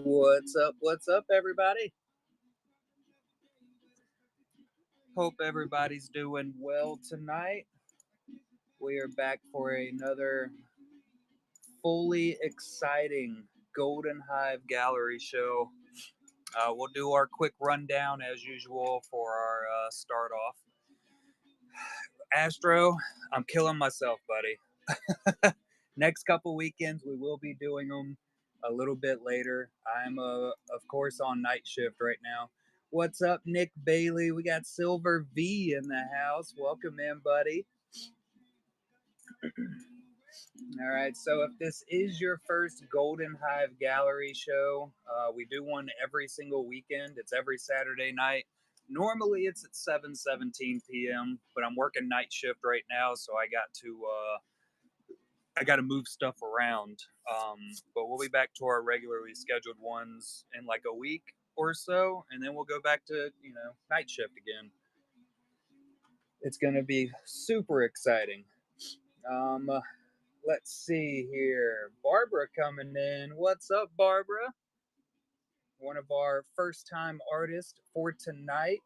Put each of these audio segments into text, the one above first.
What's up, everybody? Hope everybody's doing well tonight. We are back for another fully exciting Golden Hive Gallery show. We'll do our quick rundown as usual for our start off. Astro, I'm killing myself, buddy. Next couple weekends, we will be doing them a little bit later. I'm, of course, on night shift right now. What's up, Nick Bailey? We got Silver V in the house. Welcome in, buddy. All right, so if this is your first Golden Hive Gallery show, we do one every single weekend. It's every Saturday night. Normally it's at 7:17 p.m., but I'm working night shift right now, so I got to move stuff around. But we'll be back to our regularly scheduled ones in like a week or so, and then we'll go back to night shift again. It's going to be super exciting. Um, let's see here. Barbara coming in. What's up, Barbara? One of our first time artists for tonight.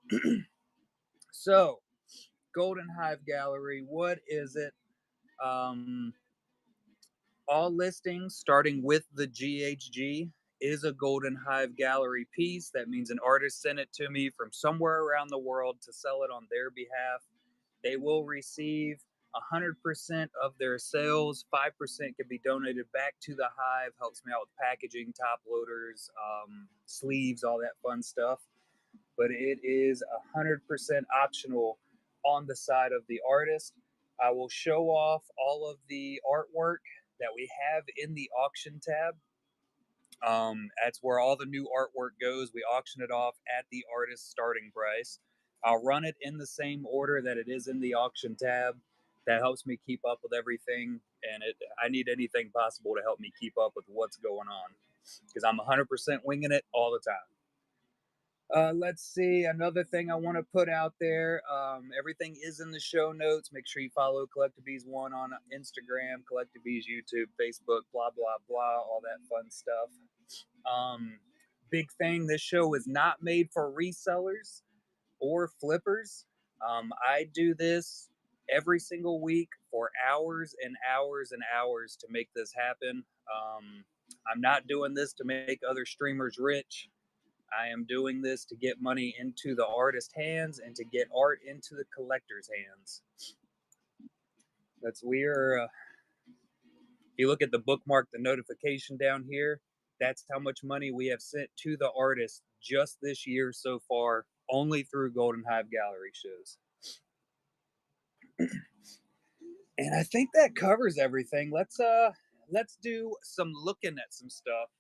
So, Golden Hive Gallery, what is it? Um, all listings starting with the GHG is a Golden Hive Gallery piece. That means an artist sent it to me from somewhere around the world to sell it on their behalf. They will receive 100% of their sales. 5% can be donated back to the Hive. Helps me out with packaging, top loaders, sleeves, all that fun stuff. But it is 100% optional on the side of the artist. I will show off all of the artwork that we have in the auction tab. That's where all the new artwork goes. We auction it off at the artist's starting price. I'll run it in the same order that it is in the auction tab. That helps me keep up with everything, and I need anything possible to help me keep up with what's going on because I'm 100% winging it all the time. Let's see. Another thing I want to put out there. Everything is in the show notes. Make sure you follow Collectabees1 on Instagram, Collectabees YouTube, Facebook, blah, blah, blah, all that fun stuff. Big thing, this show is not made for resellers or flippers. I do this every single week for hours and hours and hours to make this happen. I'm not doing this to make other streamers rich. I am doing this to get money into the artist's hands and to get art into the collector's hands. That's weird. If you look at the bookmark, the notification down here, that's how much money we have sent to the artist just this year so far, only through Golden Hive Gallery shows. And I think that covers everything. Let's do some looking at some stuff.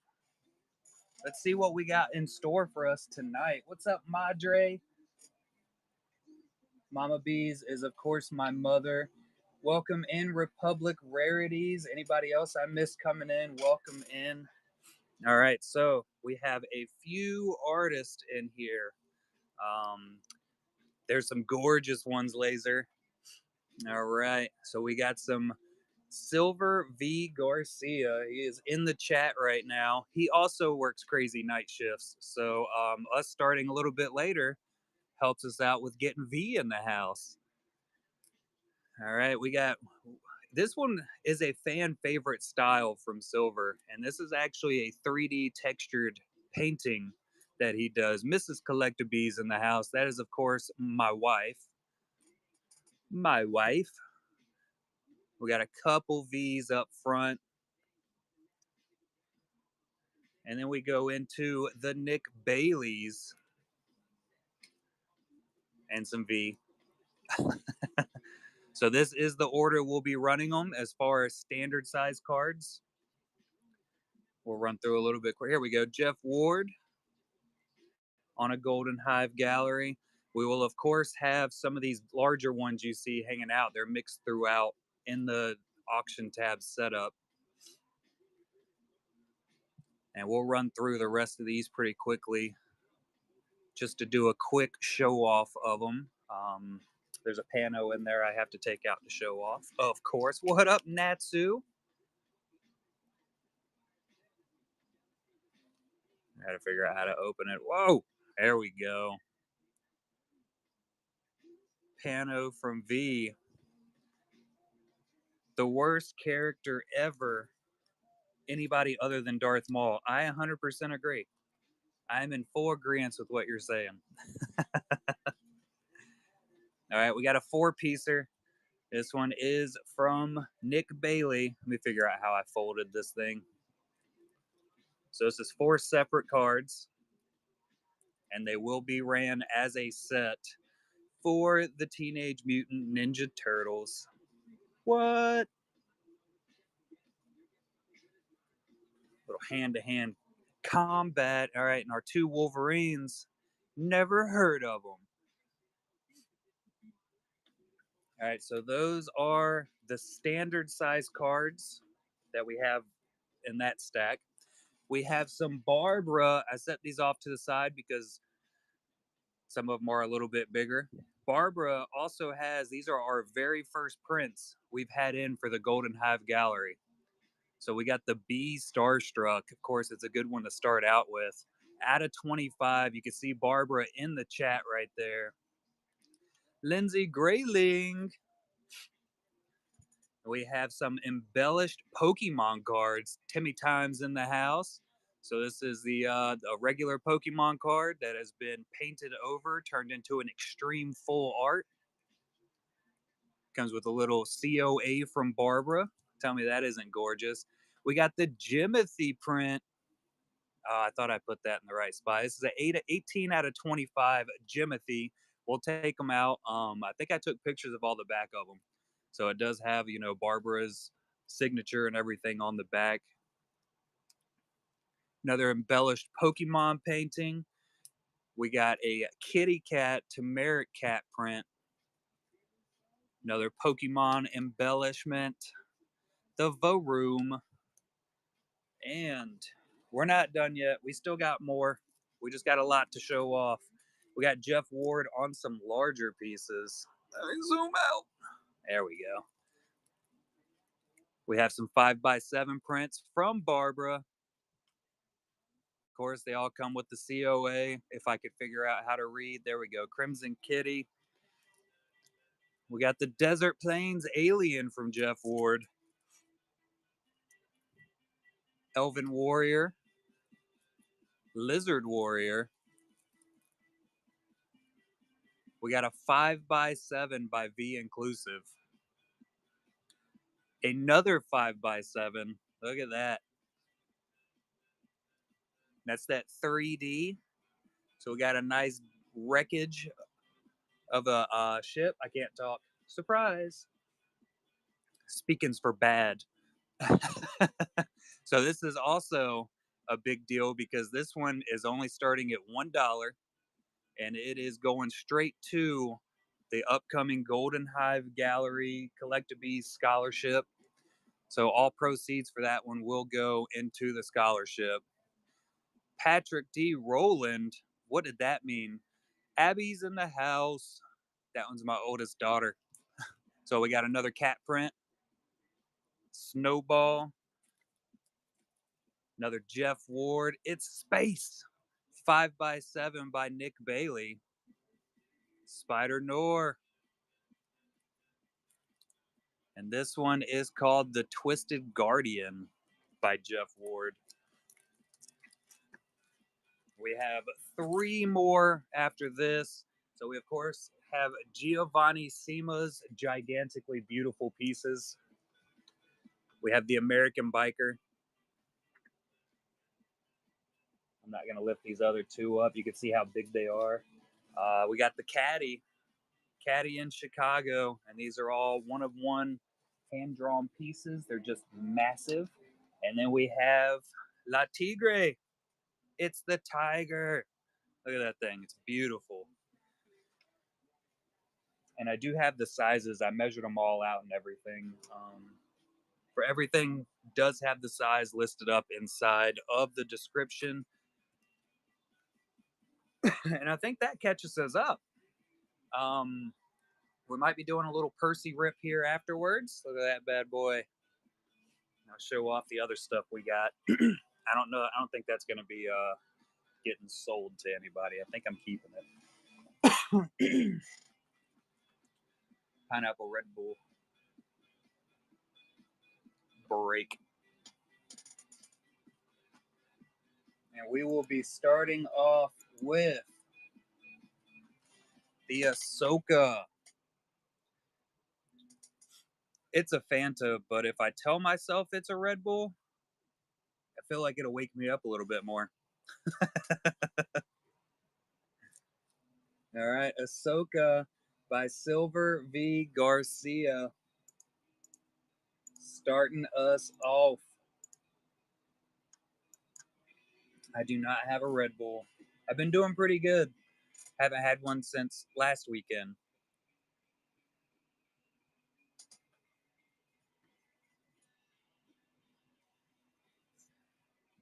Let's see what we got in store for us tonight. What's up, Madre? Mama Bees is, of course, my mother. Welcome in, Republic Rarities. Anybody else I missed coming in, welcome in. All right, so we have a few artists in here. There's some gorgeous ones, Laser. All right, so we got some Silver V Garcia. He is in the chat right now. He also works crazy night shifts, so us starting a little bit later helps us out with getting V in the house. All right, we got this one is a fan favorite style from Silver, and this is actually a 3D textured painting that he does. Mrs. Collectabees in the house. That is, of course, my wife. My wife. We got a couple V's up front. And then we go into the Nick Baileys and some V. So this is the order we'll be running them as far as standard size cards. We'll run through a little bit. Here we go. Jeff Ward on a Golden Hive Gallery. We will, of course, have some of these larger ones you see hanging out. They're mixed throughout in the auction tab setup. And we'll run through the rest of these pretty quickly just to do a quick show off of them. There's a pano in there I have to take out to show off, of course. What up, Natsu? Gotta figure out how to open it. Whoa! There we go. Pano from V. The worst character ever. Anybody other than Darth Maul. I 100% agree. I'm in full agreement with what you're saying. All right, we got a four-piecer. This one is from Nick Bailey. Let me figure out how I folded this thing. So this is four separate cards, and they will be ran as a set for the Teenage Mutant Ninja Turtles. What? Little hand-to-hand combat. All right, and our two Wolverines. Never heard of them. All right, so those are the standard size cards that we have in that stack. We have some Barbara. I set these off to the side because some of them are a little bit bigger. Barbara also has, these are our very first prints we've had in for the Golden Hive Gallery. So we got the B Starstruck. Of course, it's a good one to start out with. Out of 25, you can see Barbara in the chat right there. Lindsay Grayling. We have some embellished Pokemon cards. Timmy Time's in the house. So this is the a regular Pokemon card that has been painted over, turned into an extreme full art. Comes with a little COA from Barbara. Tell me that isn't gorgeous. We got the Jimothy print. I thought I put that in the right spot. This is an 18 out of 25 Jimothy. We'll take them out. I think I took pictures of all the back of them. So it does have, you know, Barbara's signature and everything on the back. Another embellished Pokemon painting. We got a kitty cat turmeric cat print. Another Pokemon embellishment. The Varoom. And we're not done yet. We still got more. We just got a lot to show off. We got Jeff Ward on some larger pieces. Let me zoom out. There we go. We have some 5x7 prints from Barbara. Of course, they all come with the COA. If I could figure out how to read, there we go. Crimson Kitty. We got the Desert Plains Alien from Jeff Ward. Elven Warrior. Lizard Warrior. We got a 5x7 by V Inclusive. Another 5x7. Look at that. That's that 3D. So we got a nice wreckage of a ship. I can't talk. Surprise. Speaking's for bad. So this is also a big deal because this one is only starting at $1 and it is going straight to the upcoming Golden Hive Gallery Collectabees Scholarship. So all proceeds for that one will go into the scholarship. Patrick D. Rowland, what did that mean? Abby's in the house. That one's my oldest daughter. So we got another cat print. Snowball. Another Jeff Ward. It's Space. 5x7 by Nick Bailey. Spider Noir. And this one is called The Twisted Guardian by Jeff Ward. We have three more after this. So we, of course, have Giovanni Sima's gigantically beautiful pieces. We have the American Biker. I'm not going to lift these other two up. You can see how big they are. We got the Caddy in Chicago, and these are all one-of-one hand-drawn pieces. They're just massive. And then we have La Tigre. It's the tiger. Look at that thing. It's beautiful. And I do have the sizes. I measured them all out and everything. For everything, does have the size listed up inside of the description. And I think that catches us up. We might be doing a little Percy rip here afterwards. Look at that bad boy. I'll show off the other stuff we got. I don't know. I don't think that's going to be getting sold to anybody. I think I'm keeping it. Pineapple Red Bull break. And we will be starting off with the Ahsoka. It's a Fanta, but if I tell myself it's a Red Bull, I feel like it'll wake me up a little bit more. All right, Ahsoka by Silver V. Garcia. Starting us off. I do not have a Red Bull. I've been doing pretty good. Haven't had one since last weekend.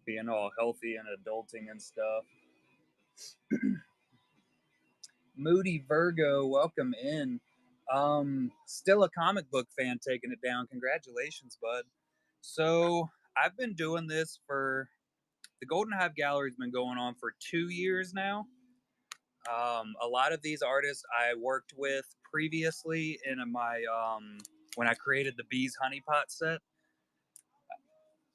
Being all healthy and adulting and stuff. Moody Virgo, welcome in. Still a comic book fan taking it down. Congratulations, bud. So I've been doing this for the Golden Hive Gallery's been going on for 2 years now. A lot of these artists I worked with previously in my when I created the Bees Honeypot set.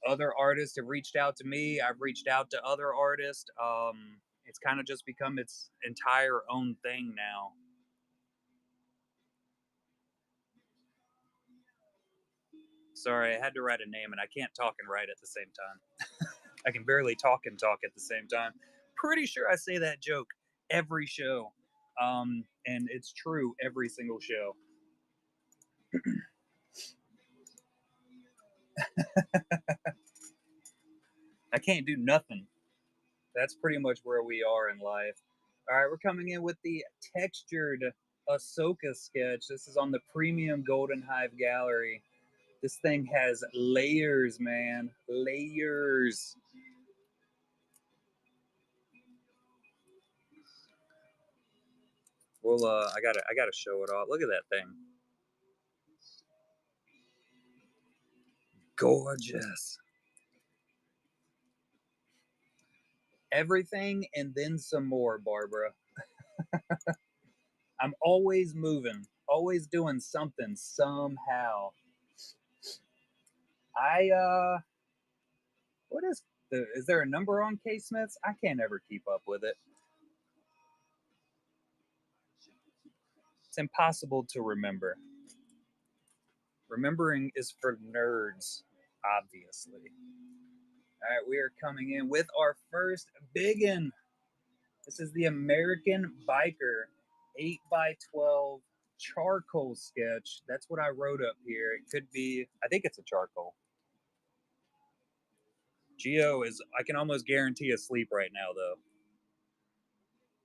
Other artists have reached out to me. I've reached out to other artists. It's kind of just become its entire own thing now. Sorry, I had to write a name and I can't talk and write at the same time. I can barely talk and talk at the same time. Pretty sure I say that joke every show. And it's true every single show. I can't do nothing. That's pretty much where we are in life. All right, we're coming in with the textured Ahsoka sketch. This is on the premium Golden Hive Gallery. This thing has layers, man. Layers. Well, I gotta show it off. Look at that thing. Gorgeous. Everything and then some more, Barbara. I'm always moving, always doing something somehow. What is there a number on K Smiths? I can't ever keep up with it. It's impossible to remember. Remembering is for nerds, obviously. All right, we are coming in with our first biggin. This is the American Biker 8 by 12 charcoal sketch. That's what I wrote up here. It could be, I think it's a charcoal. Geo is, I can almost guarantee, asleep right now, though.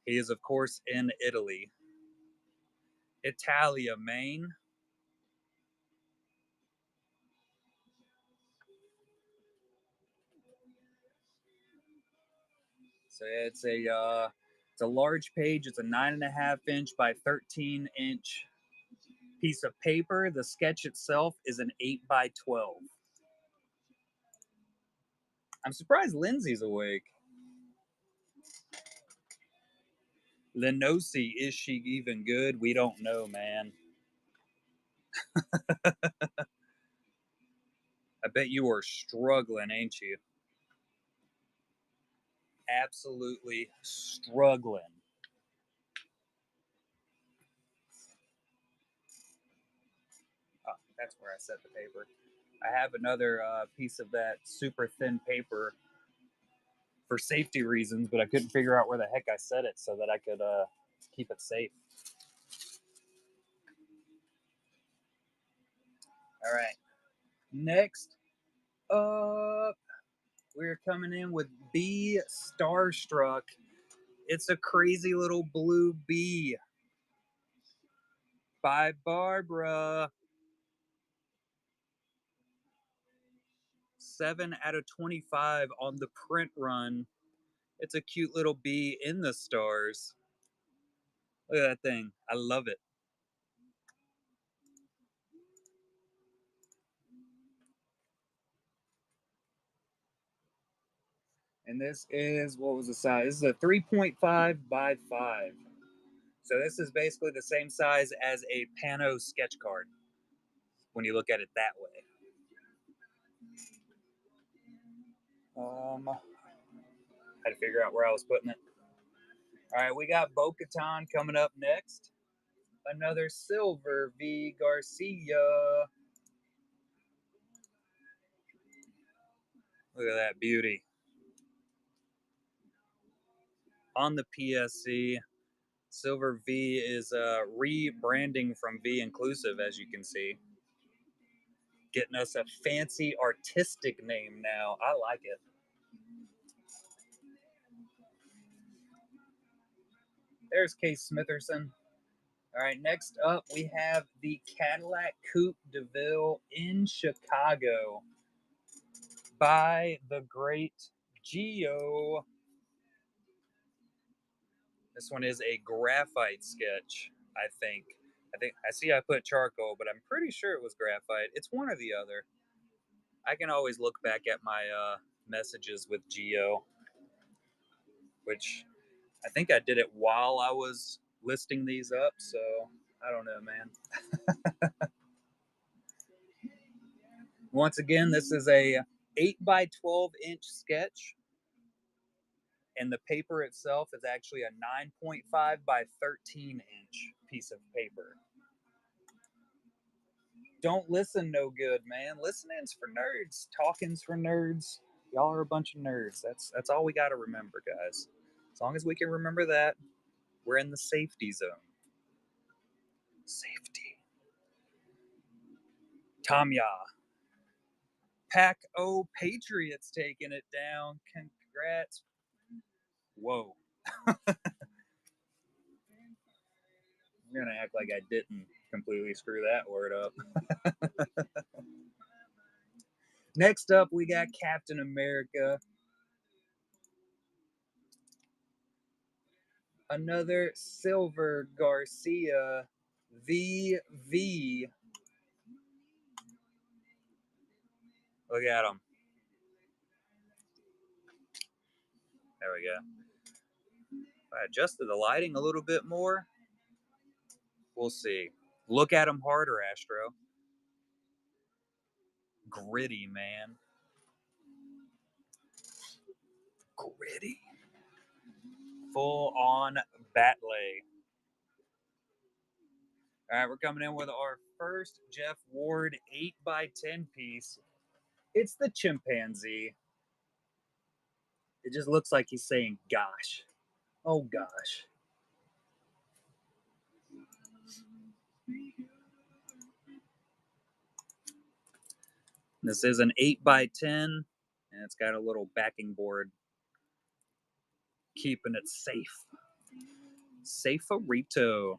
He is, of course, in Italy. Italia, Maine. So yeah, it's a large page. It's a 9.5 inch by 13 inch piece of paper. The sketch itself is an 8 by 12. I'm surprised Lindsay's awake. Lenosi, is she even good? We don't know, man. I bet you are struggling, ain't you? Absolutely struggling. Oh, that's where I set the paper. I have another piece of that super thin paper for safety reasons, but I couldn't figure out where the heck I set it so that I could keep it safe. All right. Next up, we're coming in with Bee Starstruck. It's a crazy little blue bee by Barbara. 7 out of 25 on the print run. It's a cute little bee in the stars. Look at that thing. I love it. And this is, what was the size? This is a 3.5 by 5. So this is basically the same size as a Pano sketch card when you look at it that way. Had to figure out where I was putting it. All right, we got Bo-Katan coming up next. Another Silver V. Garcia. Look at that beauty. On the PSC, Silver V is rebranding from V Inclusive, as you can see. Getting us a fancy artistic name now. I like it. There's Case Smitherson. All right, next up we have the Cadillac Coupe de Ville in Chicago by the great Geo. This one is a graphite sketch, I think. I see I put charcoal, but I'm pretty sure it was graphite. It's one or the other. I can always look back at my messages with Geo, which I think I did it while I was listing these up, so I don't know, man. Once again, this is a 8 by 12 inch sketch, and the paper itself is actually a 9.5 by 13 inch piece of paper. Don't listen no good, man. Listening's for nerds. Talking's for nerds. Y'all are a bunch of nerds. That's all we got to remember, guys. As long as we can remember that, we're in the safety zone. Safety. Tamya. Pack O Patriots taking it down. Congrats. Whoa. I'm going to act like I didn't completely screw that word up. Next up, we got Captain America. Another Silver Garcia VV. Look at him. There we go. If I adjusted the lighting a little bit more, we'll see. Look at him harder, Astro. Gritty, man. Gritty. Full on Batley. All right, we're coming in with our first Jeff Ward 8 by 10 piece. It's the chimpanzee. It just looks like he's saying, gosh. Oh, gosh. This is an 8 by 10, and it's got a little backing board keeping it safe. Safarito.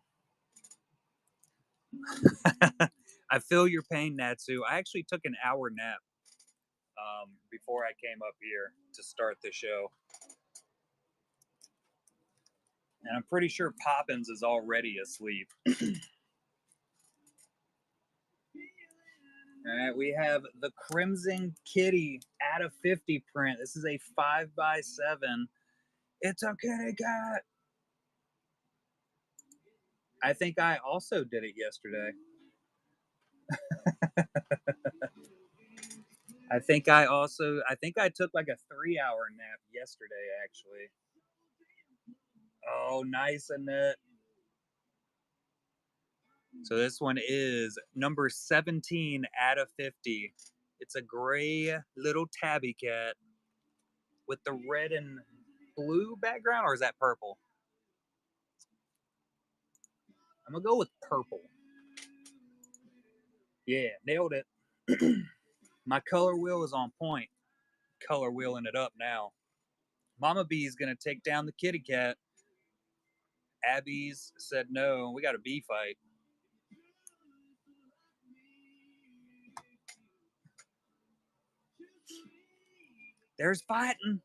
I feel your pain, Natsu. I actually took an hour nap before I came up here to start the show. And I'm pretty sure Poppins is already asleep. All right, we have the Crimson Kitty out of 50 print. This is a 5 by 7. It's a kitty cat. I think I also did it yesterday. I think I took like a 3-hour nap yesterday, actually. Oh, nice, Annette. So this one is number 17 out of 50. It's a gray little tabby cat with the red and blue background, or is that purple? I'm going to go with purple. Yeah, nailed it. My color wheel is on point. Color wheeling it up now. Mama B is going to take down the kitty cat. Abby's said no. We got a bee fight. There's fighting.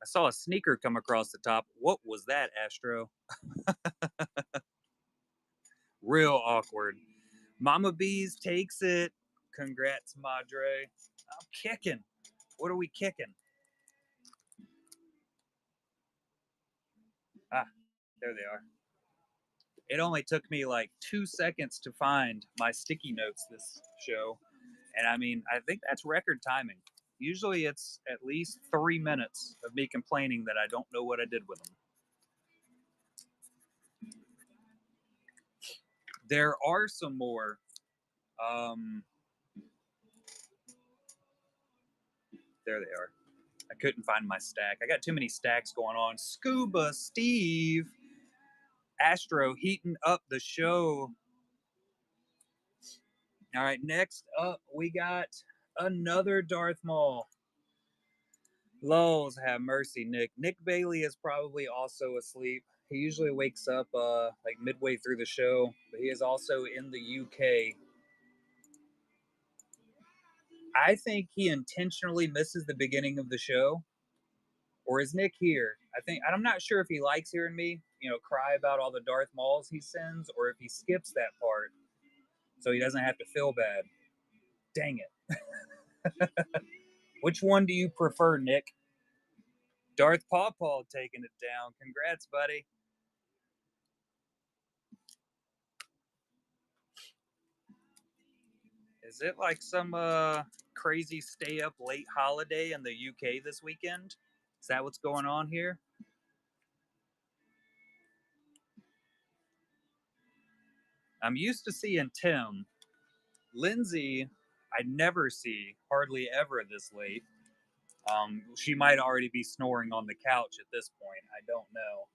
I saw a sneaker come across the top. What was that, Astro? Real awkward. Mama Bees takes it. Congrats, Madre. I'm kicking. What are we kicking? Ah, there they are. It only took me like 2 seconds to find my sticky notes this show. And I mean, I think that's record timing. Usually it's at least 3 minutes of me complaining that I don't know what I did with them. There are some more. Um, there they are. I couldn't find my stack. I got too many stacks going on. Scuba Steve, Astro heating up the show. All right, next up we got another Darth Maul. Lulz have mercy, Nick. Nick Bailey is probably also asleep. He usually wakes up like midway through the show, but he is also in the UK. I think he intentionally misses the beginning of the show. Or is Nick here? I'm not sure if he likes hearing me, cry about all the Darth Mauls he sends, or if he skips that part so he doesn't have to feel bad. Dang it. Which one do you prefer, Nick? Darth Pawpaw taking it down. Congrats, buddy. Is it like some crazy stay up late holiday in the UK this weekend? Is that what's going on here? I'm used to seeing Tim. Lindsay, I never see hardly ever this late. She might already be snoring on the couch at this point. I don't know.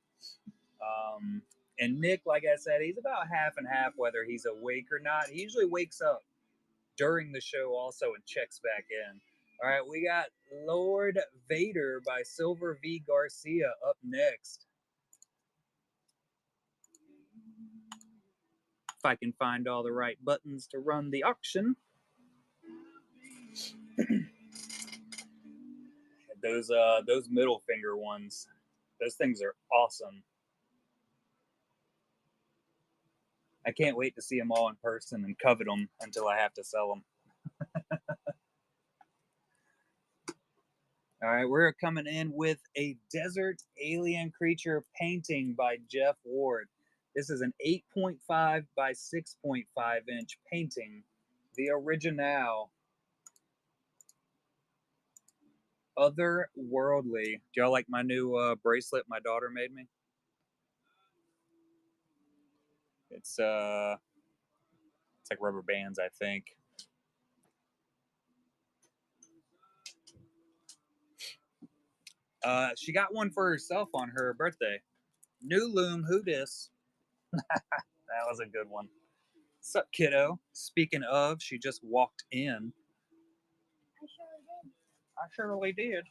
And Nick, like I said, he's about half and half whether he's awake or not. He usually wakes up during the show also and checks back in. All right, we got Lord Vader by Silver V. Garcia up next. If I can find all the right buttons to run the auction. Those middle finger ones, those things are awesome. I can't wait to see them all in person and covet them until I have to sell them. All right, we're coming in with a desert alien creature painting by Jeff Ward. This is an 8.5 by 6.5 inch painting, the original. Otherworldly. Do y'all like my new bracelet my daughter made me? It's like rubber bands, I think. She got one for herself on her birthday. New Loom, who dis? That was a good one. Sup, kiddo? Speaking of, she just walked in. I surely did.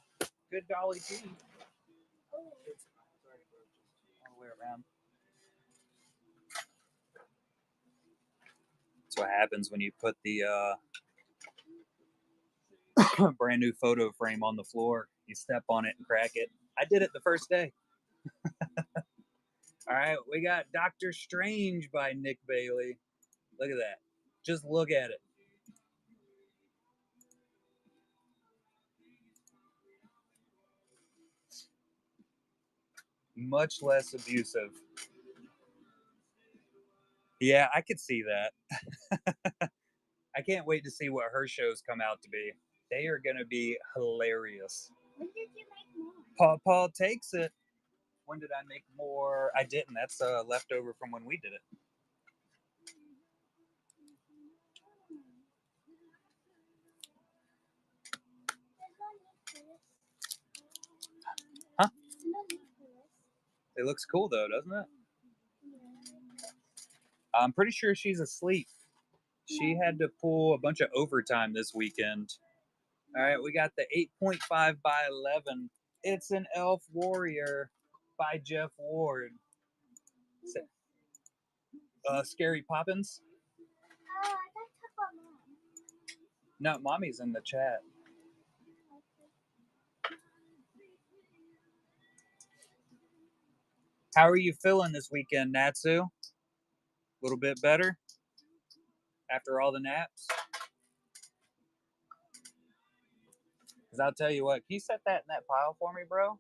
Good golly gee. All the way around. That's what happens when you put the brand new photo frame on the floor. You step on it and crack it. I did it the first day. All right, we got Doctor Strange by Nick Bailey. Look at that. Just look at it. Much less abusive. Yeah, I could see that. I can't wait to see what her shows come out to be. They are going to be hilarious. When did you make more? Paul takes it. When did I make more? I didn't. That's leftover from when we did it. Huh? It looks cool though, doesn't it? I'm pretty sure she's asleep. She had to pull a bunch of overtime this weekend. All right, we got the 8.5 by 11. It's an Elf Warrior by Jeff Ward. Scary Poppins? I thought about No, mom. mommy's in the chat. How are you feeling this weekend, Natsu? A little bit better after all the naps? Because I'll tell you what, can you set that in that pile for me, bro?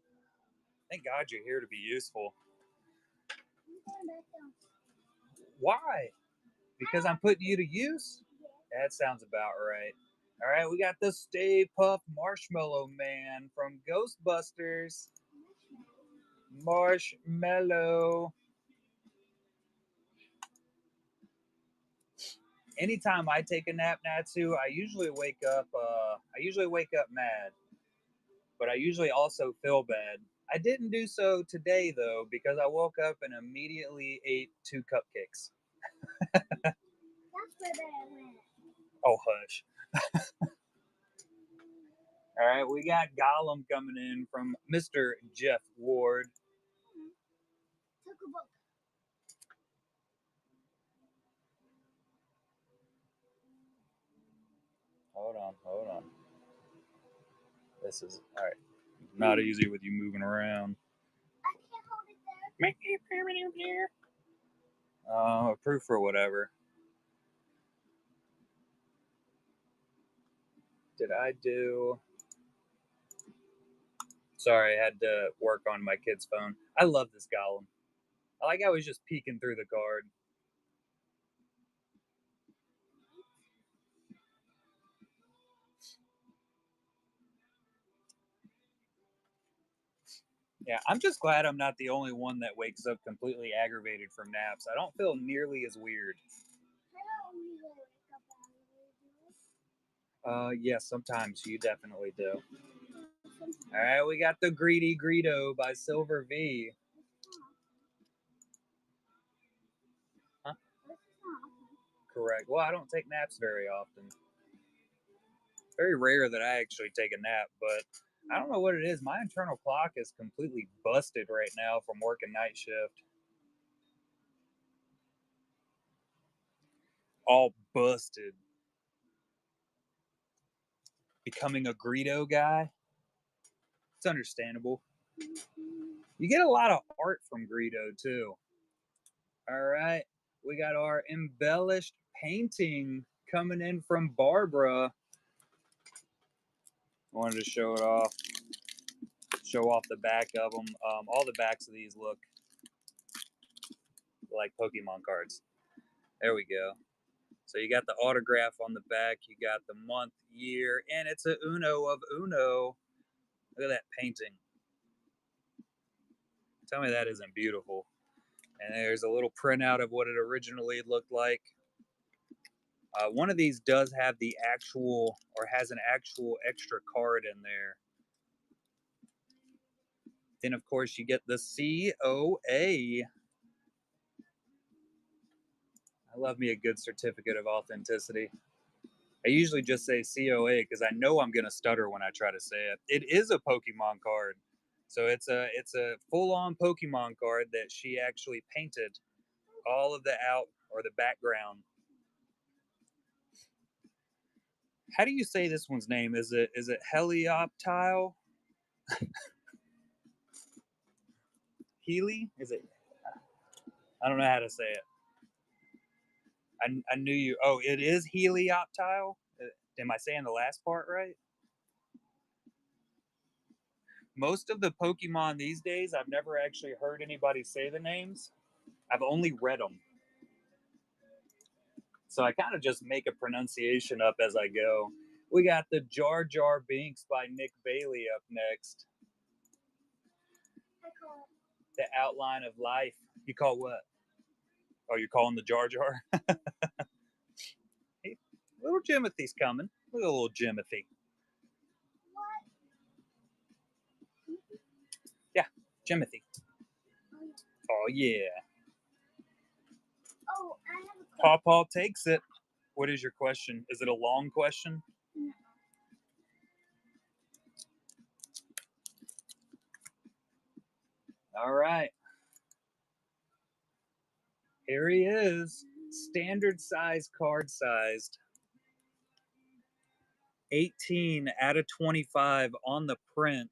Thank God you're here to be useful. Why? Because I'm putting you to use? That sounds about right. All right, we got the Stay Puft Marshmallow Man from Ghostbusters. Marshmallow. Anytime I take a nap, Natsu, I usually wake up. Mad, but I usually also feel bad. I didn't do so today though because I woke up and immediately ate 2 cupcakes. That's where they went. Oh hush! All right, we got Gollum coming in from Mr. Jeff Ward. Took a book. Hold on. This is all right. Not easy with you moving around. I can't hold it there. Proof or whatever. Did I do? Sorry, I had to work on my kid's phone. I love this Gollum. I like how he's just peeking through the card. Yeah, I'm just glad I'm not the only one that wakes up completely aggravated from naps. I don't feel nearly as weird. I don't usually wake up early, do Yes, sometimes you definitely do. Sometimes. All right, we got the Greedy Greedo by Silver V. Huh? Correct. Well, I don't take naps very often. Very rare that I actually take a nap, but I don't know what it is. My internal clock is completely busted right now from working night shift. All busted. Becoming a Greedo guy. It's understandable. You get a lot of art from Greedo too. All right. We got our embellished painting coming in from Barbara. I wanted to show it off. Show off the back of them. All the backs of these look like Pokemon cards. There we go. So you got the autograph on the back, you got the month, year, and it's a Uno of Uno. Look at that painting. Tell me that isn't beautiful. And there's a little printout of what it originally looked like. One of these does have the actual, or has an actual extra card in there. Then, of course, you get the COA. I love me a good certificate of authenticity. I usually just say COA because I know I'm gonna stutter when I try to say it. It is a Pokemon card, so it's a full-on Pokemon card that she actually painted all of the out or the background. How do you say this one's name? Is it Helioptile? Healy? Is it? I don't know how to say it. I knew you. Oh, it is Helioptile. Am I saying the last part right? Most of the Pokemon these days, I've never actually heard anybody say the names. I've only read them. So I kind of just make a pronunciation up as I go. We got the Jar Jar Binks by Nick Bailey up next. The Outline of Life. You call what? Oh, you're calling the Jar Jar? Hey, little Jimothy's coming. Look at little Jimothy. Yeah, Jimothy. Oh, yeah. Oh, I have a question. Paw Paw takes it. What is your question? Is it a long question? No. All right. Here he is. Standard size card sized. 18 out of 25 on the print.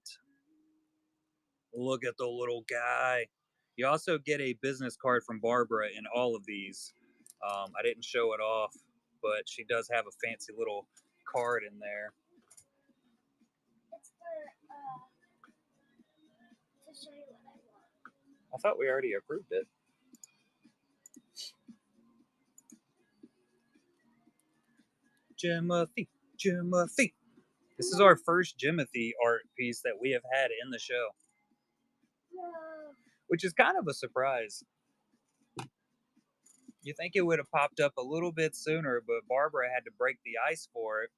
Look at the little guy. You also get a business card from Barbara in all of these. I didn't show it off, but she does have a fancy little card in there. I thought we already approved it. Jimothy, Jimothy. This is our first Jimothy art piece that we have had in the show, which is kind of a surprise. You think it would have popped up a little bit sooner, but Barbara had to break the ice for it.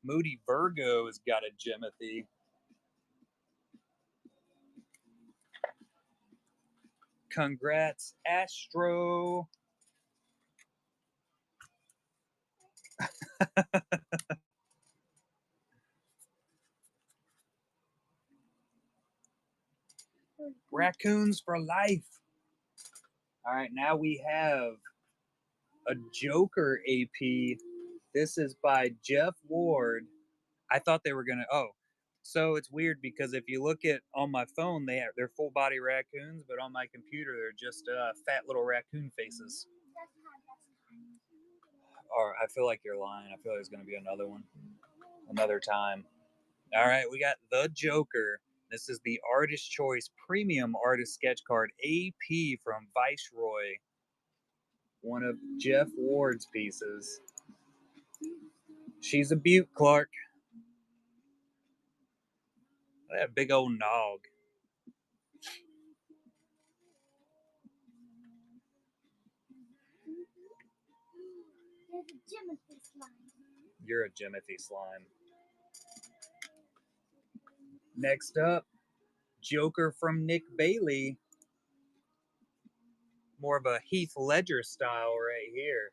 Moody Virgo's got a Jimothy. Congrats, Astro. Raccoons for life. All right, now we have a Joker AP. This is by Jeff Ward. I thought they were gonna. Oh, so it's weird because if you look at on my phone, they're full body raccoons, but on my computer they're just fat little raccoon faces. Or I feel like you're lying. I feel like there's gonna be another one, another time. All right, we got the Joker. This is the Artist Choice Premium Artist Sketch Card AP from Viceroy. One of Jeff Ward's pieces. She's a beaut, Clark. That big old nog. You're a Jimothy slime. Next up, Joker from Nick Bailey. More of a Heath Ledger style right here.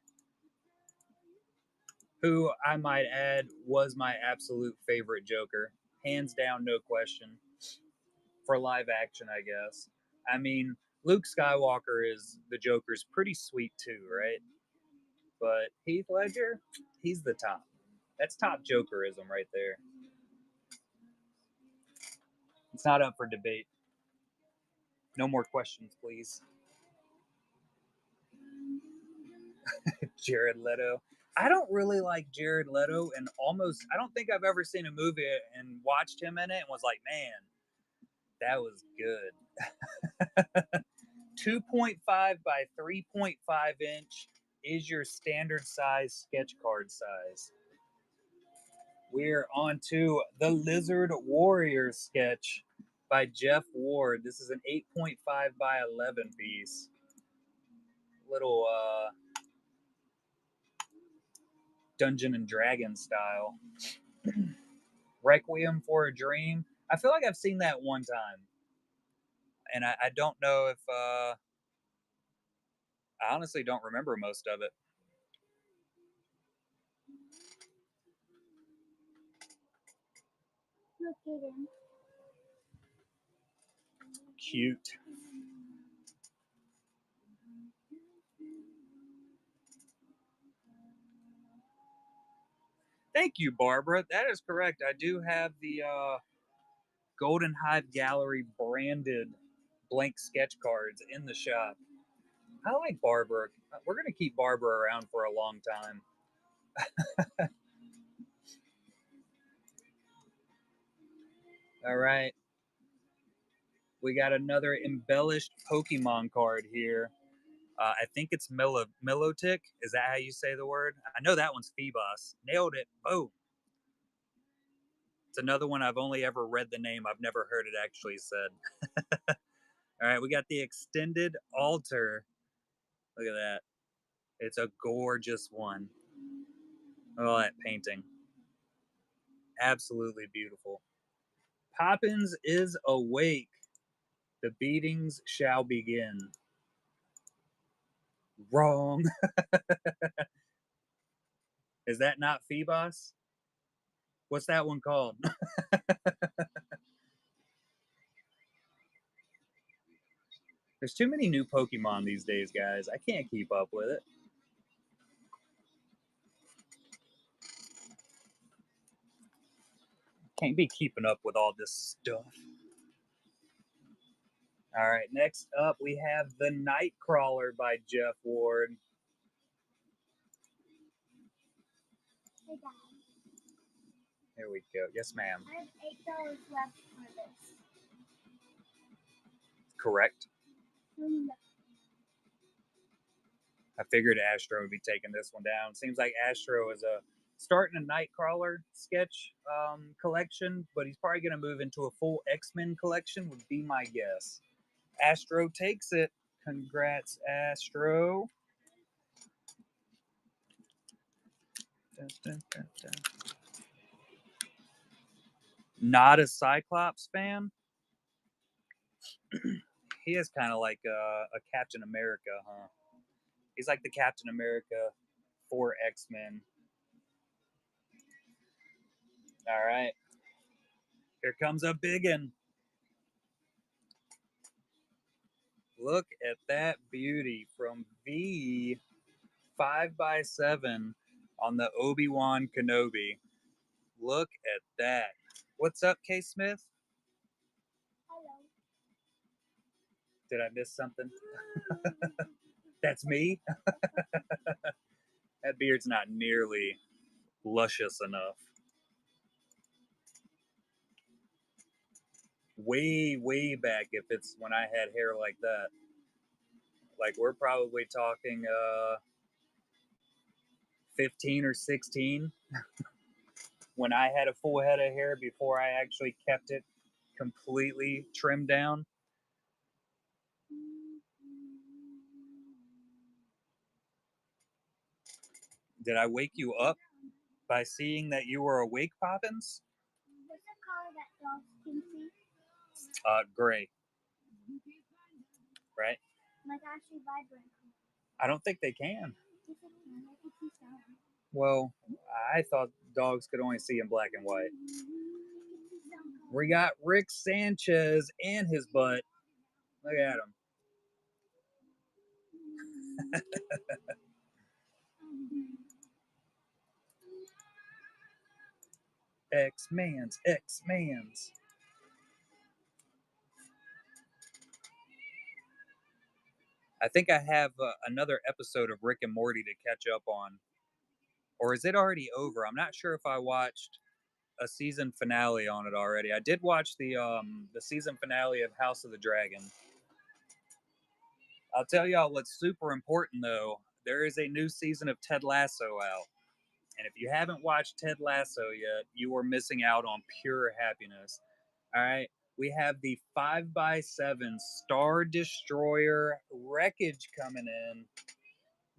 Who, I might add, was my absolute favorite Joker. Hands down, no question. For live action, I guess. I mean, Luke Skywalker is the Joker's pretty sweet too, right? But Heath Ledger, he's the top. That's top Jokerism right there. It's not up for debate. No more questions, please. Jared Leto. I don't really like Jared Leto, and I don't think I've ever seen a movie and watched him in it and was like, man, that was good. 2.5 by 3.5 inch is your standard size sketch card size. We're on to the Lizard Warrior sketch by Jeff Ward. This is an 8.5 by 11 piece. Little Dungeon and Dragon style. Requiem for a Dream. I feel like I've seen that one time. And I don't know if I honestly don't remember most of it. Look at him. Cute. Thank you, Barbara. That is correct. I do have the Golden Hive Gallery branded blank sketch cards in the shop. I like Barbara. We're going to keep Barbara around for a long time. All right. We got another embellished Pokemon card here. I think it's Milotic. Is that how you say the word? I know that one's Phoebos. Nailed it. Boom. It's another one I've only ever read the name. I've never heard it actually said. All right, we got the Extended Altar. Look at that. It's a gorgeous one. Oh, that painting. Absolutely beautiful. Poppins is awake. The beatings shall begin. Wrong. Is that not Phoebos? What's that one called? There's too many new Pokemon these days, guys. I can't keep up with it. Can't be keeping up with all this stuff. All right, next up we have The Nightcrawler by Jeff Ward. Hey, Dad. Here we go. Yes, ma'am. I have $8 left for this. Correct. I figured Astro would be taking this one down. Seems like Astro is starting a Nightcrawler sketch collection, but he's probably going to move into a full X-Men collection, would be my guess. Astro takes it. Congrats, Astro. Dun, dun, dun, dun. Not a Cyclops fan. He is kind of like a Captain America, huh? He's like the Captain America for X-Men. All right. Here comes a biggin. Look at that beauty from V 5x7 on the Obi-Wan Kenobi. Look at that. What's up, K. Smith? Hello. Did I miss something? That's me? That beard's not nearly luscious enough. Way, way back, if it's when I had hair like that. Like, we're probably talking 15 or 16 when I had a full head of hair before I actually kept it completely trimmed down. Did I wake you up by seeing that you were awake, Poppins? What's the color that dogs can see? Gray. Right? Like actually vibrant. I don't think they can. Yes, it can. I can see some. Well, I thought dogs could only see in black and white. We got Rick Sanchez and his butt. Look at him. X-Mans, X-Mans. I think I have another episode of Rick and Morty to catch up on. Or is it already over? I'm not sure if I watched a season finale on it already. I did watch the season finale of House of the Dragon. I'll tell y'all what's super important though. There is a new season of Ted Lasso out. And if you haven't watched Ted Lasso yet, you are missing out on pure happiness. All right. We have the 5x7 Star Destroyer wreckage coming in.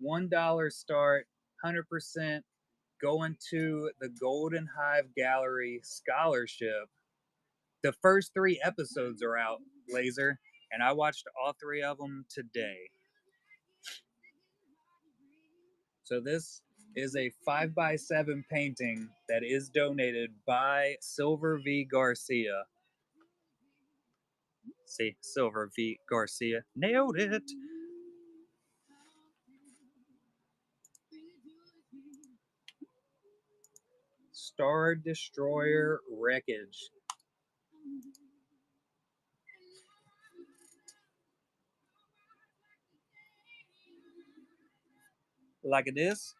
$1 start, 100% going to the Golden Hive Gallery Scholarship. The first 3 episodes are out, Laser, and I watched all 3 of them today. So this is a 5x7 painting that is donated by Silver V. Garcia. See, Silver V. Garcia. Nailed it. Star Destroyer wreckage. Like it is.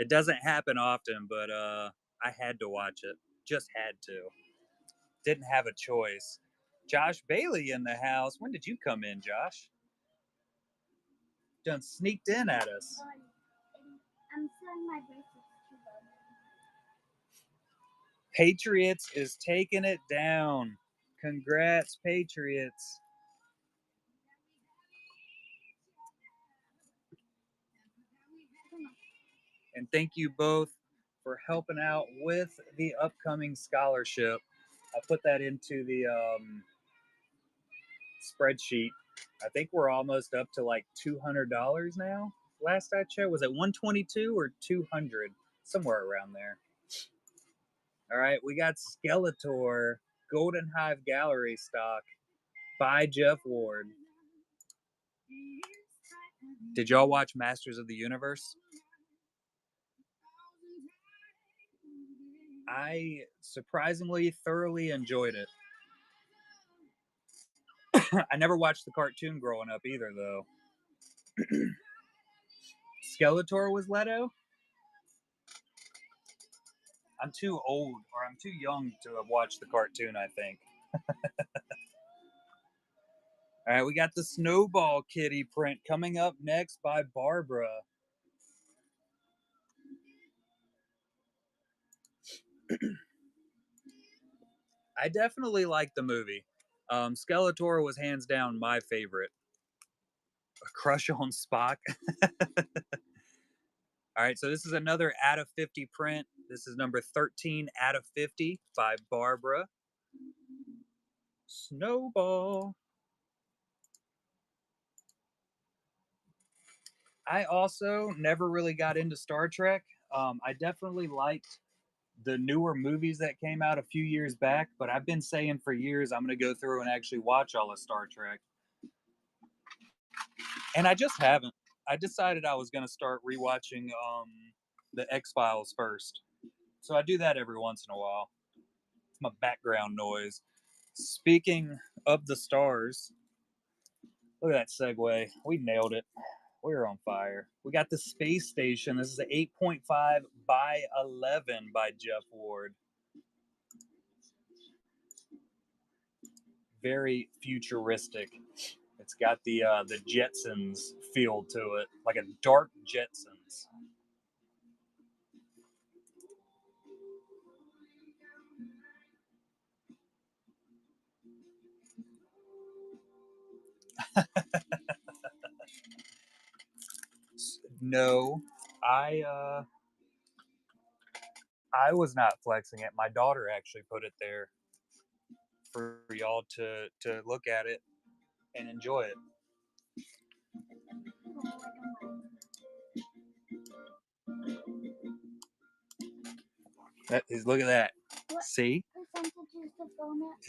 It doesn't happen often, but I had to watch it. Just had to. Didn't have a choice. Josh Bailey in the house. When did you come in, Josh? Done sneaked in at us. I'm selling my bracelets too. Patriots is taking it down. Congrats, Patriots. And thank you both for helping out with the upcoming scholarship. I'll put that into the spreadsheet. I think we're almost up to like $200 now. Last I checked, was it 122 or 200? Somewhere around there. All right, we got Skeletor, Golden Hive Gallery stock by Jeff Ward. Did y'all watch Masters of the Universe? I surprisingly thoroughly enjoyed it. I never watched the cartoon growing up either, though. Skeletor was Leto? I'm too old or I'm too young to have watched the cartoon, I think. All right, we got the Snowball Kitty print coming up next by Barbara. I definitely like the movie. Skeletor was hands down my favorite. A crush on Spock. All right, so this is another out of 50 print. This is number 13 out of 50 by Barbara. Snowball. I also never really got into Star Trek. I definitely liked the newer movies that came out a few years back, but I've been saying for years I'm going to go through and actually watch all of Star Trek. And I just haven't. I decided I was going to start rewatching the X Files first. So I do that every once in a while. It's my background noise. Speaking of the stars, look at that segue. We nailed it. We're on fire. We got the space station. This is an 8.5 by 11 by Jeff Ward. Very futuristic. It's got the Jetsons feel to it, like a dark Jetsons. No, I was not flexing it. My daughter actually put it there for y'all to look at it and enjoy it. That is, look at that. What? See?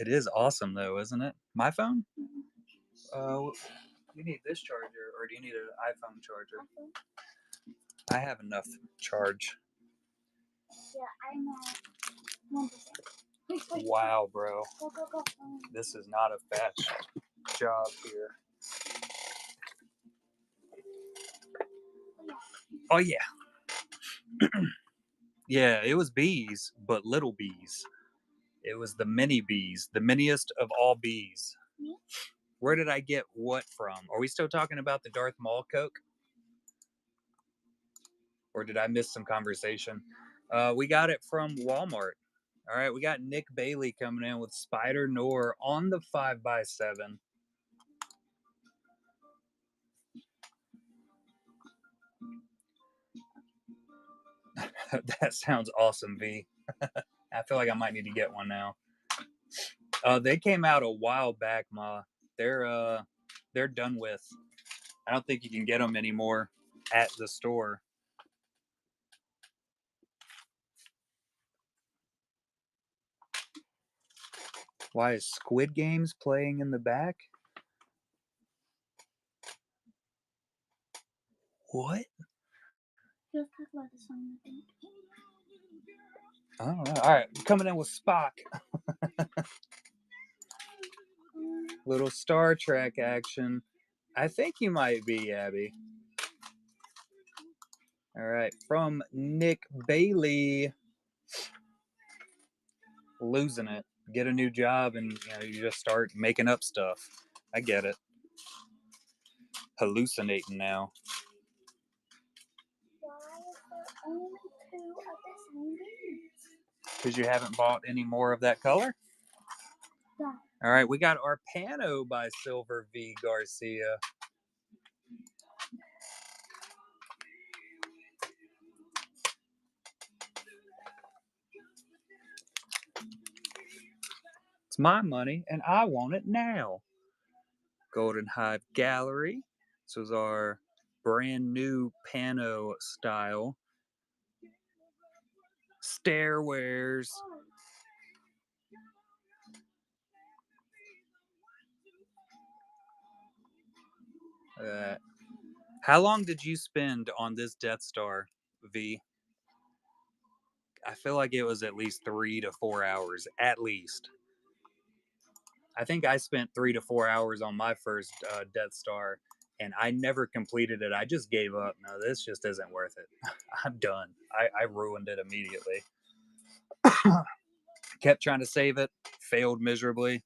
It is awesome though, isn't it? My phone? You need this charger, or do you need an iPhone charger? I have enough charge. Yeah, I'm at 1%. Wow, bro. Go. This is not a fast job here. Oh, yeah. Yeah, it was bees, but little bees. It was the mini bees, the miniest of all bees. Where did I get what from? Are we still talking about the Darth Maul Coke? Or did I miss some conversation? We got it from Walmart. All right, we got Nick Bailey coming in with Spider Noir on the 5x7. That sounds awesome, V. I feel like I might need to get one now. They came out a while back, Ma. They're done with. I don't think you can get them anymore at the store. Why is Squid Games playing in the back? What? Just talk about the song, I think. I don't know. All right, coming in with Spock. Little Star Trek action. I think you might be, Abby. All right, from Nick Bailey. Losing it. Get a new job and you just start making up stuff. I get it. Hallucinating now. Why is there only 2 of the same bees? Because you haven't bought any more of that color? Yeah. All right, we got our Pano by Silver V. Garcia. It's my money and I want it now. Golden Hive Gallery. This was our brand new Pano style. Stairwares. How long did you spend on this Death Star, V? I feel like it was at least 3 to 4 hours, at least. I think I spent 3 to 4 hours on my first Death Star, and I never completed it. I just gave up. No, this just isn't worth it. I'm done. I ruined it immediately. Kept trying to save it, failed miserably.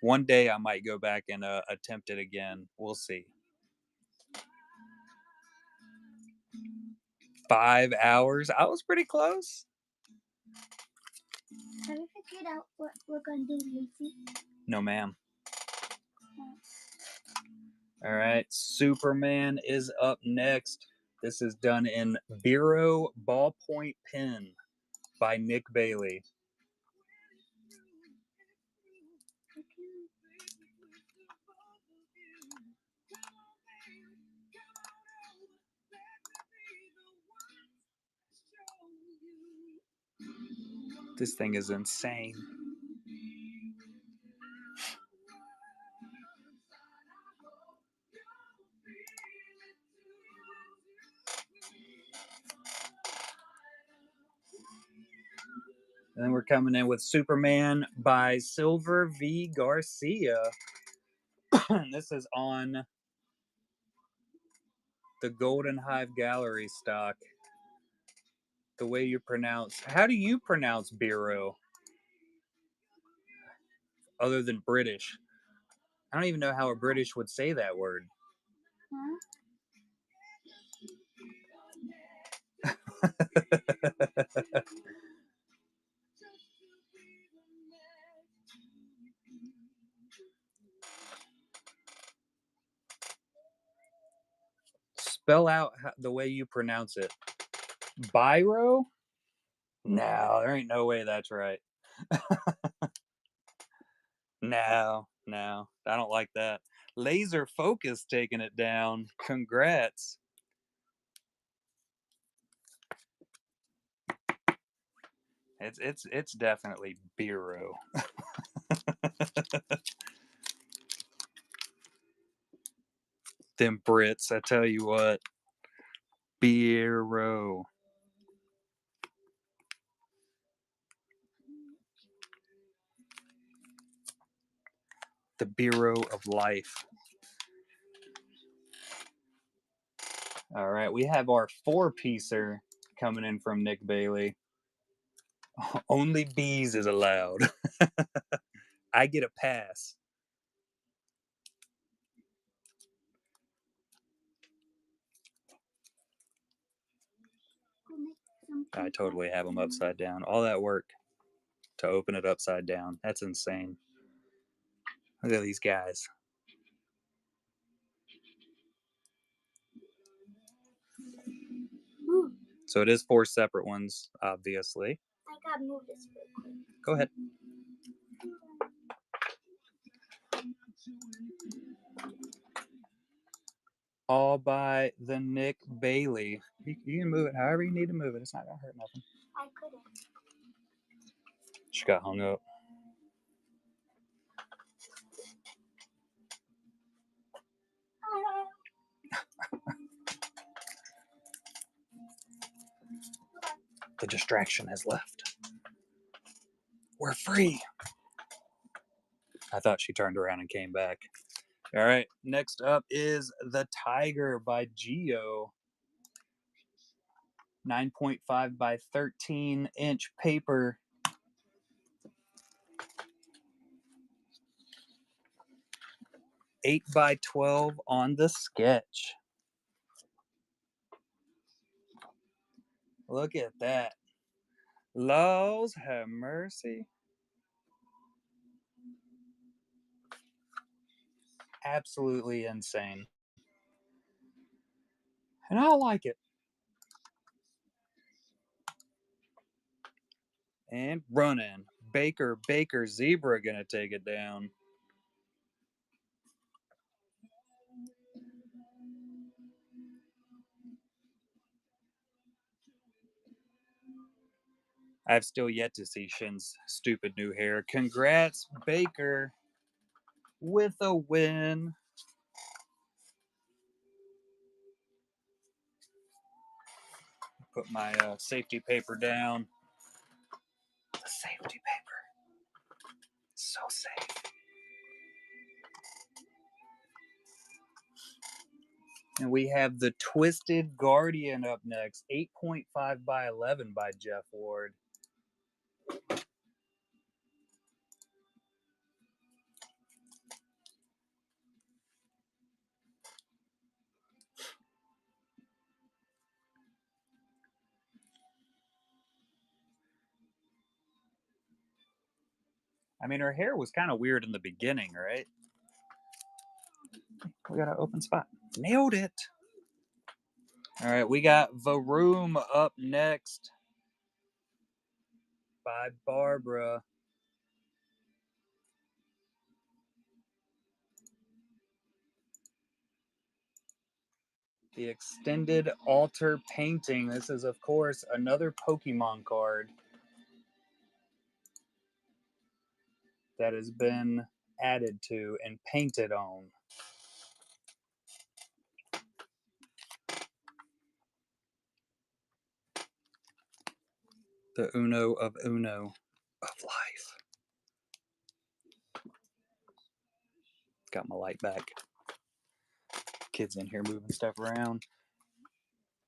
One day I might go back and attempt it again. We'll see. 5 hours. I was pretty close. Have you figured out what we're going to do, Lucy? No, ma'am. All right. Superman is up next. This is done in Biro Ballpoint Pen by Nick Bailey. This thing is insane. And then we're coming in with Superman by Silver V. Garcia. This is on the Golden Hive Gallery stock. The way you pronounce... How do you pronounce Biro? Other than British. I don't even know how a British would say that word. Huh? Spell out the way you pronounce it. Biro? No, there ain't no way that's right. No, I don't like that. Laser Focus taking it down. Congrats. It's definitely Biro. Them Brits, I tell you what. Biro. The Bureau of Life. All right, we have our 4-piecer coming in from Nick Bailey. Only bees is allowed. I get a pass. I totally have them upside down. All that work to open it upside down. That's insane. Look at these guys. So it is 4 separate ones, obviously. I gotta move this real quick. Go ahead. All by the Nick Bailey. You can move it however you need to move it. It's not gonna hurt nothing. I couldn't. She got hung up. The distraction has left. We're free. I thought she turned around and came back. All right, next up is The Tiger by Geo. 9.5 by 13-inch paper. Eight by 12 on the sketch. Look at that. Laws have mercy. Absolutely insane. And I like it. And running. Baker, Zebra gonna take it down. I've still yet to see Shin's stupid new hair. Congrats, Baker, with a win. Put my safety paper down. The safety paper. So safe. And we have the Twisted Guardian up next, 8.5 by 11 by Jeff Ward. I mean, her hair was kind of weird in the beginning, right? We got an open spot. Nailed it. All right, we got Varoom up next by Barbara. The Extended Altar Painting. This is, of course, another Pokemon card that has been added to and painted on. The Uno of life. Got my light back. Kids in here moving stuff around.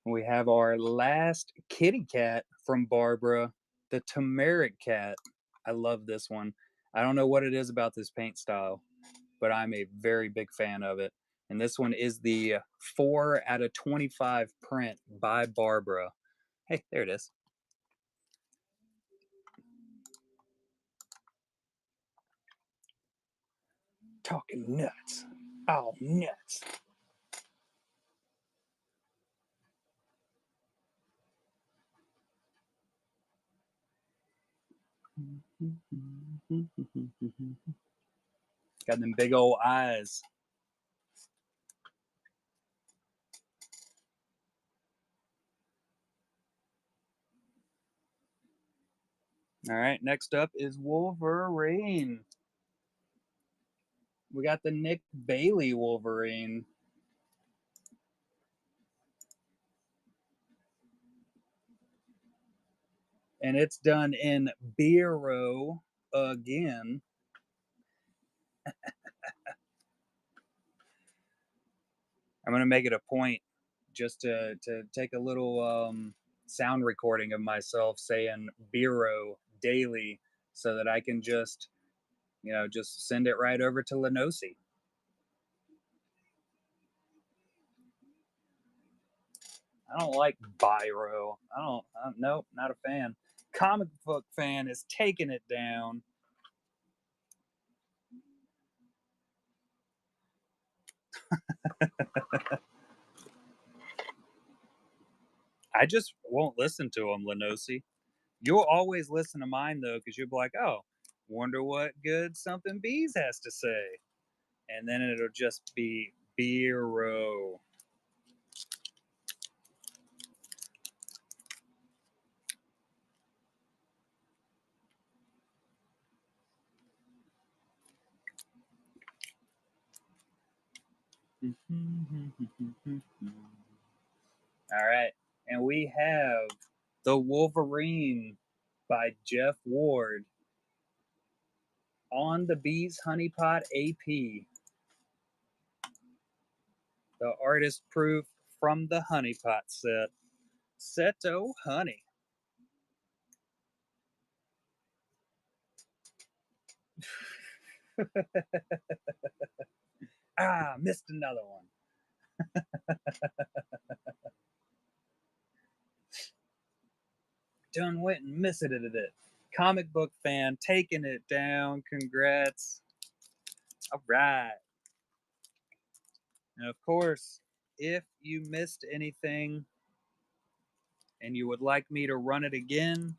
We have our last kitty cat from Barbara, the Turmeric Cat. I love this one. I don't know what it is about this paint style, but I'm a very big fan of it. And this one is the 4 out of 25 print by Barbara. Hey, there it is. Talking nuts. Oh, nuts. Got them big old eyes. All right, next up is Wolverine. We got the Nick Bailey Wolverine. And it's done in Bureau again. I'm going to make it a point just to take a little sound recording of myself saying Bureau daily so that I can just, just send it right over to Lenosi. I don't like Biro. Nope, not a fan. Comic book fan is taking it down. I just won't listen to them, Lenosi. You'll always listen to mine though, because you'll be like, "Oh, wonder what good something bees has to say," and then it'll just be Biro. All right, and we have the Wolverine by Jeff Ward on the Bees Honeypot AP. The artist proof from the Honeypot set. Seto Honey. Missed another one. Done went and missed it. Comic book fan taking it down. Congrats. All right. And of course, if you missed anything and you would like me to run it again,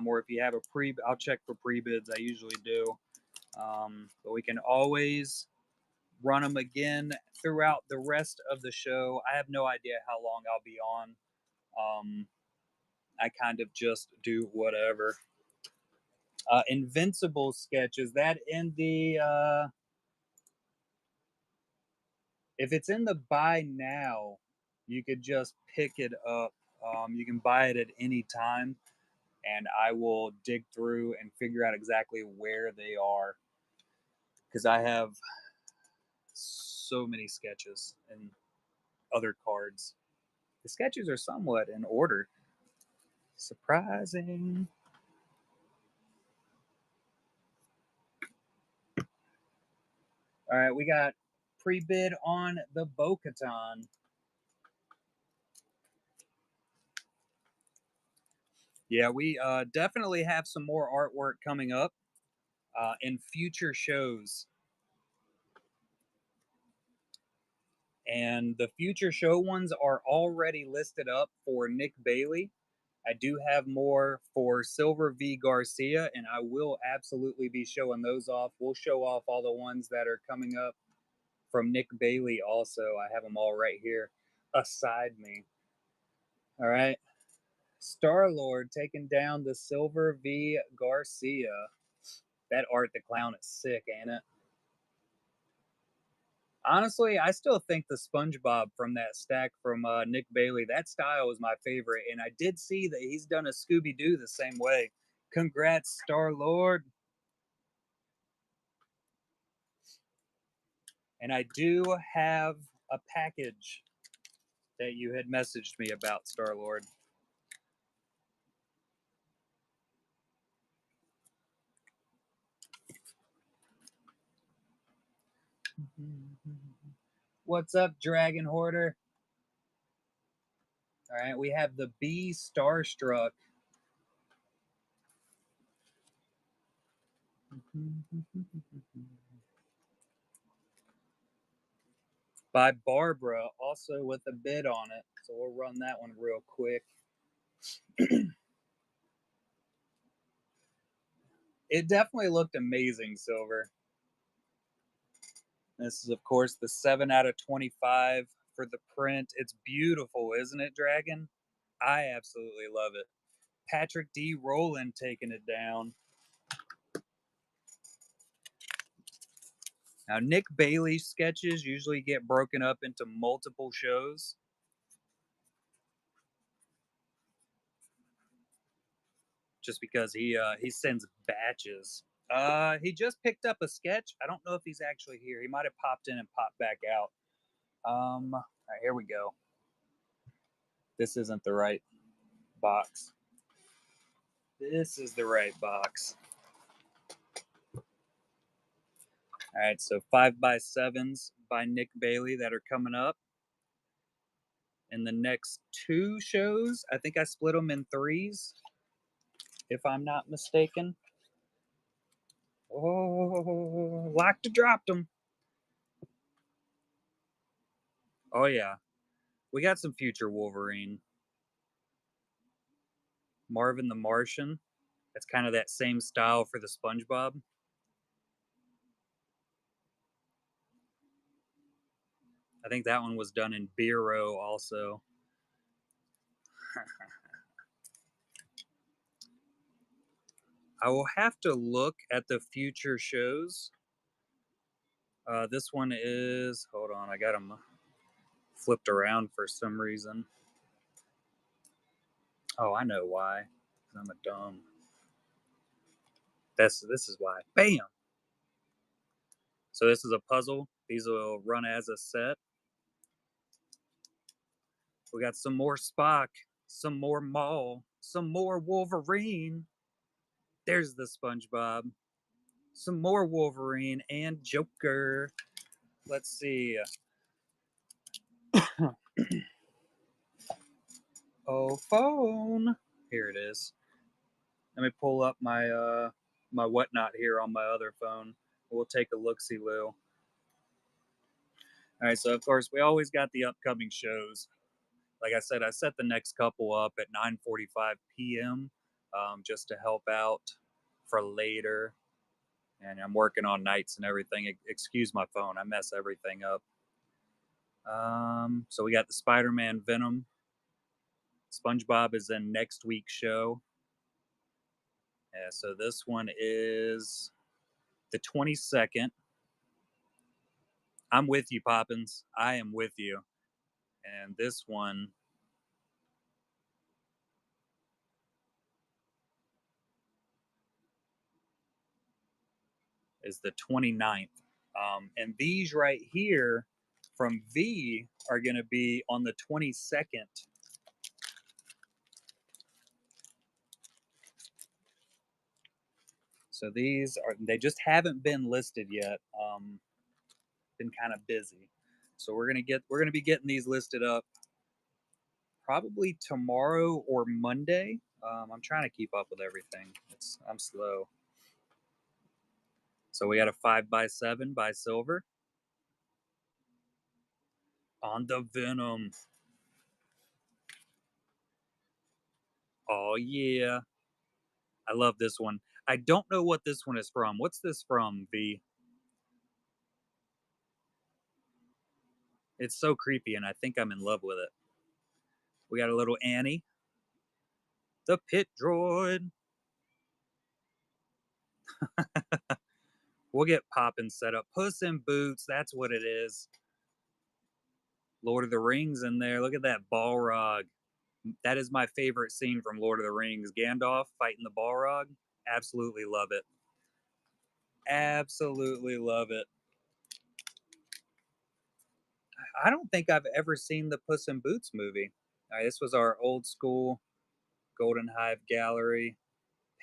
or if you have a I'll check for pre-bids. I usually do. But we can always run them again throughout the rest of the show. I have no idea how long I'll be on. I kind of just do whatever. Invincible sketches that in the if it's in the buy now, you could just pick it up. You can buy it at any time, and I will dig through and figure out exactly where they are because I have so many sketches and other cards. The sketches are somewhat in order. Surprising. All right, we got pre-bid on the Bo-Katan. Yeah, we definitely have some more artwork coming up in future shows. And the future show ones are already listed up for Nick Bailey. I do have more for Silver v. Garcia, and I will absolutely be showing those off. We'll show off all the ones that are coming up from Nick Bailey also. I have them all right here aside me. All right. Star-Lord taking down the Silver v. Garcia. That Art the Clown is sick, ain't it? Honestly, I still think the SpongeBob from that stack from Nick Bailey, that style is my favorite. And I did see that he's done a Scooby-Doo the same way. Congrats, Star-Lord. And I do have a package that you had messaged me about, Star-Lord. What's up, Dragon Hoarder? All right, we have the Bee Starstruck. By Barbara, also with a bid on it. So we'll run that one real quick. It definitely looked amazing, Silver. This is, of course, the 7 out of 25 for the print. It's beautiful, isn't it, Dragon? I absolutely love it. Patrick D. Rowland taking it down. Now, Nick Bailey sketches usually get broken up into multiple shows. Just because he sends batches. He just picked up a sketch. I don't know if he's actually here. He might have popped in and popped back out. All right, here we go. This isn't the right box. This is the right box. All right, so 5x7s by Nick Bailey that are coming up. In the next two shows, I think I split them in threes, if I'm not mistaken. Oh, like to drop them. Oh, yeah. We got some future Wolverine. Marvin the Martian. It's kind of that same style for the SpongeBob. I think that one was done in Bureau also. I will have to look at the future shows. This one is, hold on, I got them flipped around for some reason. Oh, I know why. I'm a dumb. This is why. Bam. So this is a puzzle. These will run as a set. We got some more Spock, some more Maul, some more Wolverine. There's the SpongeBob. Some more Wolverine and Joker. Let's see. Oh, phone. Here it is. Let me pull up my whatnot here on my other phone. We'll take a look-see, Lou. All right, so of course we always got the upcoming shows. Like I said, I set the next couple up at 9:45 p.m. Just to help out for later. And I'm working on nights and everything. Excuse my phone, I mess everything up. So we got the Spider-Man Venom. SpongeBob is in next week's show. Yeah, so this one is the 22nd. I'm with you, Poppins. I am with you. And this one is the 29th. And these right here from V are going to be on the 22nd. So these are, they just haven't been listed yet. Been kind of busy. So we're gonna be getting these listed up probably tomorrow or Monday. I'm trying to keep up with everything. I'm slow. So we got a 5x7 by Silver on the Venom. Oh yeah, I love this one. I don't know what this one is from. What's this from, V? It's so creepy, and I think I'm in love with it. We got a little Annie, the pit droid. We'll get Poppin set up. Puss in Boots, that's what it is. Lord of the Rings in there. Look at that Balrog. That is my favorite scene from Lord of the Rings. Gandalf fighting the Balrog. Absolutely love it. Absolutely love it. I don't think I've ever seen the Puss in Boots movie. All right, this was our old school Golden Hive Gallery.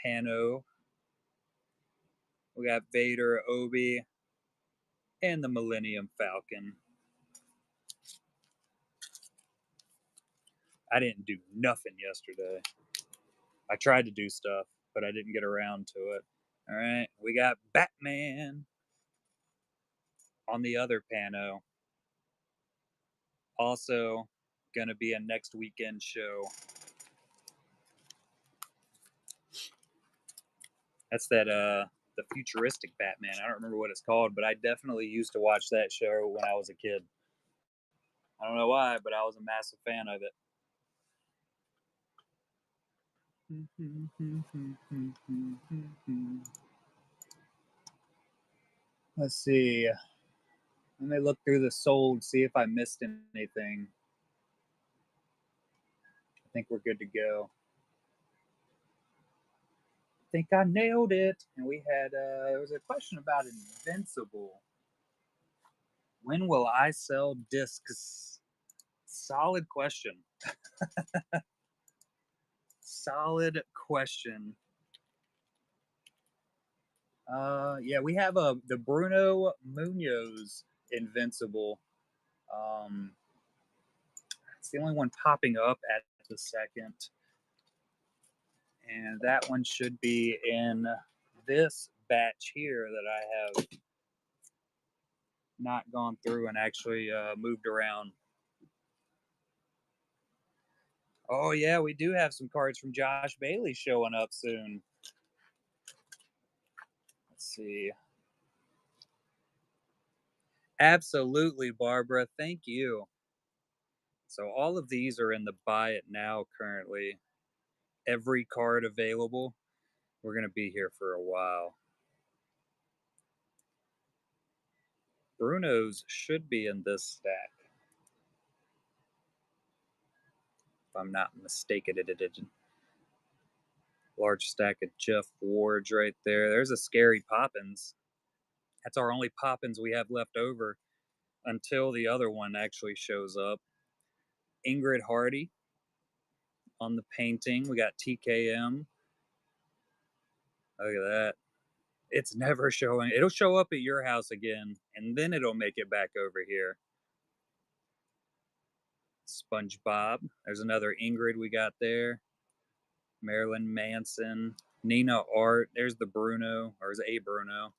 Pano. We got Vader, Obi, and the Millennium Falcon. I didn't do nothing yesterday. I tried to do stuff, but I didn't get around to it. All right, we got Batman on the other pano. Also, gonna be a next weekend show. That's that the futuristic Batman. I don't remember what it's called, but I definitely used to watch that show when I was a kid. I don't know why, but I was a massive fan of it. Let's see. Let me look through the sold, see if I missed anything. I think we're good to go. I think I nailed it. And we had there was a question about Invincible. When will I sell discs? Solid question. Solid question. Yeah, we have the Bruno Munoz Invincible. Um, it's the only one popping up at the second, and that one should be in this batch here that I have not gone through and actually moved around. Oh yeah, we do have some cards from Josh Bailey showing up soon. Let's see. Absolutely, Barbara. Thank you. So all of these are in the buy it now currently. Every card available. We're going to be here for a while. Bruno's should be in this stack. If I'm not mistaken. Large stack of Jeff Ward's right there. There's a scary Poppins. That's our only Poppins we have left over until the other one actually shows up. Ingrid Hardy on the painting. We got TKM. Look at that. It's never showing. It'll show up at your house again, and then it'll make it back over here. SpongeBob. There's another Ingrid we got there. Marilyn Manson. Nina Art. There's the Bruno, or is it a Bruno?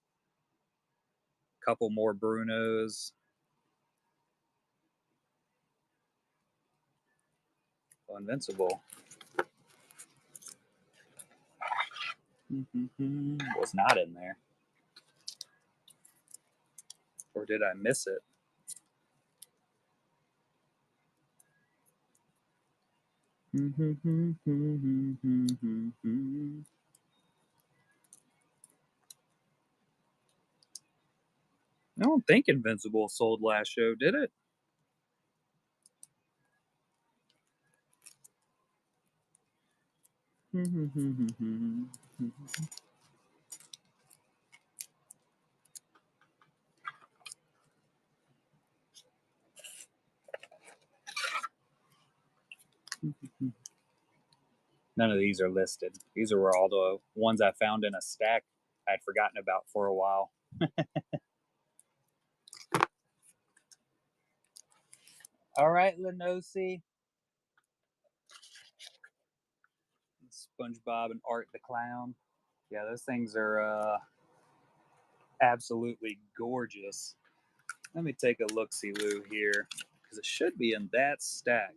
Couple more Brunos. Oh, Invincible. Was not in there. Or did I miss it? I don't think Invincible sold last show, did it? None of these are listed. These are all the ones I found in a stack I'd forgotten about for a while. All right, Lenosi. SpongeBob and Art the Clown. Yeah, those things are absolutely gorgeous. Let me take a look-see-loo here, because it should be in that stack.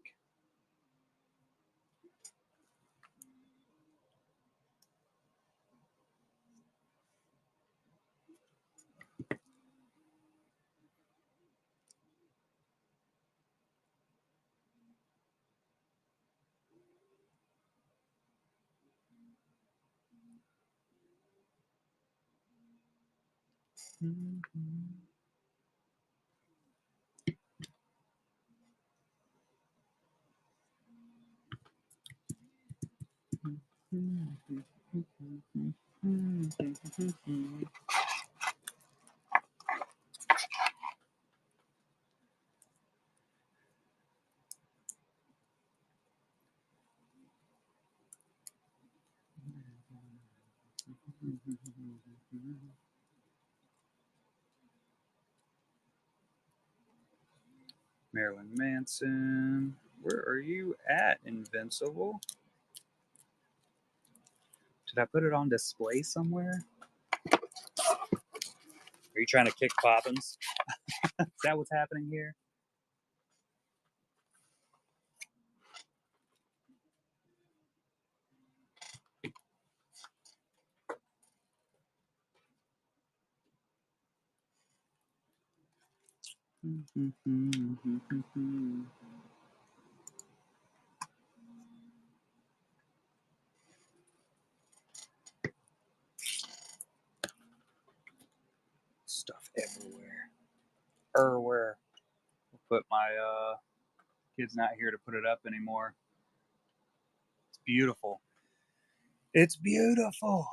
Marilyn Manson. Where are you at, Invincible? Did I put it on display somewhere? Are you trying to kick Poppins? Is that what's happening here? Stuff everywhere. Everywhere. But my kid's not here to put it up anymore. It's beautiful. It's beautiful.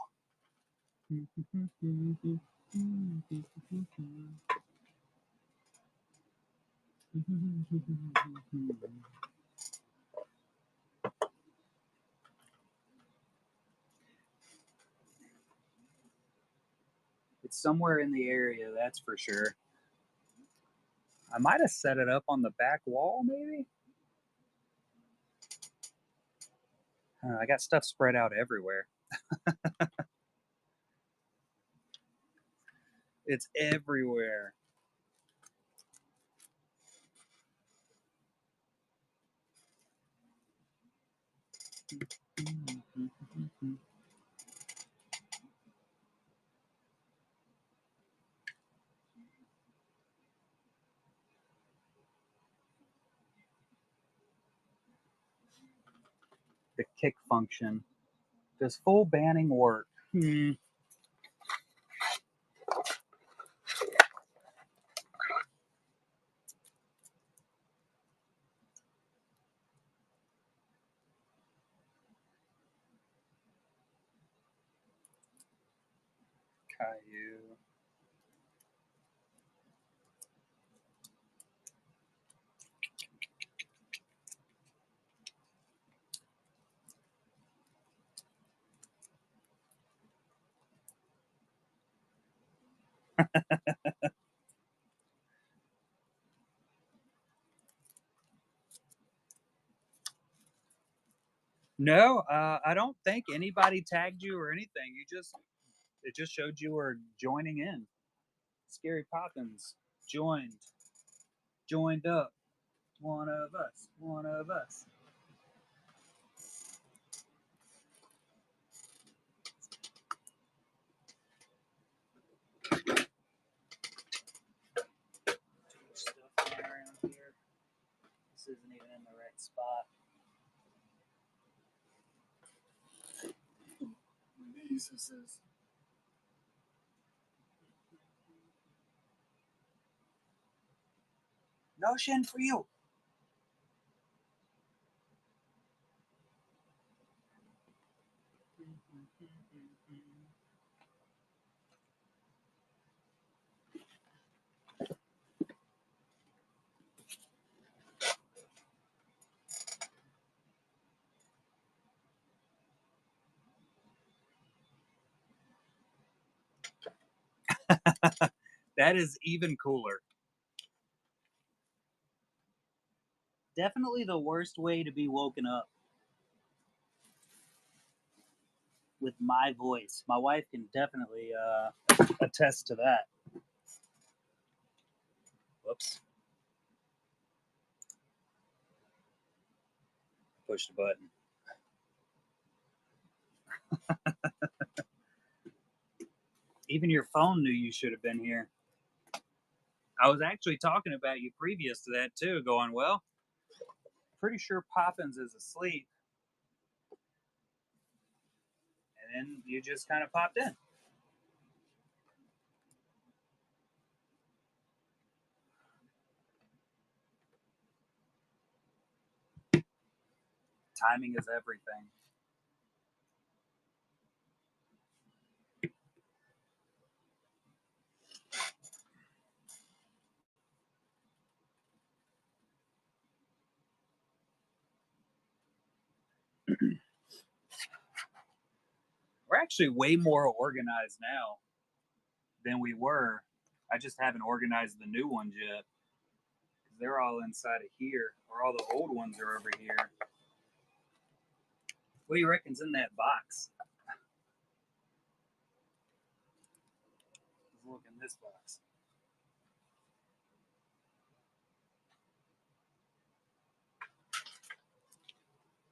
It's somewhere in the area, that's for sure. I might have set it up on the back wall, maybe? I got stuff spread out everywhere. It's everywhere. The kick function. Does full banning work? Caillou. No, I don't think anybody tagged you or anything. It just showed you were joining in. Scary Poppins joined up. One of us, one of us. Stuff around here. This isn't even in the right spot. Jesus. Notion for you. That is even cooler. Definitely the worst way to be woken up with my voice. My wife can definitely attest to that. Whoops, push the button. Even your phone knew you should have been here. I was actually talking about you previous to that too, going, well, pretty sure Poppins is asleep. And then you just kind of popped in. Timing is everything. We're actually way more organized now than we were. I just haven't organized the new ones yet. They're all inside of here, or all the old ones are over here. What do you reckon's in that box? Let's look in this box.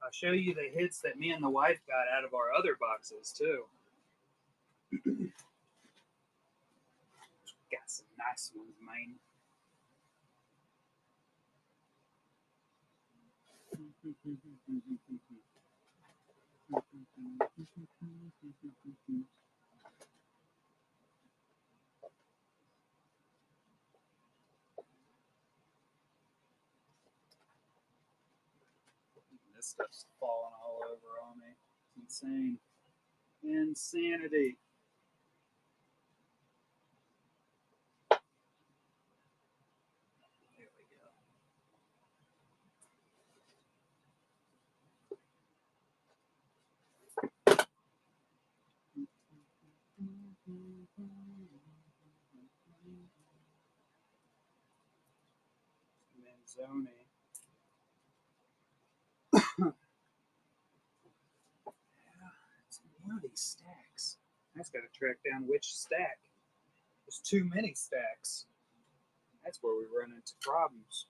I'll show you the hits that me and the wife got out of our other boxes too. Got some nice ones, man. This stuff's falling all over on me. It's insane. Insanity. Here we go. Manzoni. It's one of these stacks. I just got to track down which stack. There's too many stacks. That's where we run into problems.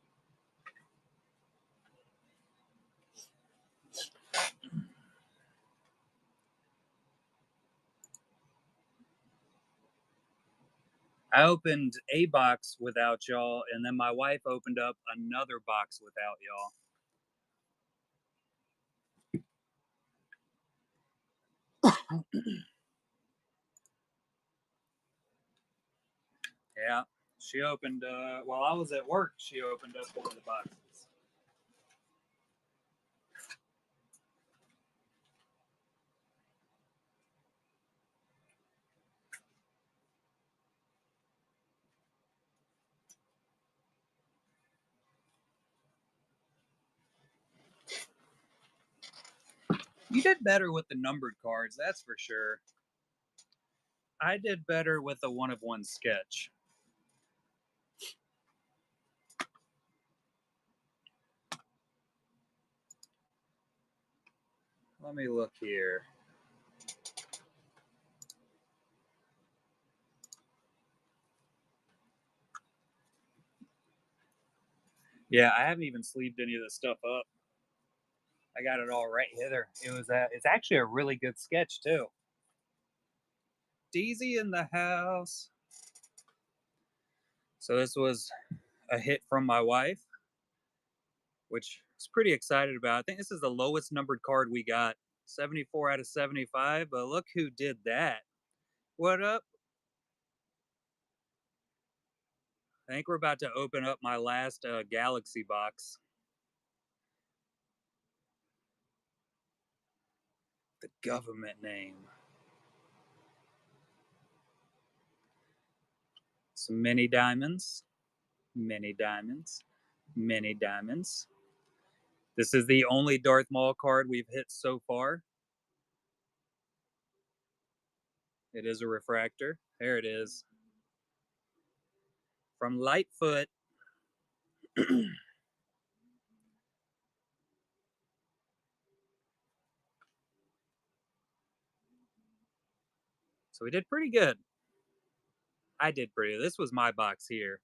I opened a box without y'all, and then my wife opened up another box without y'all. Yeah, she opened, while I was at work, she opened up one of the boxes. You did better with the numbered cards, that's for sure. I did better with the one of one sketch. Let me look here. Yeah, I haven't even sleeved any of this stuff up. I got it all right here. It's actually a really good sketch too. Deezy in the house. So this was a hit from my wife, which I was pretty excited about. I think this is the lowest numbered card we got, 74 out of 75. But look who did that. What up? I think we're about to open up my last Galaxy box. The government name. Some mini diamonds. Mini diamonds. Mini diamonds. This is the only Darth Maul card we've hit so far. It is a refractor. There it is. from Lightfoot. So we did pretty good. I did pretty good. This was my box here.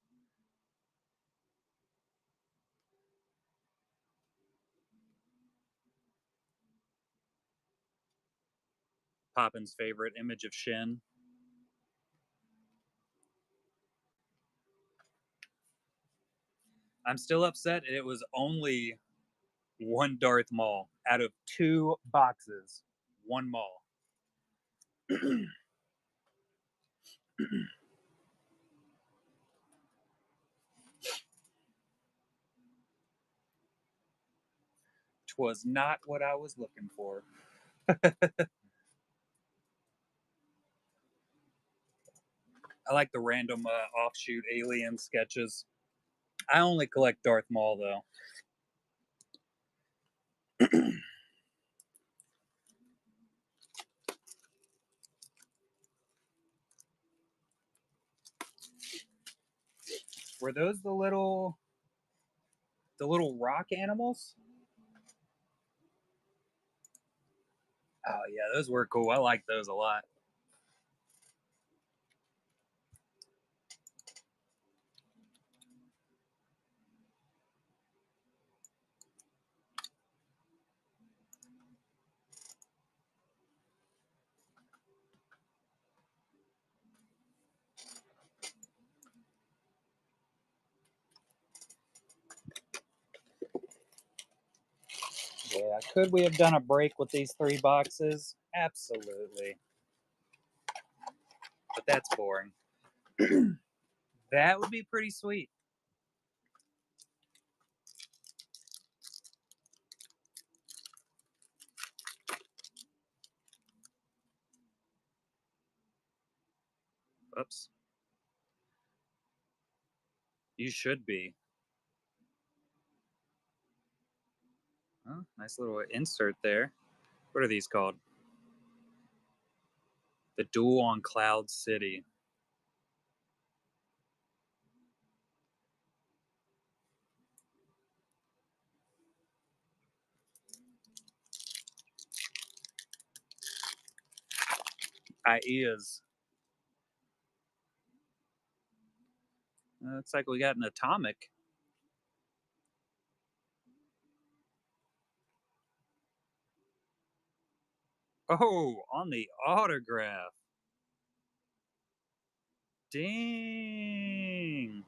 Poppin's favorite image of Shin. I'm still upset it was only one Darth Maul out of 2 boxes. One Maul. Twas not what I was looking for. I like the random offshoot alien sketches. I only collect Darth Maul though. Were those the little rock animals? Oh yeah, those were cool. I like those a lot. Yeah, could we have done a break with these 3 boxes? Absolutely. But that's boring. That would be pretty sweet. Oops. You should be. Oh, nice little insert there. What are these called? The Duel on Cloud City. IEAs. Looks like we got an atomic. Oh, on the autograph. Dang.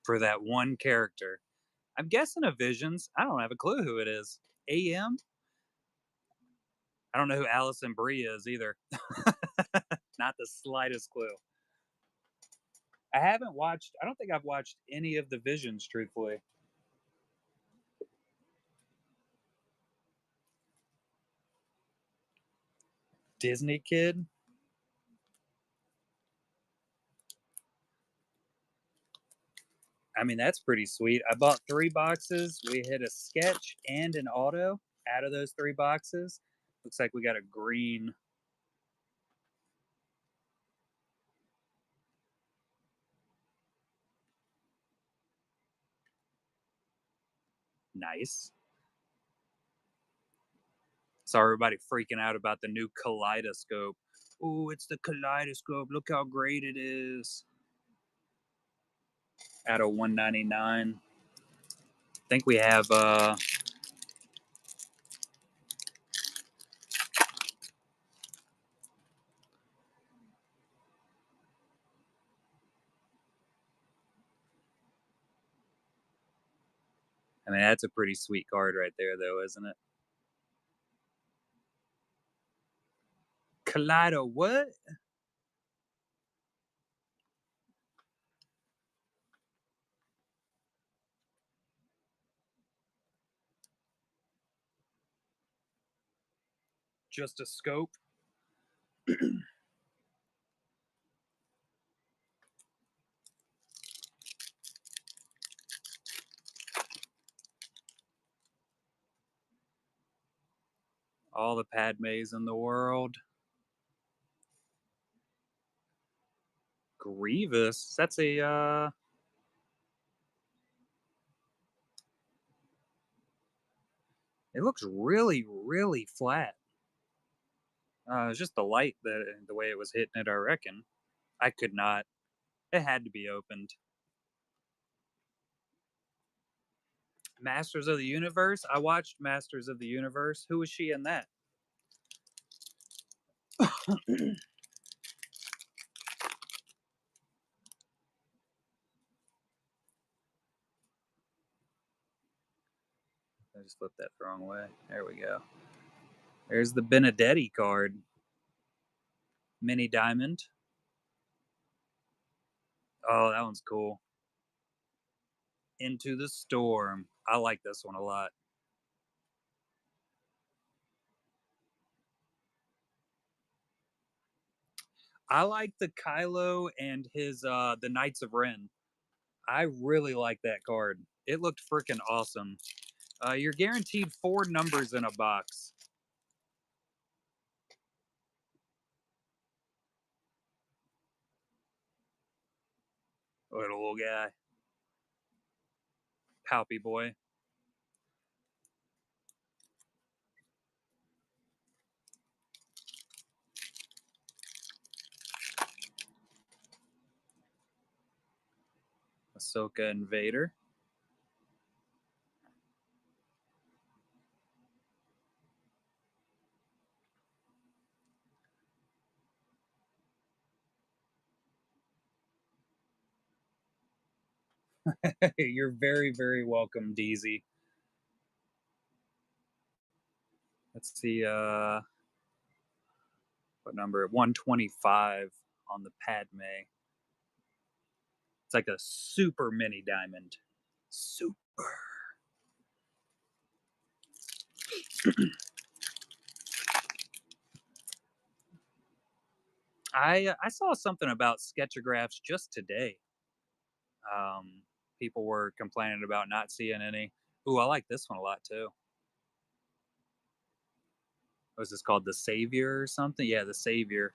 For that one character. I'm guessing a Visions. I don't have a clue who it is. AM? I don't know who Allison Brie is either. Not the slightest clue. I don't think I've watched any of the Visions, truthfully. Disney Kid? I mean, that's pretty sweet. I bought 3 boxes. We hit a sketch and an auto out of those 3 boxes. Looks like we got a green. Nice. Saw everybody freaking out about the new kaleidoscope. Oh, it's the kaleidoscope. Look how great it is. Out of 199. I think we have I mean, that's a pretty sweet card right there, though, isn't it? Kaleido, what? Just a scope? All the Padmes in the world. Grievous. That's a it looks really, really flat. It's just the light that the way it was hitting it, I reckon. I could not. It had to be opened. Masters of the Universe. I watched Masters of the Universe. Who was she in that? I just flipped that the wrong way. There we go. There's the Benedetti card. Mini Diamond. Oh, that one's cool. Into the Storm. I like this one a lot. I like the Kylo and his the Knights of Ren. I really like that card. It looked freaking awesome. You're guaranteed 4 numbers in a box. Little guy. Palpy boy. Ahsoka and Vader. You're very, very welcome, DZ. Let's see, what number? 125 on the Padme. It's like a super mini diamond. Super. I saw something about sketchographs just today. Um, People were complaining about not seeing any. Ooh, I like this one a lot too. Was this called the Savior or something? Yeah, the Savior.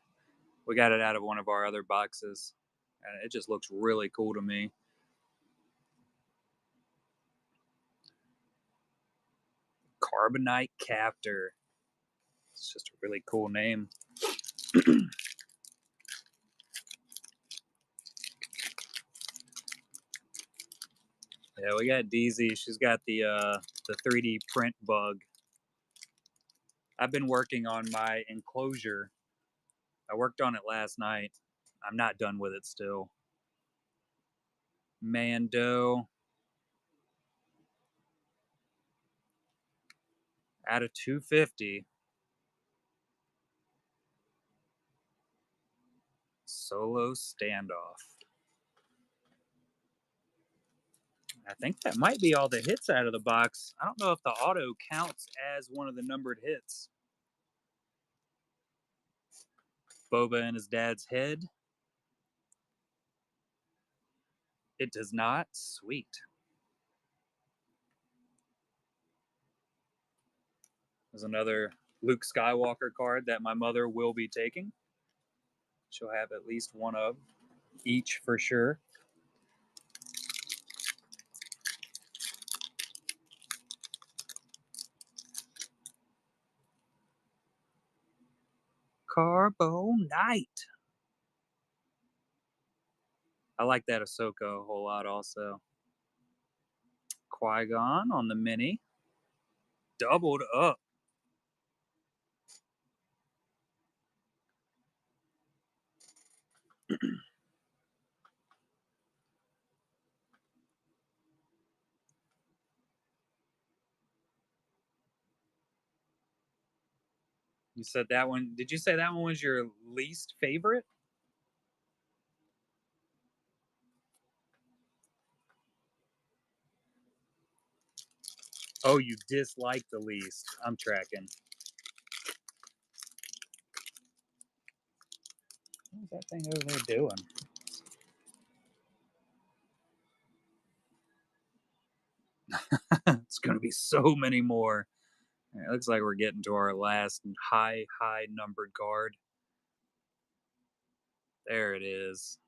We got it out of one of our other boxes, and it just looks really cool to me. Carbonite Captor. It's just a really cool name. Yeah, we got DZ. She's got the 3D print bug. I've been working on my enclosure. I worked on it last night. I'm not done with it still. Mando. Out of 250. Solo Standoff. I think that might be all the hits out of the box. I don't know if the auto counts as one of the numbered hits. Boba and his dad's head. It does not. Sweet. There's another Luke Skywalker card that my mother will be taking. She'll have at least one of each for sure. Carbonite. I like that Ahsoka a whole lot also. Qui-Gon on the mini. Doubled up. You said that one. Did you say that one was your least favorite? Oh, you dislike the least. I'm tracking. What is that thing over there doing? It's going to be so many more. It looks like we're getting to our last high numbered card. There it is.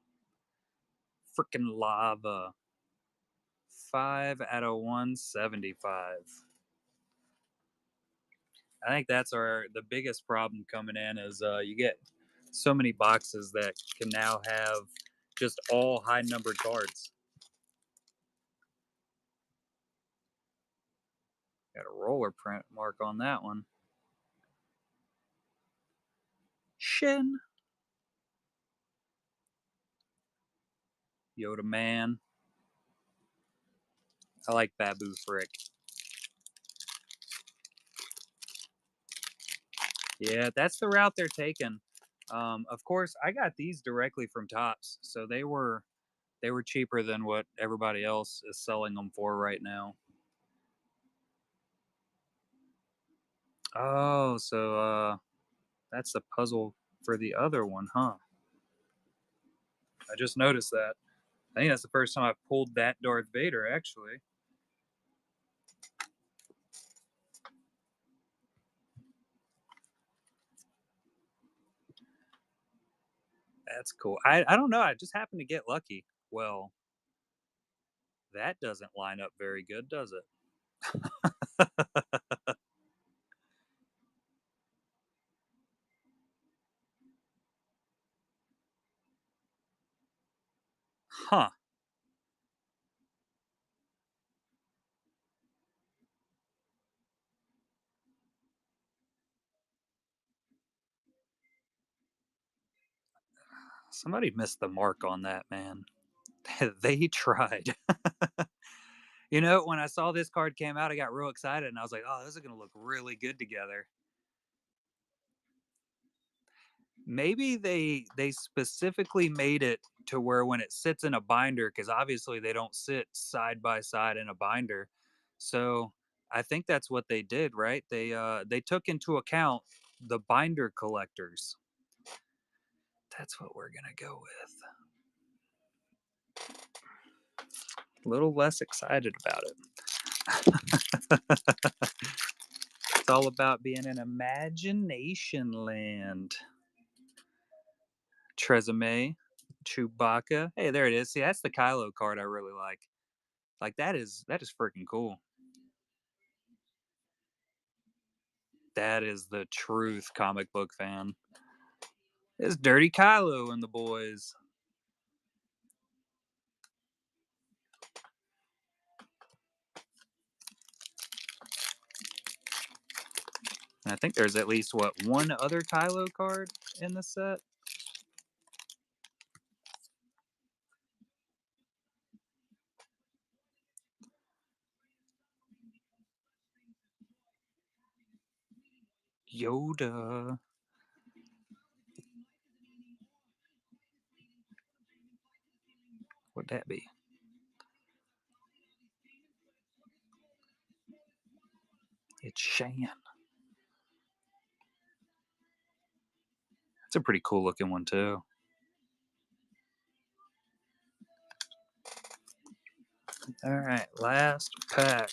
Freaking lava. 5 out of 175. I think that's the biggest problem coming in is you get so many boxes that can now have just all high numbered cards. Got a roller print mark on that one. Shin. Yoda Man. I like Babu Frick. Yeah, that's the route they're taking. Of course, I got these directly from Tops, so they were cheaper than what everybody else is selling them for right now. Oh, so that's the puzzle for the other one, huh? I just noticed that. I think that's the first time I've pulled that Darth Vader, actually. That's cool. I don't know. I just happened to get lucky. Well, that doesn't line up very good, does it? Huh. Somebody missed the mark on that, man. They tried. When I saw this card came out, I got real excited and I was like, oh, this is going to look really good together. Maybe they specifically made it to where when it sits in a binder, because obviously they don't sit side by side in a binder. So I think that's what they did, right? They took into account the binder collectors. That's what we're gonna go with. A little less excited about it. It's all about being in imagination land. Tresemme, Chewbacca. Hey, there it is. See, that's the Kylo card I really like. Like that is freaking cool. That is the truth, comic book fan. It's Dirty Kylo and the boys. And I think there's at least one other Kylo card in the set. Yoda. What'd that be? It's Shan. It's a pretty cool looking one too. All right, last pack.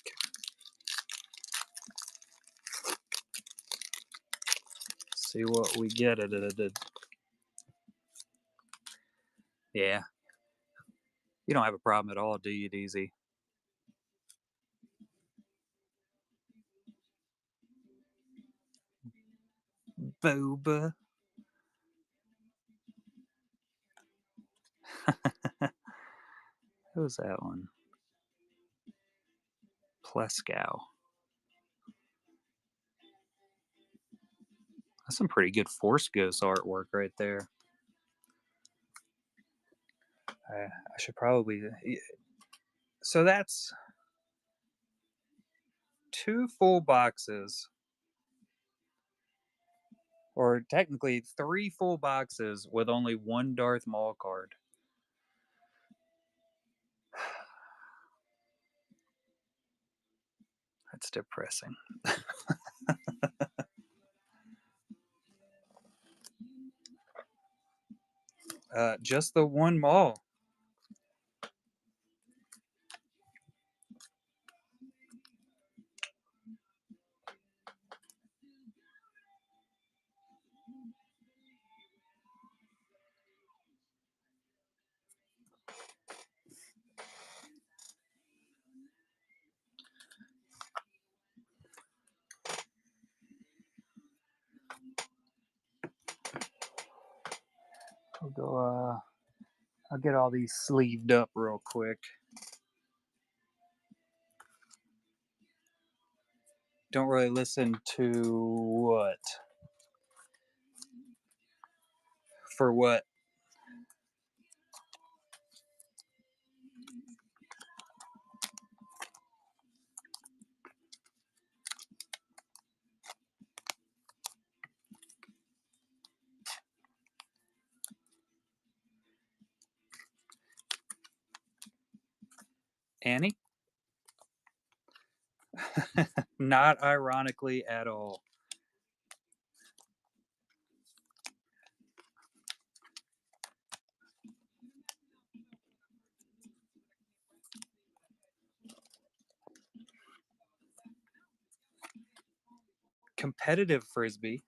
See what we get at it. Yeah. You don't have a problem at all, do you, DZ? Boba. Who's that one? Pleskow. That's some pretty good Force Ghost artwork right there. I should probably. So that's 2 full boxes, or technically 3 full boxes with only 1 Darth Maul card. That's depressing. Just the 1 Maul. I'll go. I'll get all these sleeved up real quick. Don't really listen to what? For what? Annie? Not ironically at all. Competitive frisbee.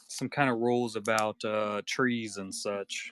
Some kind of rules about trees and such.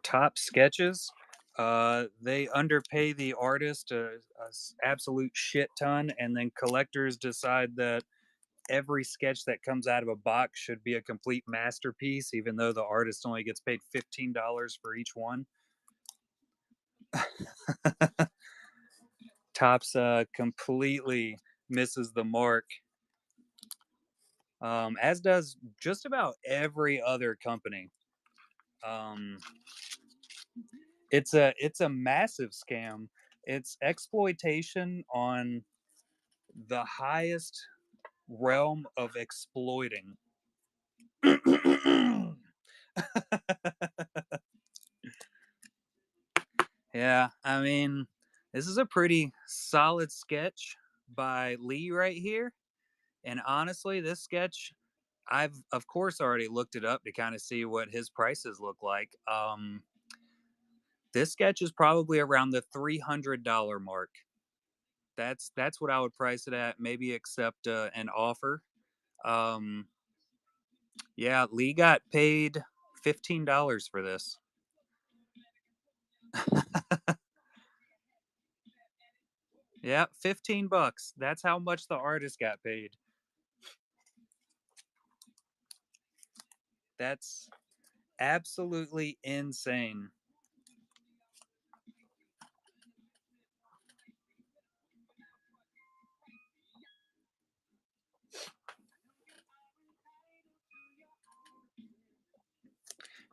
Top sketches. They underpay the artist a absolute shit ton, and then collectors decide that every sketch that comes out of a box should be a complete masterpiece, even though the artist only gets paid $15 for each one. Tops completely misses the mark, as does just about every other company. Um, it's a massive scam. It's exploitation on the highest realm of exploiting. Yeah, I mean, this is a pretty solid sketch by Lee right here. And honestly, this sketch, I've of course already looked it up to kind of see what his prices look like. This sketch is probably around the $300 mark. That's what I would price it at. Maybe accept an offer. Um, yeah, Lee got paid $15 for this. Yeah, $15. That's how much the artist got paid. That's absolutely insane.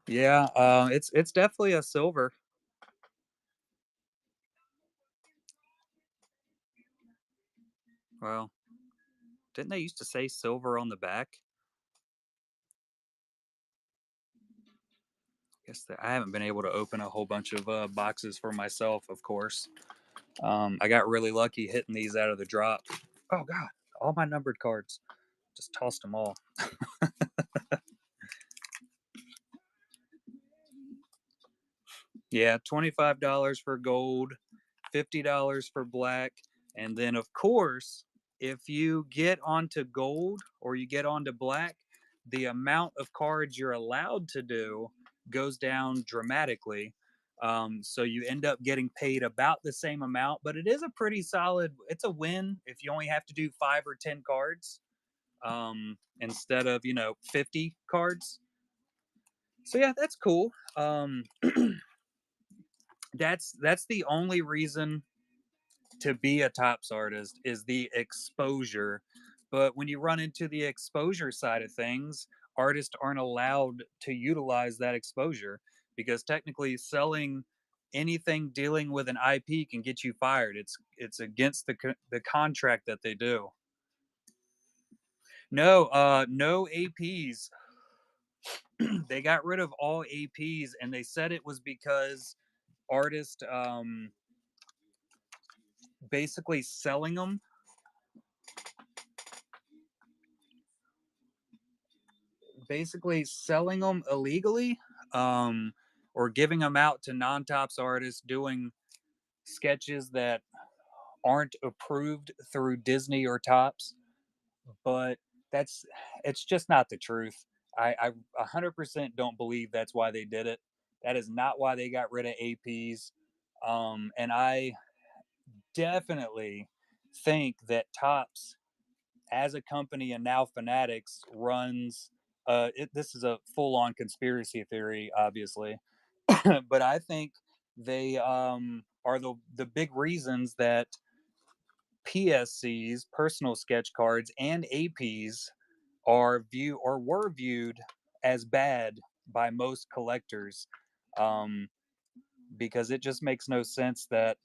Yeah, it's definitely a silver. Well, didn't they used to say silver on the back? Guess that I haven't been able to open a whole bunch of boxes for myself, of course. I got really lucky hitting these out of the drop. Oh God, all my numbered cards. Just tossed them all. Yeah, $25 for gold, $50 for black, and then of course, if you get onto gold or you get onto black, the amount of cards you're allowed to do goes down dramatically. So you end up getting paid about the same amount, but it is a pretty solid. It's a win if you only have to do 5 or 10 cards instead of 50 cards. So yeah, that's cool. That's the only reason to be a tops artist is the exposure. But when you run into the exposure side of things, artists aren't allowed to utilize that exposure because technically selling anything dealing with an IP can get you fired. It's against the contract that they do. No, no APs. They got rid of all APs, and they said it was because artists basically selling them illegally, um, or giving them out to non-tops artists doing sketches that aren't approved through Disney or Tops. But that's it's just not the truth. I 100% don't believe that's why they did it. That is not why they got rid of APs. And I definitely think that Tops as a company and now Fanatics runs. This is a full-on conspiracy theory, obviously, but I think they are the big reasons that PSCs, personal sketch cards, and APs were viewed as bad by most collectors, um, because it just makes no sense that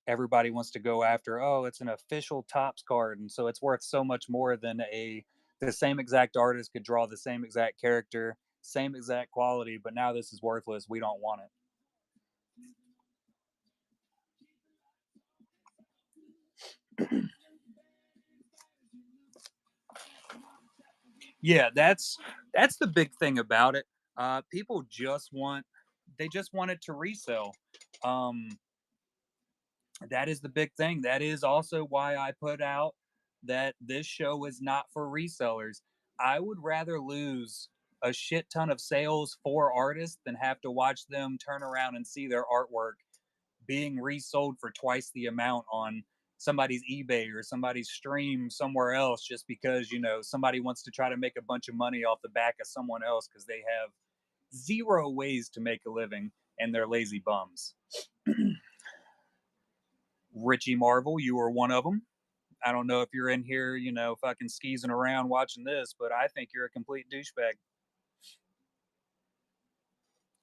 everybody wants to go after, oh, it's an official Tops card, and so it's worth so much more than a the same exact artist could draw the same exact character, same exact quality, but now this is worthless. We don't want it. Yeah, that's the big thing about it. People just want it to resell. Um, that is the big thing. That is also why I put out that this show is not for resellers. I would rather lose a shit ton of sales for artists than have to watch them turn around and see their artwork being resold for twice the amount on somebody's eBay or somebody's stream somewhere else, just because, somebody wants to try to make a bunch of money off the back of someone else because they have zero ways to make a living and they're lazy bums. Richie Marvel, you were one of them. I don't know if you're in here, fucking skeezing around watching this, but I think you're a complete douchebag.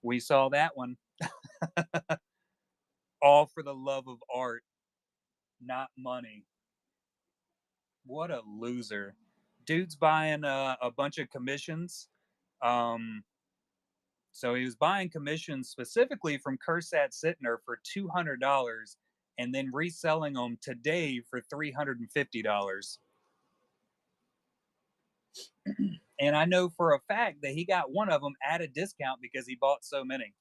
We saw that one. All for the love of art, not money. What a loser. Dude's buying a bunch of commissions. Um, so he was buying commissions specifically from Kursat Sittner for $200 and then reselling them today for $350. And I know for a fact that he got one of them at a discount because he bought so many.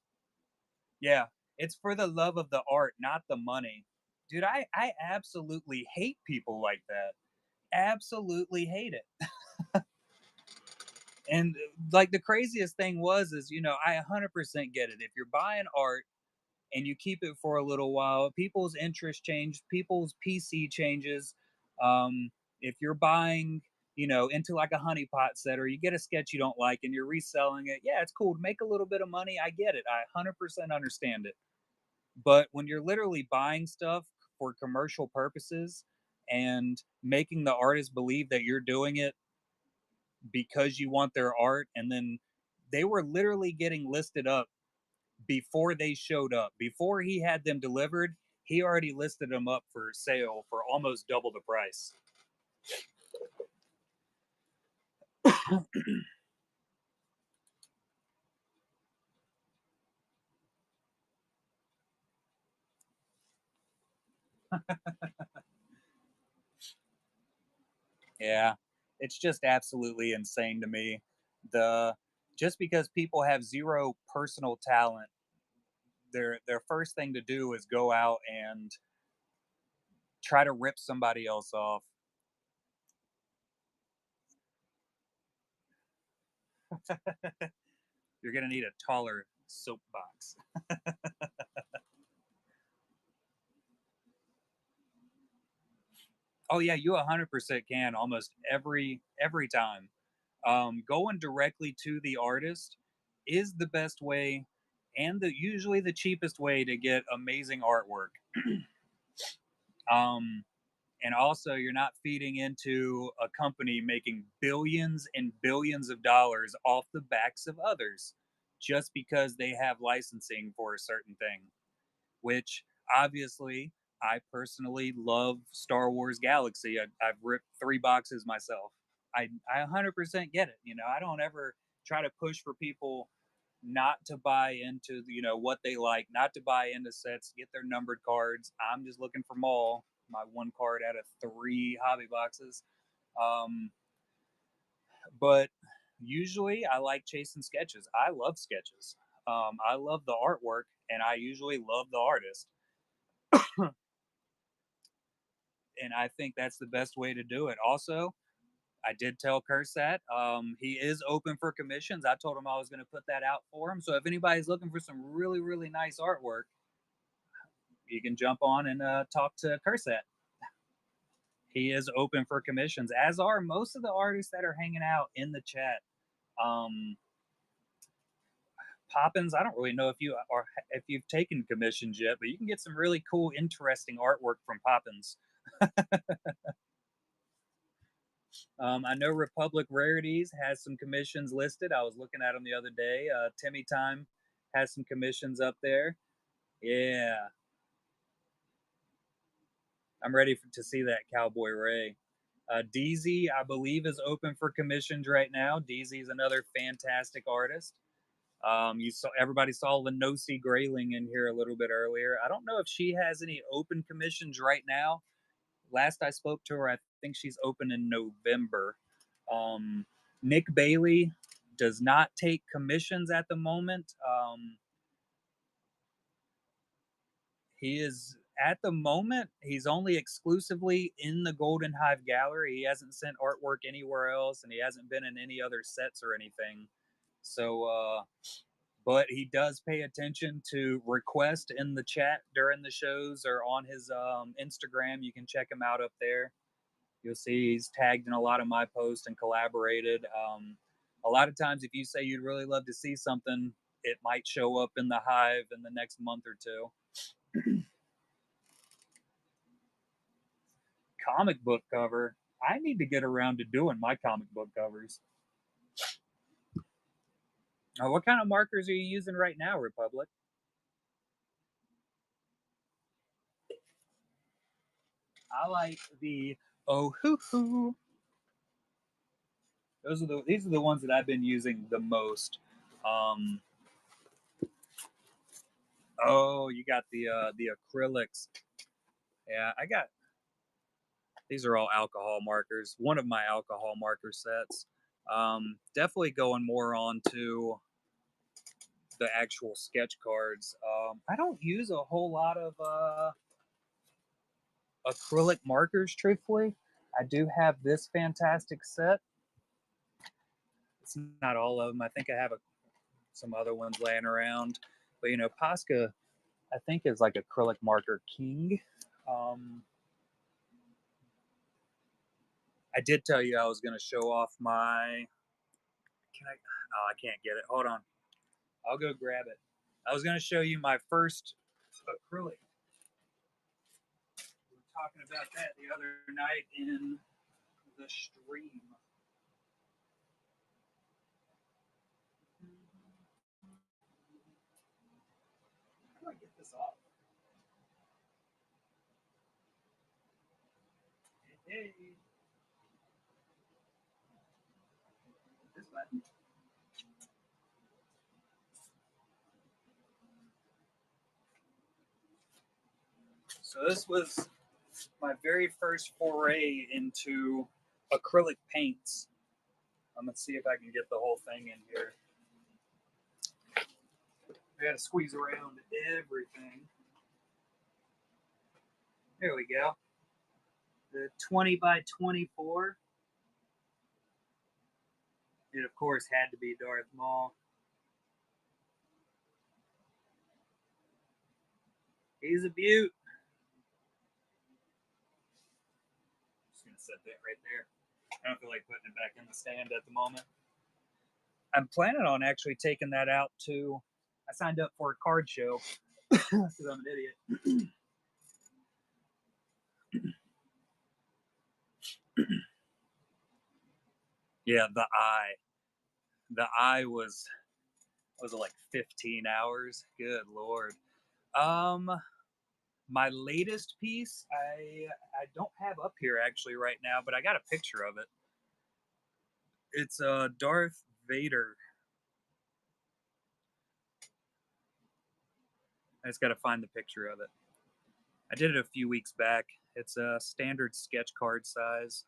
Yeah, it's for the love of the art, not the money. Dude, I absolutely hate people like that. Absolutely hate it. And like the craziest thing is, I 100% get it. If you're buying art and you keep it for a little while, people's interest change, people's PC changes. If you're buying, into like a honeypot set, or you get a sketch you don't like and you're reselling it, yeah, it's cool to make a little bit of money. I get it. I 100% understand it. But when you're literally buying stuff for commercial purposes and making the artist believe that you're doing it because you want their art, and then they were literally getting listed up before they showed up. Before he had them delivered, he already listed them up for sale for almost double the price. Yeah, it's just absolutely insane to me. The Just because people have zero personal talent, their first thing to do is go out and try to rip somebody else off. You're gonna need a taller soapbox. Oh yeah, you 100% can almost every time. Going directly to the artist is the best way, and usually the cheapest way to get amazing artwork. Um, and also, you're not feeding into a company making billions and billions of dollars off the backs of others just because they have licensing for a certain thing. Which obviously, I personally love Star Wars Galaxy. I've ripped 3 boxes myself. I 100% get it. You know, I don't ever try to push for people not to buy into what they like, not to buy into sets, get their numbered cards. I'm just looking for mall, my one card out of three hobby boxes. Um, but usually I like chasing sketches. I love sketches. I love the artwork, and I usually love the artist. And I think that's the best way to do it. Also, I did tell Kursat he is open for commissions. I told him I was going to put that out for him. So if anybody's looking for some really, really nice artwork, you can jump on and talk to Kursat. He is open for commissions, as are most of the artists that are hanging out in the chat. Um, Poppins, I don't really know if you've taken commissions yet, but you can get some really cool, interesting artwork from Poppins. I know Republic Rarities has some commissions listed. I was looking at them the other day. Timmy Time has some commissions up there. Yeah, I'm ready to see that Cowboy Ray. DZ, I believe, is open for commissions right now. DZ is another fantastic artist. You saw everybody saw Lenosi Grayling in here a little bit earlier. I don't know if she has any open commissions right now. Last I spoke to her, I think she's open in November. Um, Nick Bailey does not take commissions at the moment. He is at the moment, he's only exclusively in the Golden Hive Gallery. He hasn't sent artwork anywhere else, and he hasn't been in any other sets or anything. So, but he does pay attention to request in the chat during the shows or on his Instagram. You can check him out up there. You'll see he's tagged in a lot of my posts and collaborated. A lot of times, if you say you'd really love to see something, it might show up in the Hive in the next month or two. Comic book cover. I need to get around to doing my comic book covers. What kind of markers are you using right now, Republic? I like the oh hoo hoo. These are the ones that I've been using the most. Um, oh, you got the acrylics. Yeah, I got these are all alcohol markers. One of my alcohol marker sets. Definitely going more on to the actual sketch cards. I don't use a whole lot of acrylic markers, truthfully. I do have this fantastic set. It's not all of them. I think I have some other ones laying around. But, Posca, I think, is like acrylic marker king. I did tell you I was going to show off my. Can I? Oh, I can't get it. Hold on. I'll go grab it. I was going to show you my first acrylic. We were talking about that the other night in the stream. How do I get this off? Hey, this button. So this was my very first foray into acrylic paints. I'm gonna see if I can get the whole thing in here. I gotta squeeze around everything. There we go. The 20 by 24. It of course had to be Darth Maul. He's a beaut. Just gonna set that right there. I don't feel like putting it back in the stand at the moment. I'm planning on actually taking that out to. I signed up for a card show because I'm an idiot. Yeah, the eye was it like 15 hours? Good lord. Um, my latest piece, I don't have up here actually right now, but I got a picture of it. It's Darth Vader. I just got to find the picture of it. I did it a few weeks back. It's a standard sketch card size.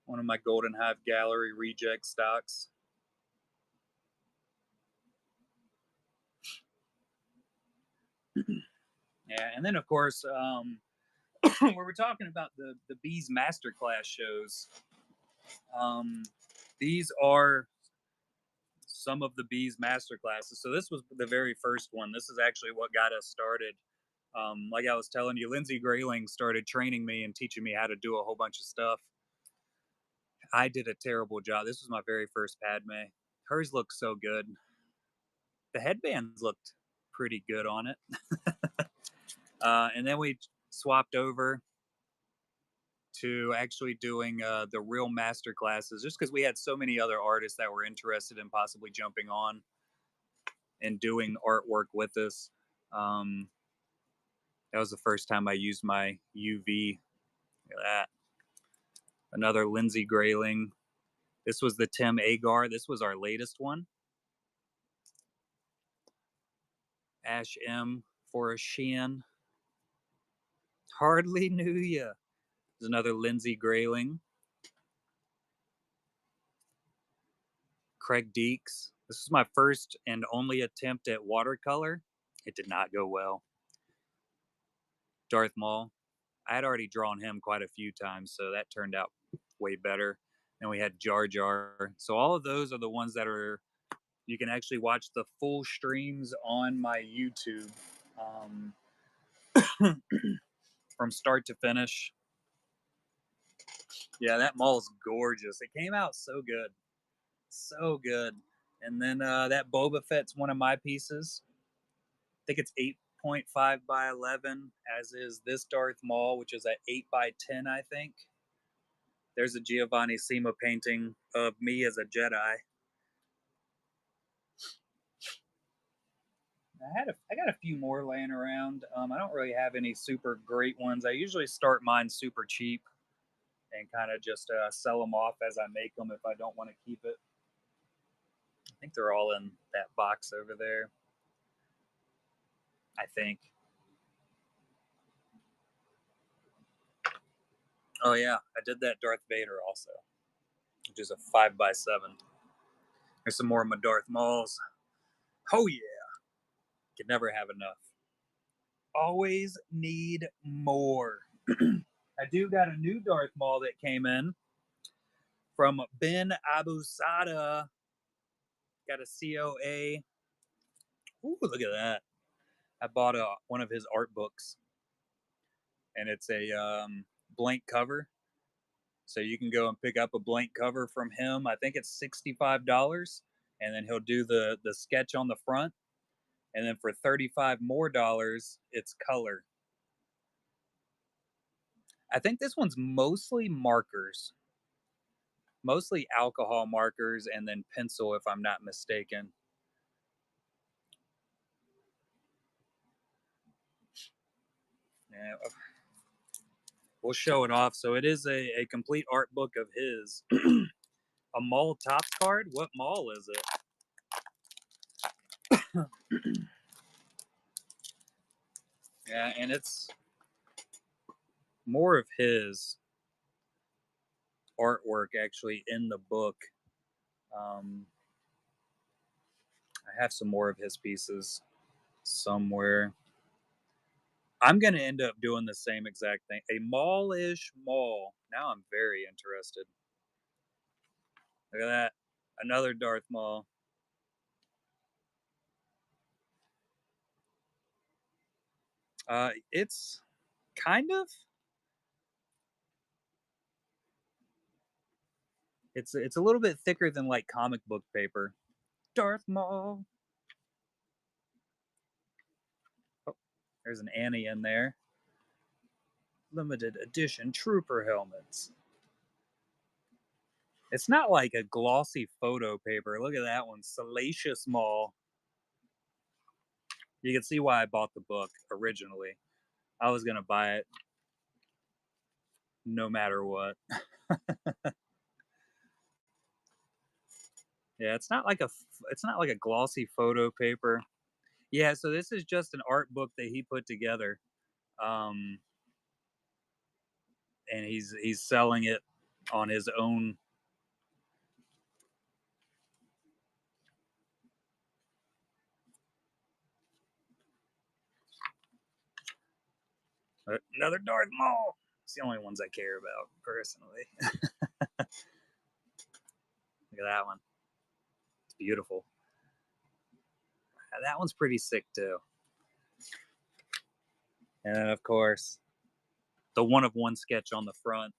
One of my Golden Hive Gallery reject stocks. Yeah, and then of course, where we're talking about the bees masterclass shows. Um, these are some of the bees masterclasses. So this was the very first one. This is actually what got us started. Like I was telling you, Lindsay Grayling started training me and teaching me how to do a whole bunch of stuff. I did a terrible job. This was my very first Padme. Hers looked so good. The headbands looked pretty good on it. And then we swapped over to actually doing the real master classes just because we had so many other artists that were interested in possibly jumping on and doing artwork with us. Um, that was the first time I used my UV. Look at that. Another Lindsay Grayling. This was the Tim Agar. This was our latest one. Ash M for a Shin. Hardly knew ya. There's another Lindsay Grayling. Craig Deeks. This was my first and only attempt at watercolor. It did not go well. Darth Maul. I had already drawn him quite a few times, so that turned out way better. And we had Jar Jar. So all of those are the ones that are, you can actually watch the full streams on my YouTube from start to finish. Yeah, that Maul's gorgeous. It came out so good. So good. And then that Boba Fett's one of my pieces. I think it's 8.5 by 11, as is this Darth Maul, which is at 8 by 10, I think. There's a Giovanni Sima painting of me as a Jedi. I got a few more laying around. I don't really have any super great ones. I usually start mine super cheap and kind of just sell them off as I make them if I don't want to keep it. I think they're all in that box over there. I think. Oh yeah, I did that Darth Vader also, which is a 5 by 7. There's some more of my Darth Mauls. Oh yeah, can never have enough. Always need more. I do got a new Darth Maul that came in from Ben Abusada. Got a COA. Ooh, look at that. I bought one of his art books, and it's a blank cover. So you can go and pick up a blank cover from him. I think it's $65, and then he'll do the sketch on the front. And then for $35 more, it's color. I think this one's mostly markers, mostly alcohol markers, and then pencil, if I'm not mistaken. Yeah, we'll show it off. So it is a complete art book of his. A mall Tops card? What mall is it? Yeah, and it's more of his artwork actually in the book. Um, I have some more of his pieces somewhere. I'm going to end up doing the same exact thing. A mall-ish mall. Now I'm very interested. Look at that. Another Darth Maul. It's kind of. It's a little bit thicker than like comic book paper. Darth Maul. Oh, there's an Annie in there. Limited edition trooper helmets. It's not like a glossy photo paper. Look at that one. Salacious Maul. You can see why I bought the book originally. I was going to buy it no matter what. Yeah, it's not like a glossy photo paper. Yeah, so this is just an art book that he put together. Um, and he's selling it on his own. Another Darth Maul. It's the only ones I care about personally. Look at that one. It's beautiful. That one's pretty sick too. And then of course, the one of one sketch on the front.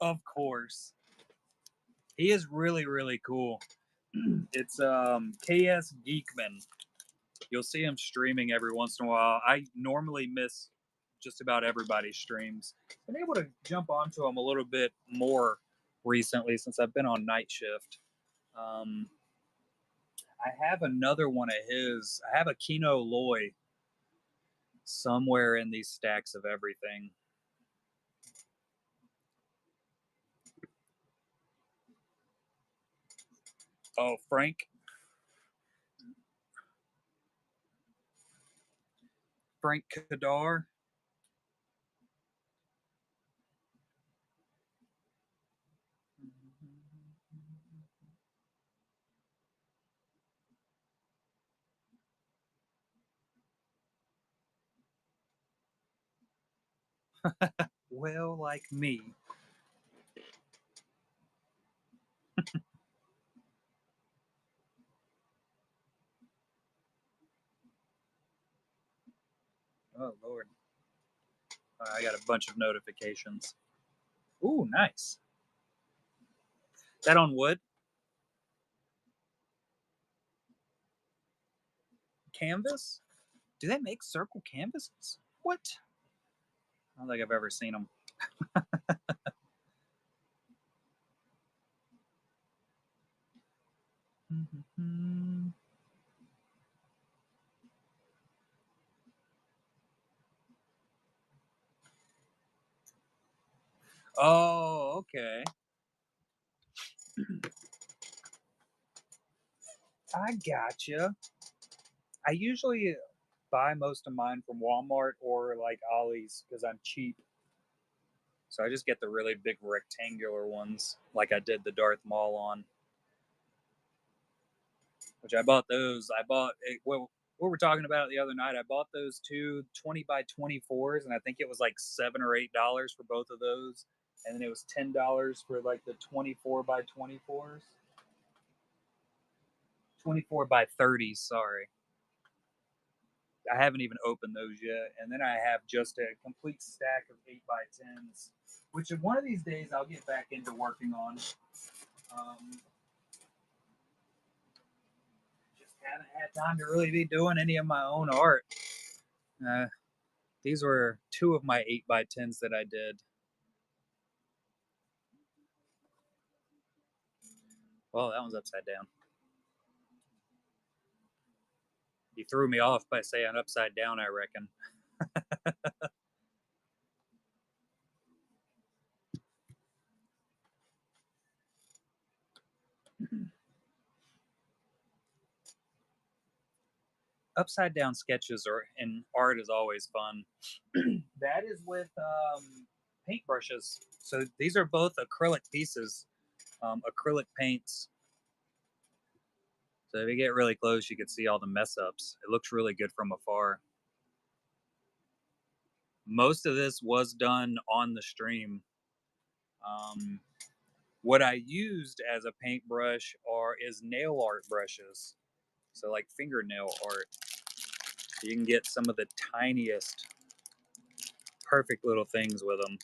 Of course. He is really, really cool. It's KS Geekman. You'll see him streaming every once in a while. I normally miss just about everybody's streams. Been able to jump onto him a little bit more recently since I've been on night shift. Um, I have another one of his. I have a Kino Loy somewhere in these stacks of everything. Oh, Frank Kadar. Well, like me. Oh Lord, I got a bunch of notifications. Ooh, nice. Is that on wood canvas? Do they make circle canvases? What? I don't think I've ever seen them. Oh, okay. I gotcha. I usually buy most of mine from Walmart or like Ollie's because I'm cheap. So I just get the really big rectangular ones, like I did the Darth Maul on, which I bought those. I bought well, we were talking about it the other night. I bought those two 20 by 24s, and I think it was like $7 or $8 for both of those. And then it was $10 for like the 24 by 24s. 24 by 30s, sorry. I haven't even opened those yet. And then I have just a complete stack of 8 by 10s, which one of these days I'll get back into working on. Just haven't had time to really be doing any of my own art. Uh, these were two of my 8 by 10s that I did. Well, that one's upside down. You threw me off by saying upside down, I reckon. Upside down sketches are in art is always fun. That is with paintbrushes. So these are both acrylic pieces, acrylic paints. So if you get really close, you can see all the mess ups. It looks really good from afar. Most of this was done on the stream. Um, what I used as a paintbrush is nail art brushes. So like fingernail art. You can get some of the tiniest, perfect little things with them.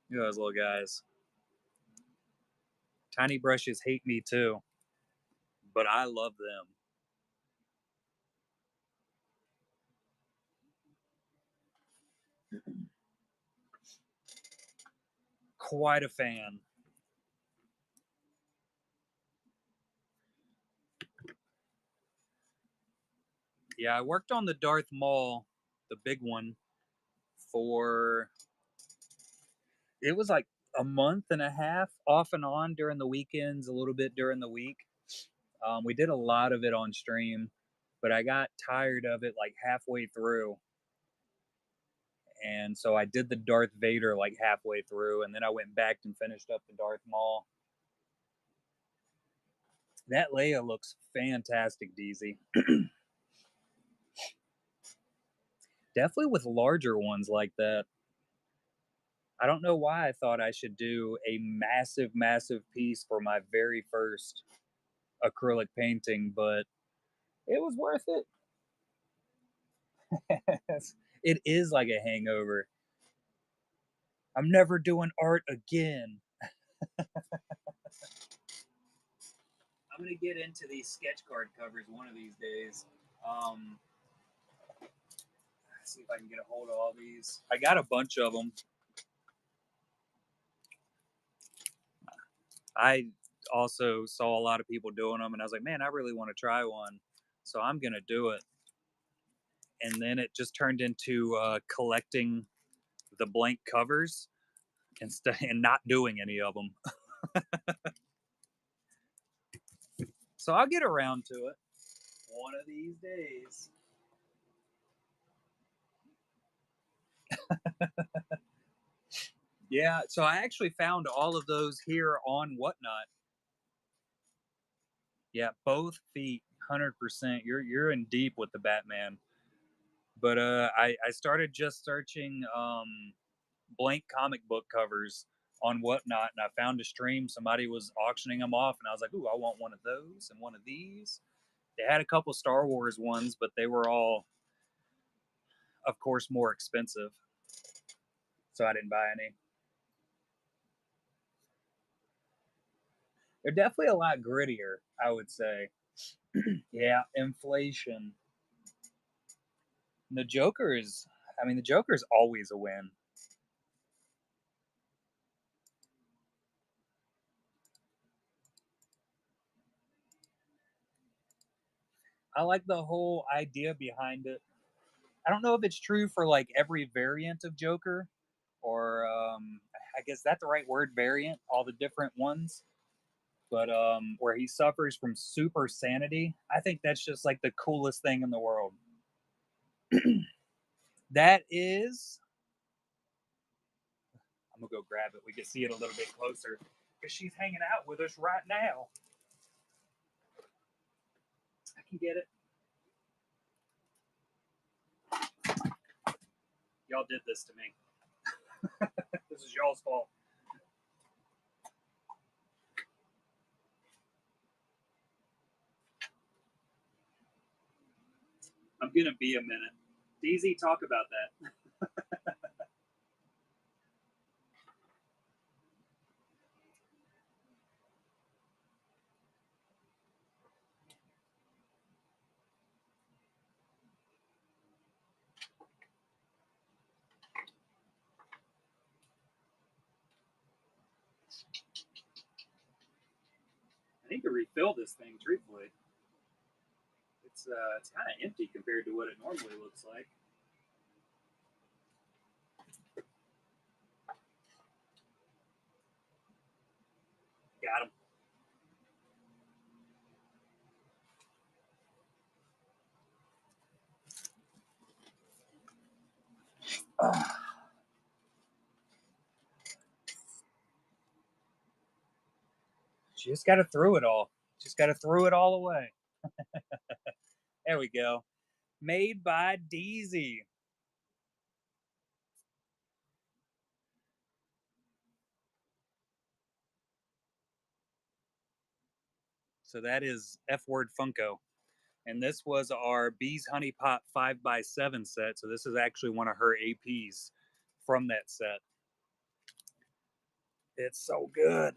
Look at those little guys. Tiny brushes hate me too, but I love them. Quite a fan. Yeah, I worked on the Darth Maul, the big one, for it was like a month and a half off and on during the weekends, a little bit during the week. We did a lot of it on stream, but I got tired of it like halfway through. And so I did the Darth Vader like halfway through, and then I went back and finished up the Darth Maul. That Leia looks fantastic, DZ. Definitely with larger ones like that. I don't know why I thought I should do a massive, massive piece for my very first acrylic painting, but it was worth it. It is like a hangover. I'm never doing art again. I'm gonna get into these sketch card covers one of these days. Um, see if I can get a hold of all these. I got a bunch of them. I also saw a lot of people doing them, and I was like, man, I really want to try one, so I'm gonna do it. And then it just turned into collecting the blank covers instead and not doing any of them. So I'll get around to it one of these days. Yeah, so I actually found all of those here on Whatnot. Yeah, both feet, 100%. You're in deep with the Batman. But I started just searching blank comic book covers on Whatnot, and I found a stream. Somebody was auctioning them off, and I was like, "Ooh, I want one of those and one of these." They had a couple Star Wars ones, but they were all, of course, more expensive, so I didn't buy any. They're definitely a lot grittier, I would say. Yeah, inflation. The Joker is, I mean, the Joker is always a win. I like the whole idea behind it. I don't know if it's true for like every variant of Joker, or I guess that's the right word, variant, all the different ones. But where he suffers from super sanity, I think that's just like the coolest thing in the world. That is, I'm gonna go grab it. We can see it a little bit closer because she's hanging out with us right now. I can get it. Y'all did this to me. This is y'all's fault. I'm gonna be a minute. DZ, talk about that. I need to refill this thing, truthfully. It's kind of empty compared to what it normally looks like. Got him. Just got to throw it all. Just got to throw it all away. There we go. Made by DZ. So that is F Word Funko. And this was our Bees Honey Pot 5x7 set. So this is actually one of her APs from that set. It's so good.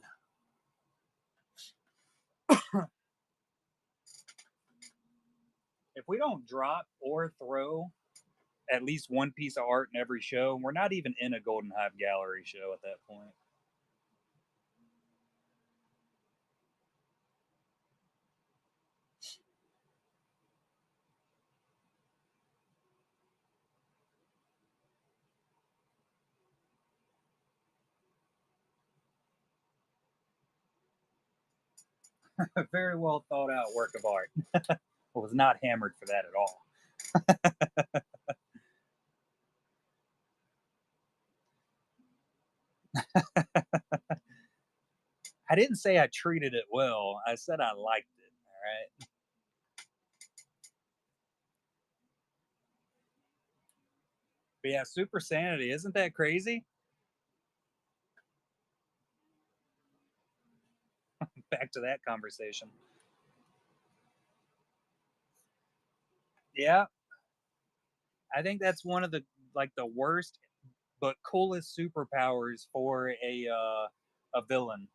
If we don't drop or throw at least one piece of art in every show, we're not even in a Golden Hive Gallery show at that point. A very well thought out work of art. Was not hammered for that at all. I didn't say I treated it well. I said I liked it. All right. But yeah, super sanity. Isn't that crazy? Back to that conversation. Yeah, I think that's one of the the worst but coolest superpowers for a villain.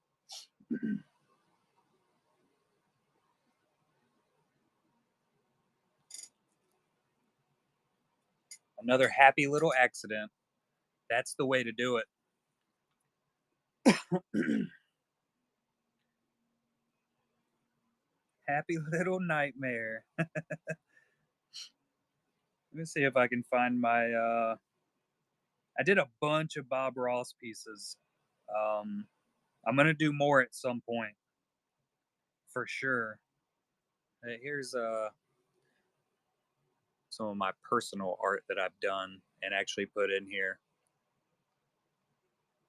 Another happy little accident. That's the way to do it. Happy little nightmare. Let me see if I can find my. I did a bunch of Bob Ross pieces. Um, I'm gonna do more at some point for sure. Here's some of my personal art that I've done and actually put in here.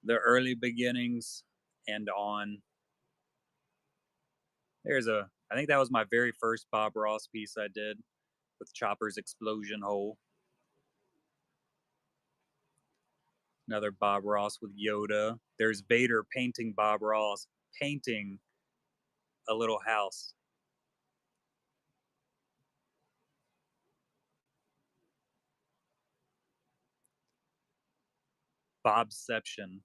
The early beginnings and on. There's a. I think that was my very first Bob Ross piece I did with Chopper's explosion hole. Another Bob Ross with Yoda. There's Vader painting Bob Ross, painting a little house. Bobception.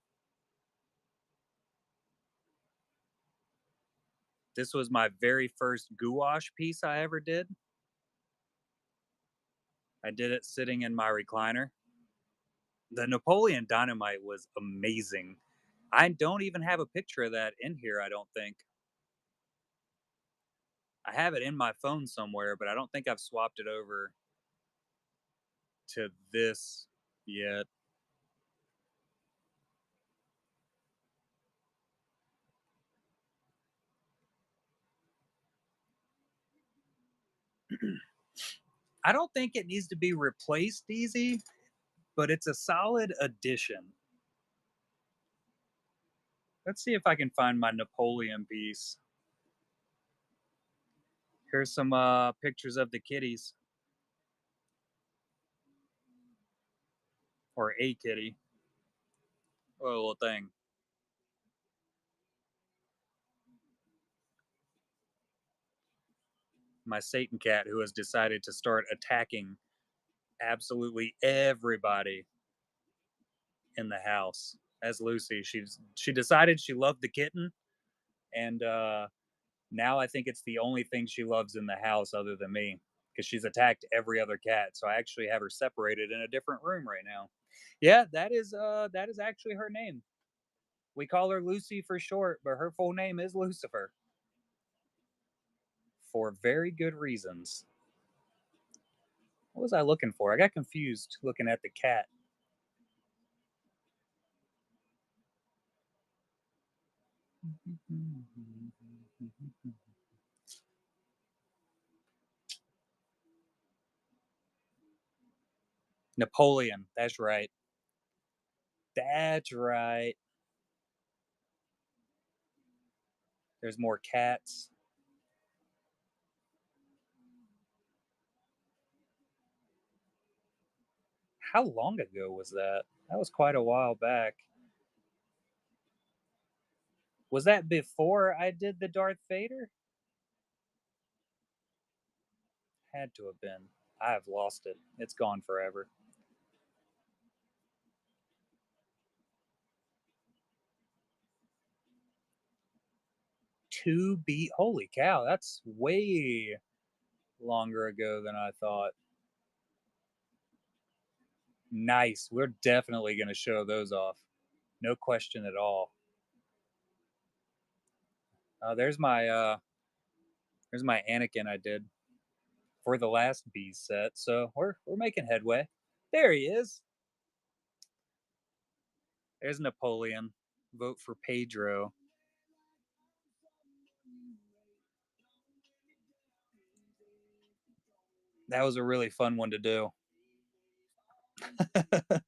This was my very first gouache piece I ever did. I did it sitting in my recliner. The Napoleon Dynamite was amazing. I don't even have a picture of that in here, I don't think. I have it in my phone somewhere, but I don't think I've swapped it over to this yet. I don't think it needs to be replaced easy, but it's a solid addition. Let's see if I can find my Napoleon piece. Here's some pictures of the kitties, or a kitty. Oh, little thing. My Satan cat who has decided to start attacking absolutely everybody in the house. As Lucy, she decided she loved the kitten, and now I think it's the only thing she loves in the house other than me because she's attacked every other cat. So I actually have her separated in a different room right now. Yeah, that is actually her name. We call her Lucy for short, but her full name is Lucifer for very good reasons. What was I looking for? I got confused looking at the cat. Napoleon. That's right. That's right. There's more cats. How long ago was that? That was quite a while back. Was that before I did the Darth Vader? Had to have been. I have lost it. It's gone forever. Two beat. Holy cow, that's way longer ago than I thought. Nice. We're definitely going to show those off. No question at all. There's my Anakin I did for the last Bees set. So we're making headway. There he is. There's Napoleon. Vote for Pedro. That was a really fun one to do.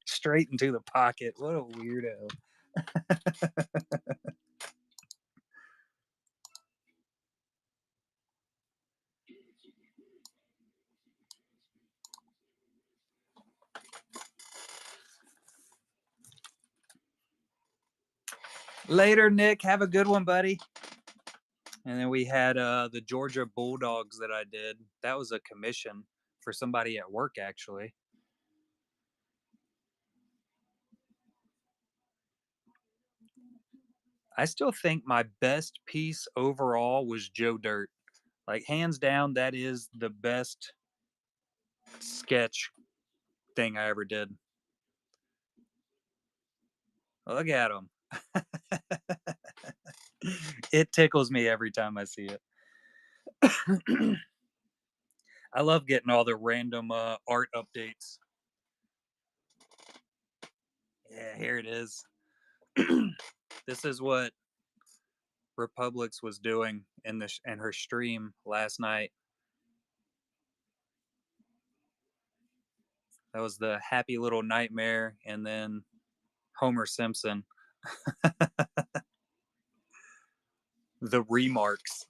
Straight into the pocket. What a weirdo. Later, Nick. Have a good one, buddy. And then we had the Georgia Bulldogs that I did. That was a commission for somebody at work, actually. I still think my best piece overall was Joe Dirt. Like, hands down, that is the best sketch thing I ever did. Look at him. It tickles me every time I see it. I love getting all the random art updates. Yeah, here it is. This is what Republics was doing in her stream last night. That was the Happy Little Nightmare, and then Homer Simpson. The remarks.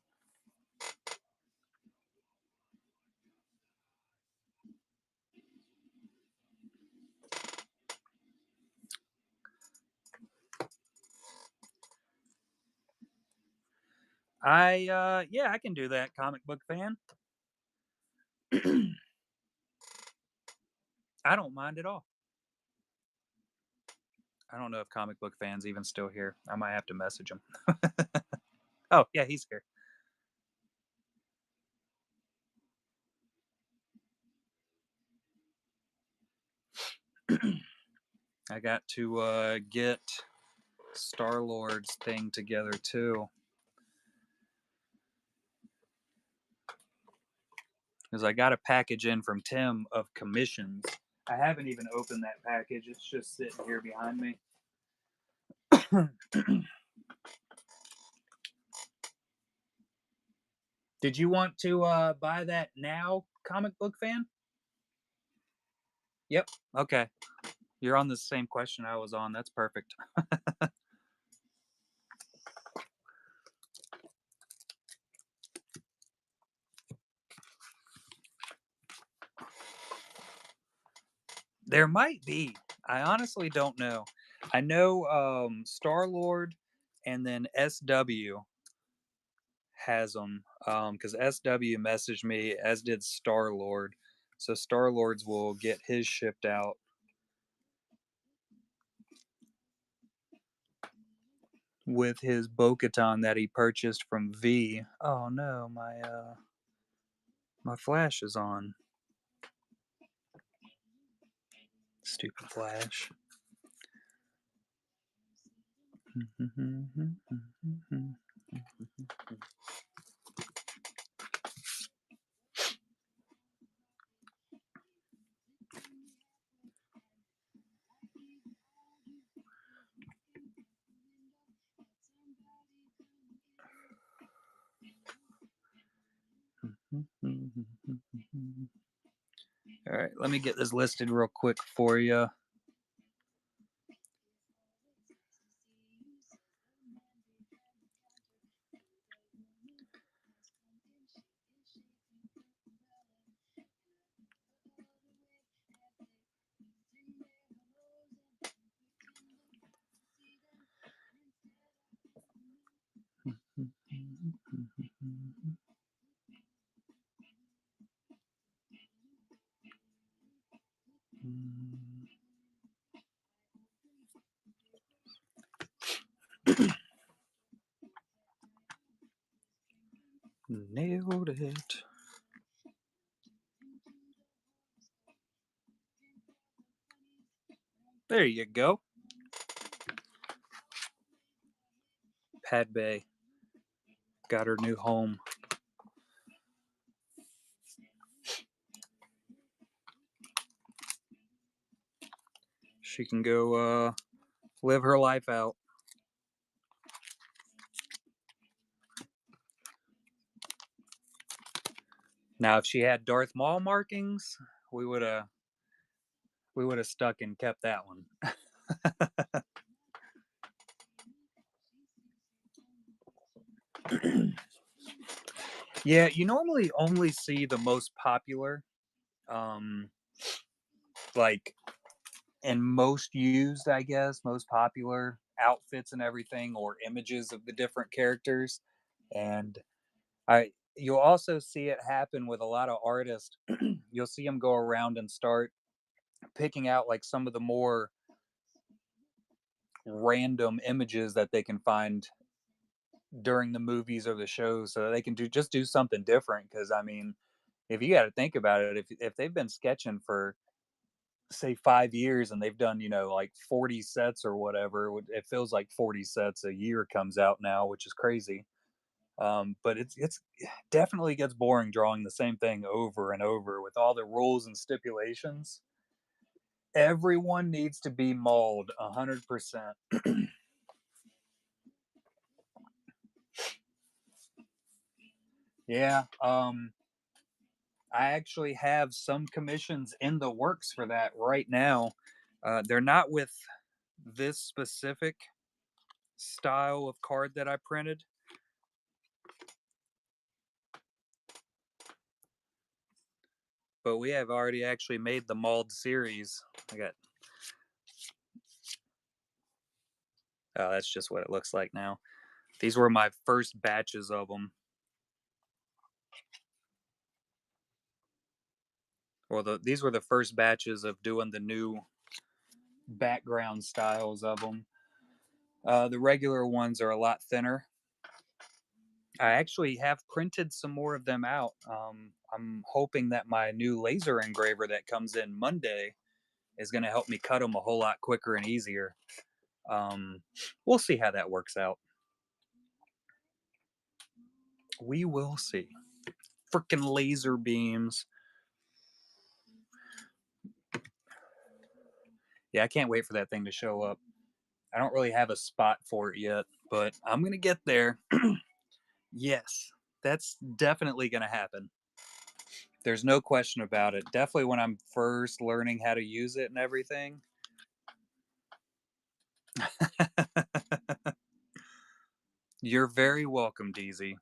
Yeah, I can do that, comic book fan. I don't mind at all. I don't know if comic book fans even still here. I might have to message him. Oh, yeah, he's here. I got to get Star-Lord's thing together too. Because I got a package in from Tim of commissions. I haven't even opened that package. It's just sitting here behind me. Did you want to buy that now, comic book fan? Yep. Okay. You're on the same question I was on. That's perfect. There might be. I honestly don't know. I know Star-Lord and then SW has them because SW messaged me, as did Star-Lord. So Star-Lord's will get his shipped out. With his Bo-Katan that he purchased from V. Oh no, my flash is on. Stupid flash. All right, let me get this listed real quick for you. Nailed it. There you go. Padme got her new home. She can go live her life out. Now, if she had Darth Maul markings, we would have stuck and kept that one. Yeah, you normally only see the most popular, um, like and most used, I guess, most popular outfits and everything, or images of the different characters. And you'll also see it happen with a lot of artists. You'll see them go around and start picking out like some of the more random images that they can find during the movies or the shows, so that they can do something different. Because I mean, if you got to think about it, if they've been sketching for say 5 years and they've done like 40 sets or whatever, it feels like 40 sets a year comes out now, which is crazy. But it's definitely gets boring drawing the same thing over and over with all the rules and stipulations. Everyone needs to be mauled 100%. Yeah. I actually have some commissions in the works for that right now. They're not with this specific style of card that I printed, but we have already actually made the mauled series. I got Oh, that's just what it looks like now. These were my first batches of them. These were the first batches of doing the new background styles of them. The regular ones are a lot thinner. I actually have printed some more of them out. I'm hoping that my new laser engraver that comes in Monday is going to help me cut them a whole lot quicker and easier. Um, we'll see how that works out. We will see. Freaking laser beams. Yeah, I can't wait for that thing to show up. I don't really have a spot for it yet, but I'm going to get there. Yes, that's definitely going to happen. There's no question about it. Definitely when I'm first learning how to use it and everything. You're very welcome, DZ.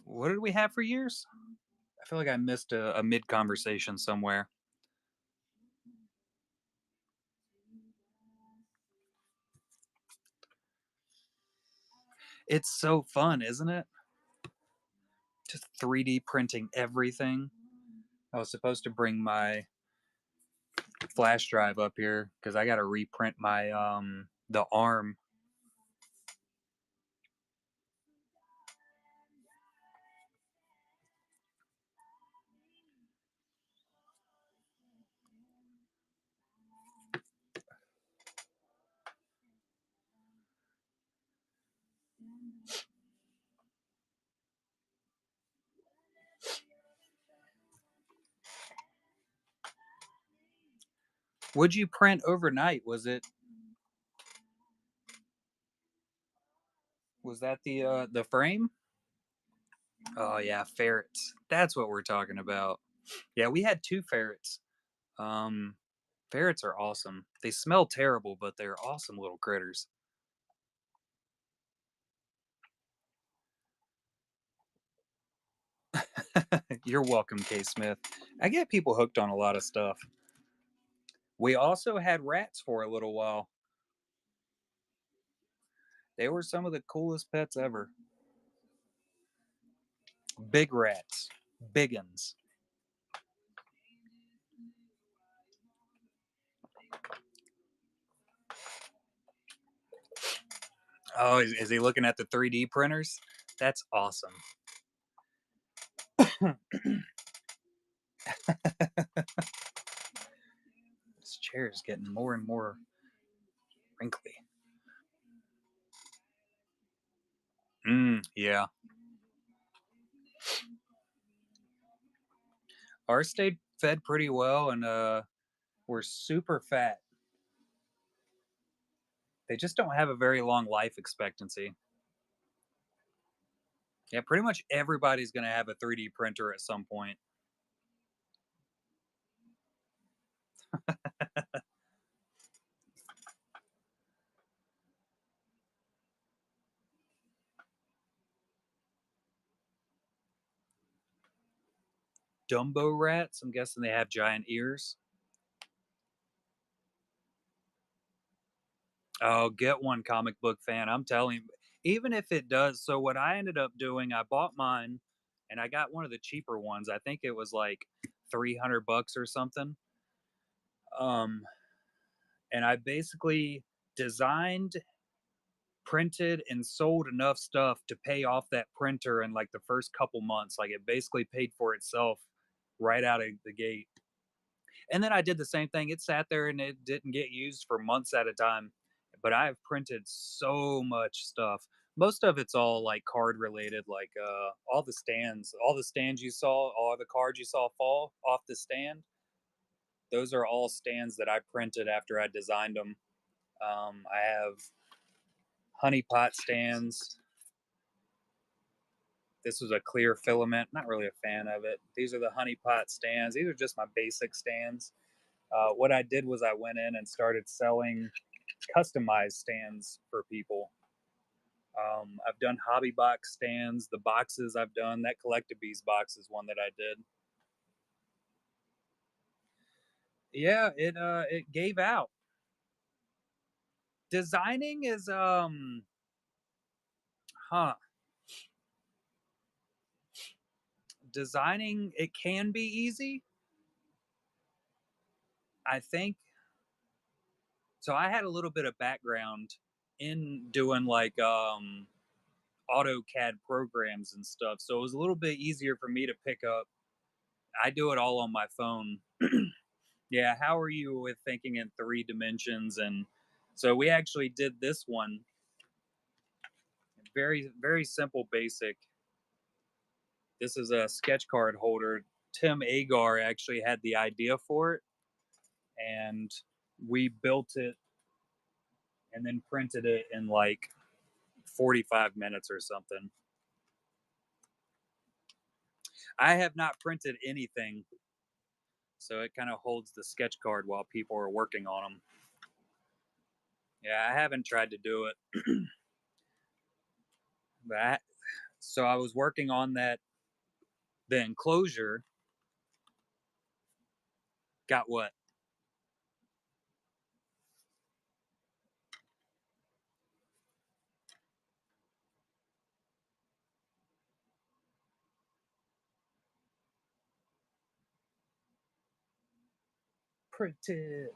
What did we have for years? I feel like I missed a mid conversation somewhere. It's so fun, isn't it? Just 3D printing everything. I was supposed to bring my flash drive up here because I got to reprint my the arm. Would you print overnight? Was that the frame? Oh yeah, ferrets. That's what we're talking about. Yeah, we had two ferrets. Um, Ferrets are awesome. They smell terrible, but they're awesome little critters. You're welcome, K. Smith. I get people hooked on a lot of stuff. We also had rats for a little while. They were some of the coolest pets ever. Big rats, big uns. Oh, is he looking at the 3D printers? That's awesome. This chair is getting more and more wrinkly. Yeah. Ours stayed fed pretty well and we're super fat. They just don't have a very long life expectancy. Yeah, pretty much everybody's going to have a 3D printer at some point. Dumbo rats, I'm guessing they have giant ears. Oh, get one, comic book fan. I'm telling you, even if it does. So what I ended up doing, I bought mine and I got one of the cheaper ones. I think it was like 300 bucks or something. Um and I basically designed, printed and sold enough stuff to pay off that printer in like the first couple months. Like it basically paid for itself right out of the gate. And then I did the same thing. It sat there and it didn't get used for months at a time. But I've printed so much stuff. Most of it's all like card related, like all the stands you saw, all the cards you saw fall off the stand. Those are all stands that I printed after I designed them. I have honey pot stands. This was a clear filament. Not really a fan of it. These are the honey pot stands. These are just my basic stands. What I did was I went in and started selling customized stands for people. I've done hobby box stands. The boxes I've done, that Collectabees box is one that I did. Yeah, it gave out. Designing is huh. Designing, it can be easy. I think so. I had a little bit of background in doing like AutoCAD programs and stuff. So it was a little bit easier for me to pick up. I do it all on my phone. Yeah, how are you with thinking in three dimensions? And so we actually did this one, very, very simple, basic. This is a sketch card holder. Tim Agar actually had the idea for it, and we built it and then printed it in like 45 minutes or something. I have not printed anything, so it kind of holds the sketch card while people are working on them. Yeah, I haven't tried to do it, but so I was working on that. The enclosure got what? Printed.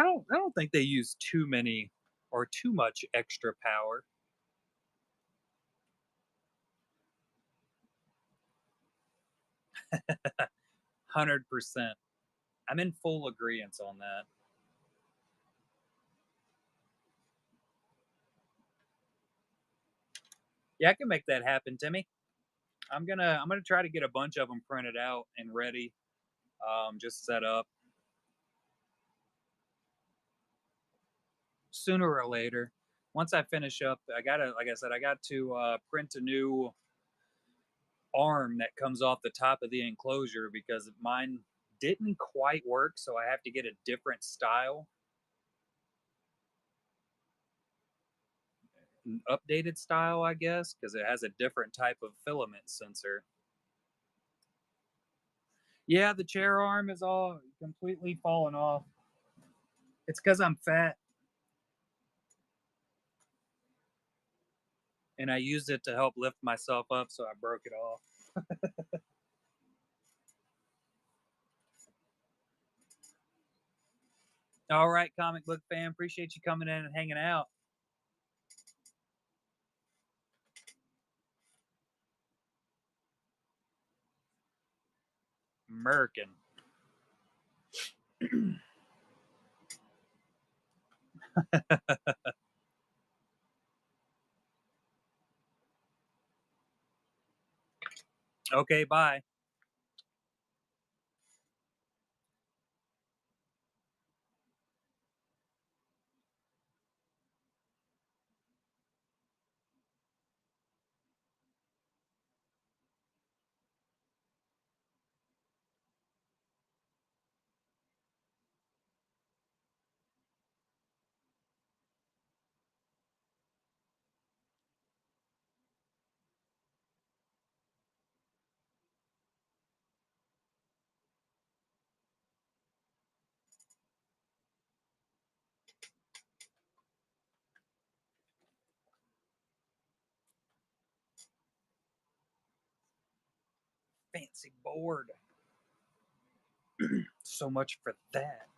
I don't think they use too many or too much extra power. 100%. I'm in full agreement on that. Yeah, I can make that happen, Timmy. I'm gonna try to get a bunch of them printed out and ready, just set up sooner or later. Once I finish up, I gotta, like I said, I got to print a new arm that comes off the top of the enclosure because mine didn't quite work, so I have to get a different style, an updated style, I guess, because it has a different type of filament sensor. Yeah, the chair arm is all completely fallen off. It's because I'm fat and I used it to help lift myself up, so I broke it off. All right, comic book fan, appreciate you coming in and hanging out. Merkin. Okay, bye. Fancy board. So much for that.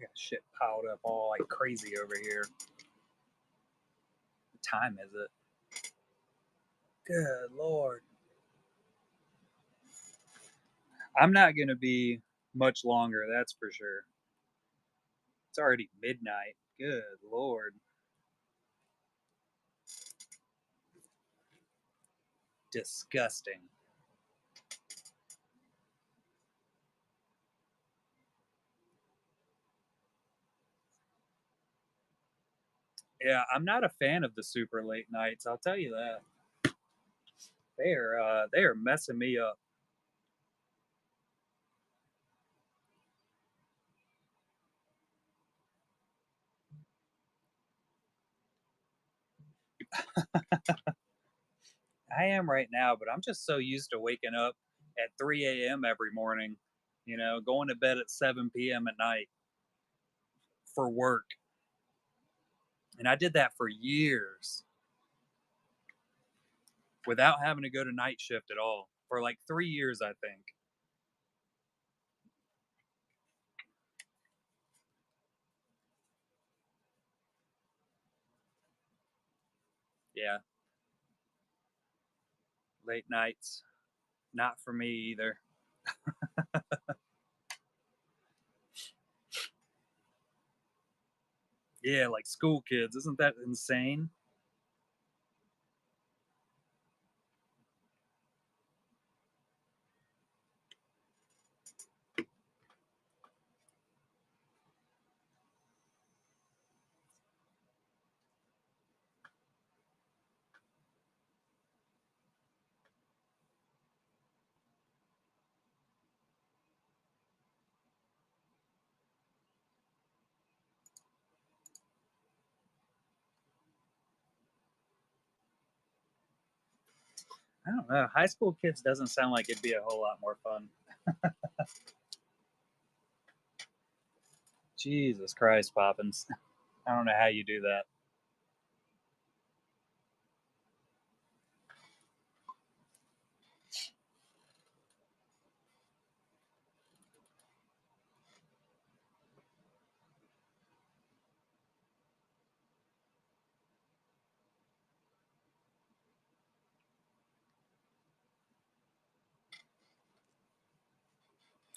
I got shit piled up all like crazy over here. What time is it? Good lord. I'm not gonna be much longer, that's for sure. It's already midnight. Good lord. Disgusting. Yeah, I'm not a fan of the super late nights, I'll tell you that. They are messing me up. I am right now, but I'm just so used to waking up at 3 a.m. every morning, going to bed at 7 p.m. at night for work. And I did that for years without having to go to night shift at all for like 3 years, I think. Yeah, late nights, not for me either. Yeah, like school kids. Isn't that insane? I don't know. High school kids doesn't sound like it'd be a whole lot more fun. Jesus Christ, Poppins. I don't know how you do that.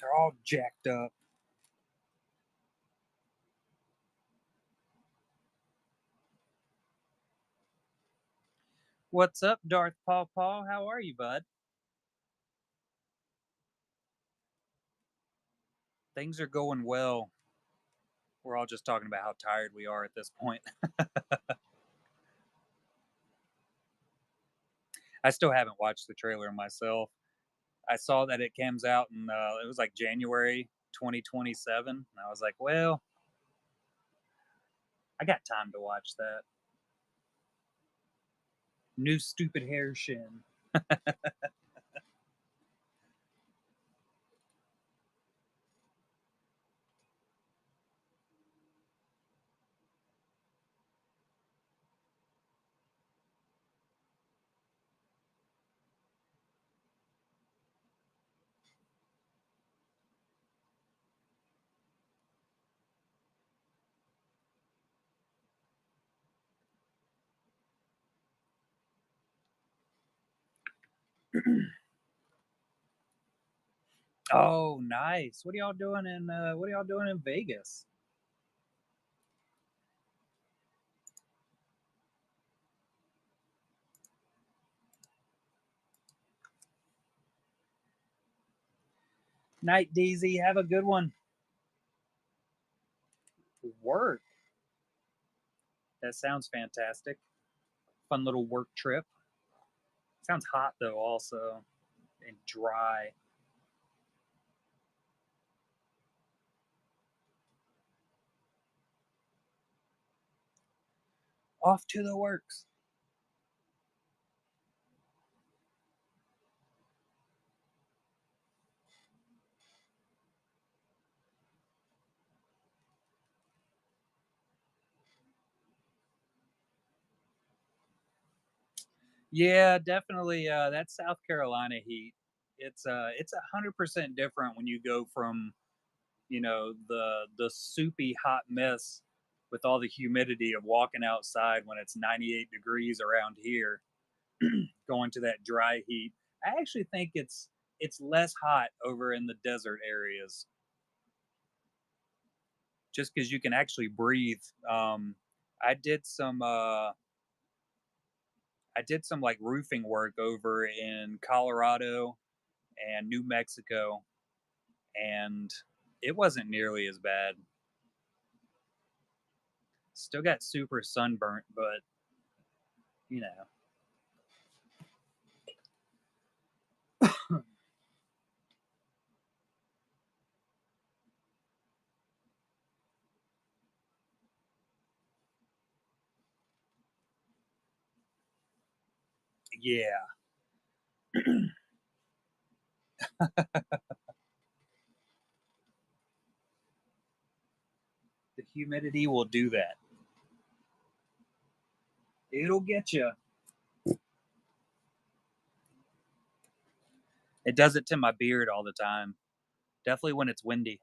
They're all jacked up. What's up, Darth Paw Paw? How are you, bud? Things are going well. We're all just talking about how tired we are at this point. I still haven't watched the trailer myself. I saw that it comes out in it was like January 2027, and I was like, well, I got time to watch that. New stupid hair Shin. Oh, nice. What are y'all doing in Vegas? Night, DZ. Have a good one. Work. That sounds fantastic. Fun little work trip. Sounds hot though, also, and dry. Off to the works. Yeah, definitely. That South Carolina heat. It's 100% different when you go from the soupy hot mess with all the humidity of walking outside when it's 98 degrees around here, going to that dry heat. I actually think it's less hot over in the desert areas, just because you can actually breathe. I did some I did some like roofing work over in Colorado and New Mexico, and it wasn't nearly as bad. Still got super sunburnt, but you know, yeah, the humidity will do that. It'll get you. It does it to my beard all the time. Definitely when it's windy.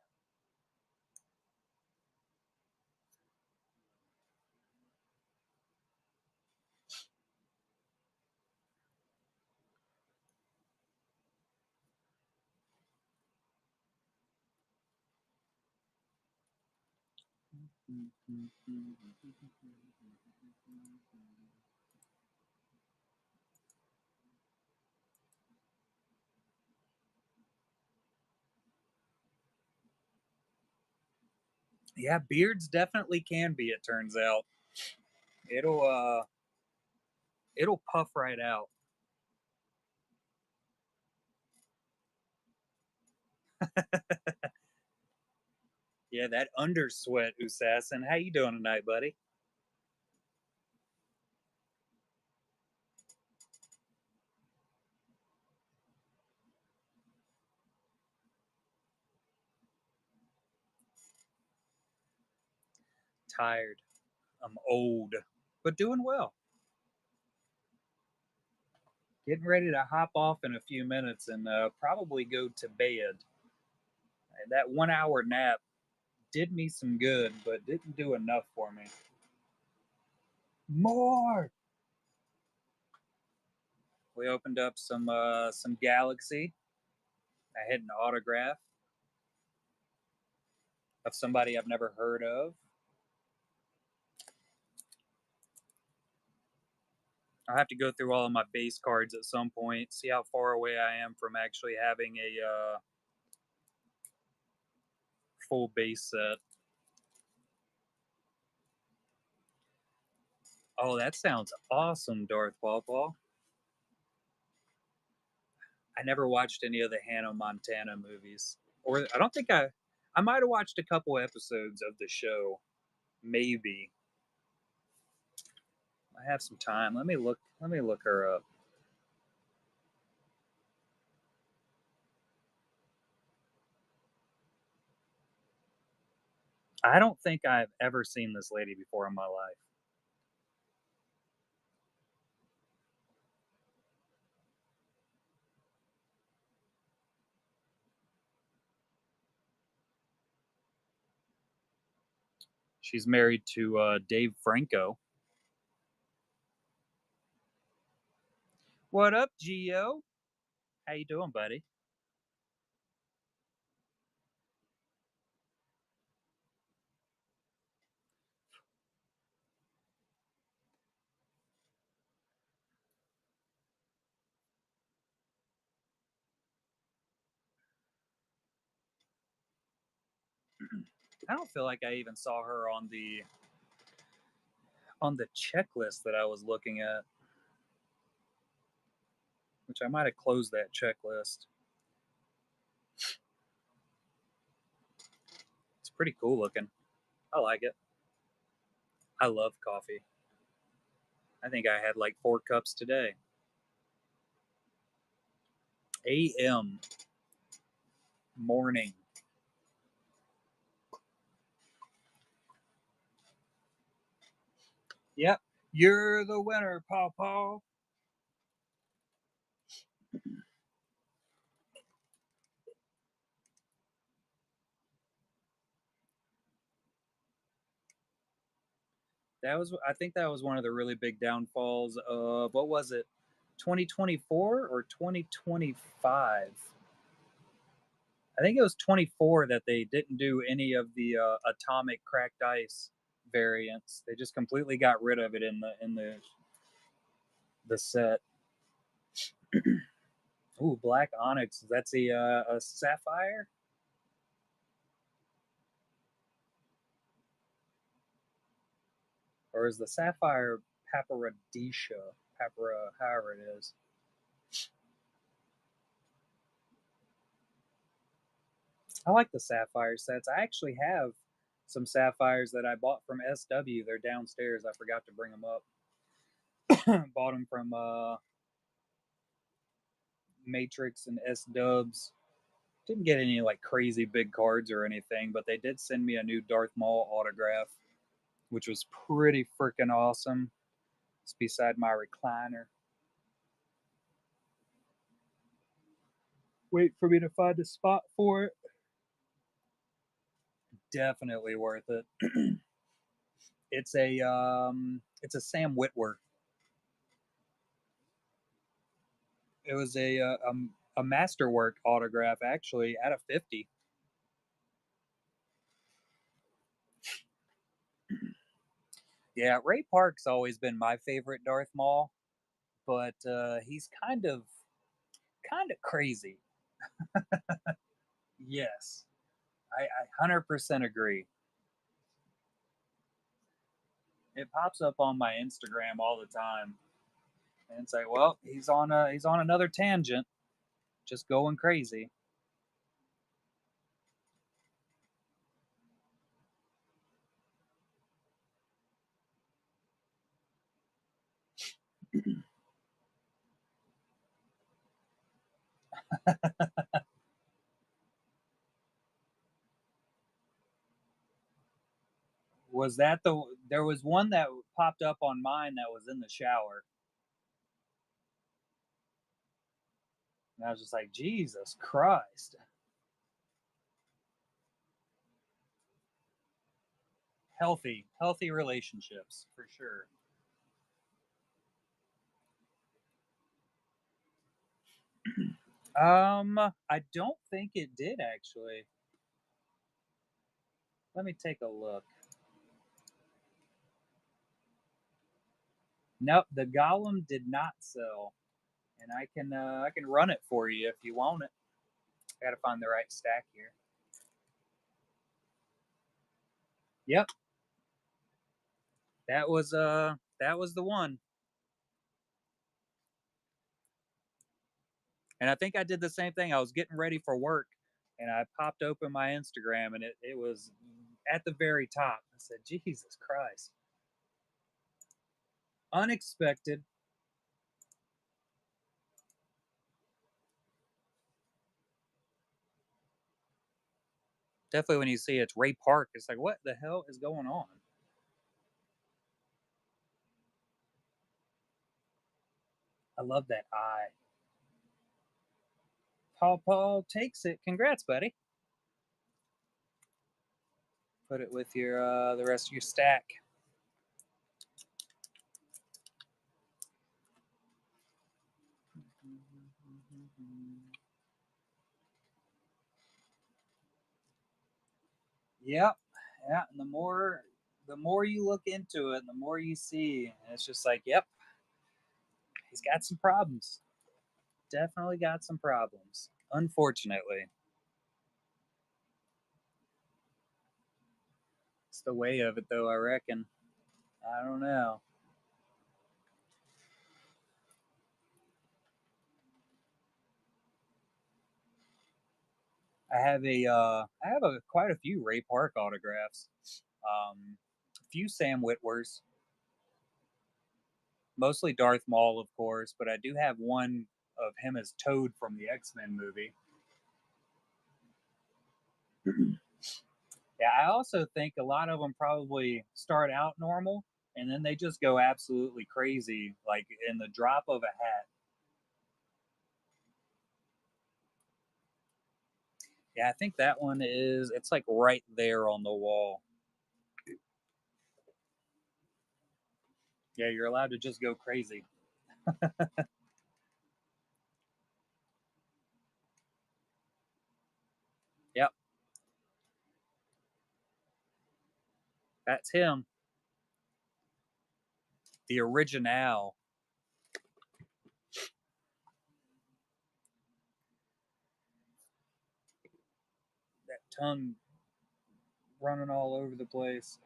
Yeah, beards definitely can be. It turns out it'll it'll puff right out. Yeah, that under sweat, Assassin. How you doing tonight, buddy? Tired. I'm old, but doing well. Getting ready to hop off in a few minutes and probably go to bed. That 1 hour nap did me some good, but didn't do enough for me. More. We opened up some Galaxy. I had an autograph of somebody I've never heard of. I'll have to go through all of my base cards at some point, see how far away I am from actually having a full base set. Oh, that sounds awesome, Darth Pawpaw. I never watched any of the Hannah Montana movies, or I don't think I might have watched a couple episodes of the show, maybe. I have some time. Let me look. Let me look her up. I don't think I've ever seen this lady before in my life. She's married to Dave Franco. What up, Geo? How you doing, buddy? I don't feel like I even saw her on the checklist that I was looking at, which I might have closed that checklist. It's pretty cool looking. I like it. I love coffee. I think I had like 4 cups today. AM morning. Yep. You're the winner, Paw Paw. That was, I think that was one of the really big downfalls of, what was it, 2024 or 2025? I think it was 24 that they didn't do any of the atomic cracked ice variants. They just completely got rid of it in the set. Ooh, black onyx. That's a sapphire, or is the sapphire paparadisha? Papara, however it is. I like the sapphire sets. I actually have some sapphires that I bought from SW. They're downstairs. I forgot to bring them up. Bought them from Matrix and S Dubs. Didn't get any like crazy big cards or anything, but they did send me a new Darth Maul autograph, which was pretty freaking awesome. It's beside my recliner. Wait for me to find a spot for it. Definitely worth it. It's a Sam Witwer. It was a masterwork autograph actually out of 50. Yeah, Ray Park's always been my favorite Darth Maul, but he's kind of crazy. Yes, I 100% agree. It pops up on my Instagram all the time, and it's like, well, he's on another tangent, just going crazy. Was that the? There was one that popped up on mine that was in the shower, and I was just like, Jesus Christ, healthy relationships for sure. I don't think it did actually. Let me take a look. Nope, the Golem did not sell, and I can run it for you if you want it. I gotta find the right stack here. Yep, that was the one. And I think I did the same thing. I was getting ready for work, and I popped open my Instagram, and it was at the very top. I said, Jesus Christ, unexpected. Definitely when you see it's Ray Park, it's like, what the hell is going on? I love that eye. Paul takes it. Congrats, buddy. Put it with your the rest of your stack. Yep. Yeah. And the more you look into it, the more you see, and it's just like, yep, he's got some problems. Definitely got some problems. Unfortunately, it's the way of it, though. I reckon. I don't know. I have a quite a few Ray Park autographs. A few Sam Witwers, mostly Darth Maul, of course, but I do have one of him as Toad from the X-Men movie. Yeah, I also think a lot of them probably start out normal and then they just go absolutely crazy, like in the drop of a hat. Yeah, I think that one is, it's like right there on the wall. Yeah, you're allowed to just go crazy. Yep, that's him, the original. That tongue running all over the place.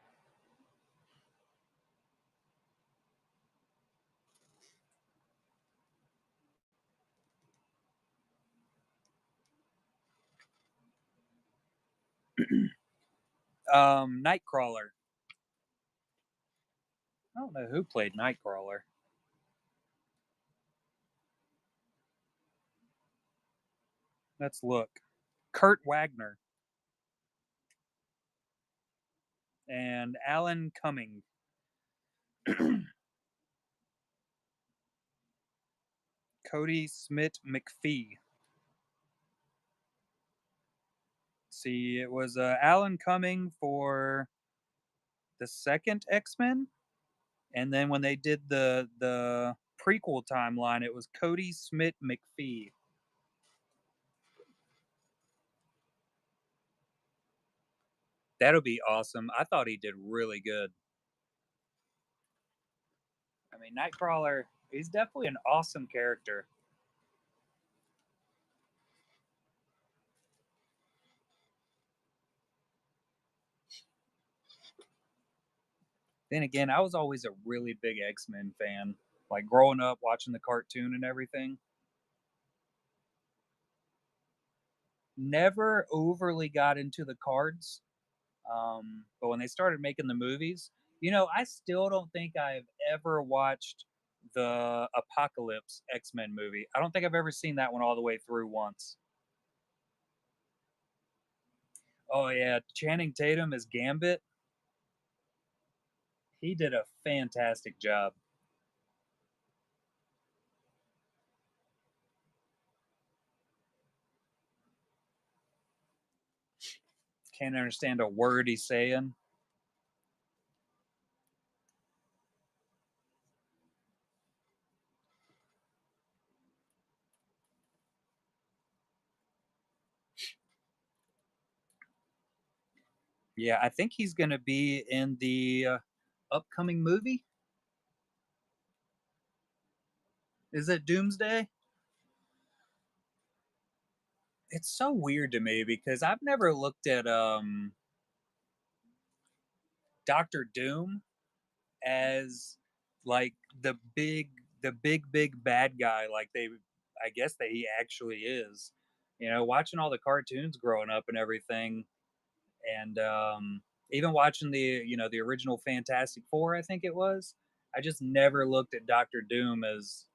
Nightcrawler. I don't know who played Nightcrawler. Let's look. Kurt Wagner and Alan Cumming. Cody Smith McPhee. See, it was Alan Cumming for the second X Men, and then when they did the prequel timeline, it was Cody Smith McPhee. That'll be awesome. I thought he did really good. I mean, Nightcrawler, he's definitely an awesome character. Then again, I was always a really big X Men fan. Like growing up, watching the cartoon and everything. Never overly got into the cards, but when they started making the movies, I still don't think I've ever watched the Apocalypse X Men movie. I don't think I've ever seen that one all the way through once. Oh yeah, Channing Tatum as Gambit. He did a fantastic job. Can't understand a word he's saying. Yeah, I think he's going to be in the upcoming movie. Is it Doomsday? It's so weird to me because I've never looked at Doctor Doom as like the big bad guy like they I guess that he actually is. Watching all the cartoons growing up and everything, and even watching the original Fantastic Four, I think it was. I just never looked at Doctor Doom as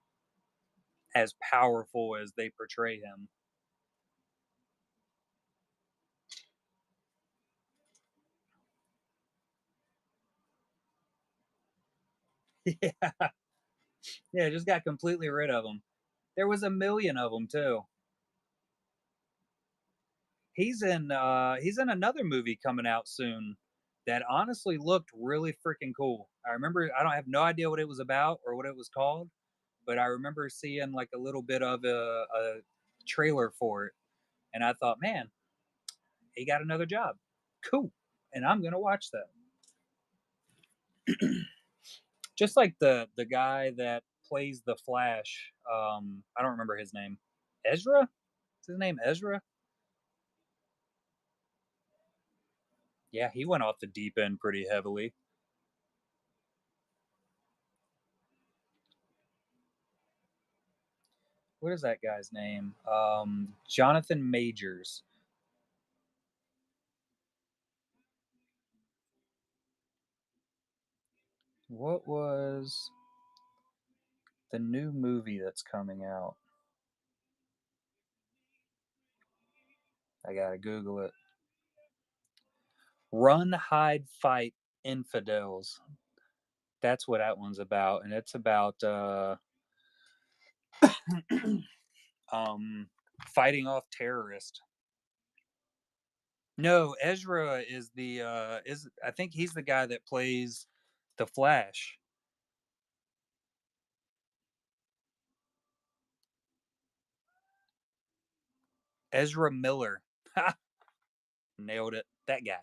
powerful as they portray him. Yeah, yeah, just got completely rid of him. There was a million of them too. He's in another movie coming out soon that honestly looked really freaking cool. I don't have no idea what it was about or what it was called, but I remember seeing like a little bit of a trailer for it, and I thought, man, he got another job. Cool. and I'm gonna watch that. Just like the guy that plays the Flash. I don't remember his name. Ezra? Is his name Ezra? Yeah, he went off the deep end pretty heavily. What is that guy's name? Jonathan Majors. What was the new movie that's coming out? I gotta Google it. Run, Hide, Fight, Infidels. That's what that one's about, and it's about um, fighting off terrorists. No, Ezra is the is I think he's the guy that plays the Flash. Ezra Miller. Ha! Nailed it. That guy.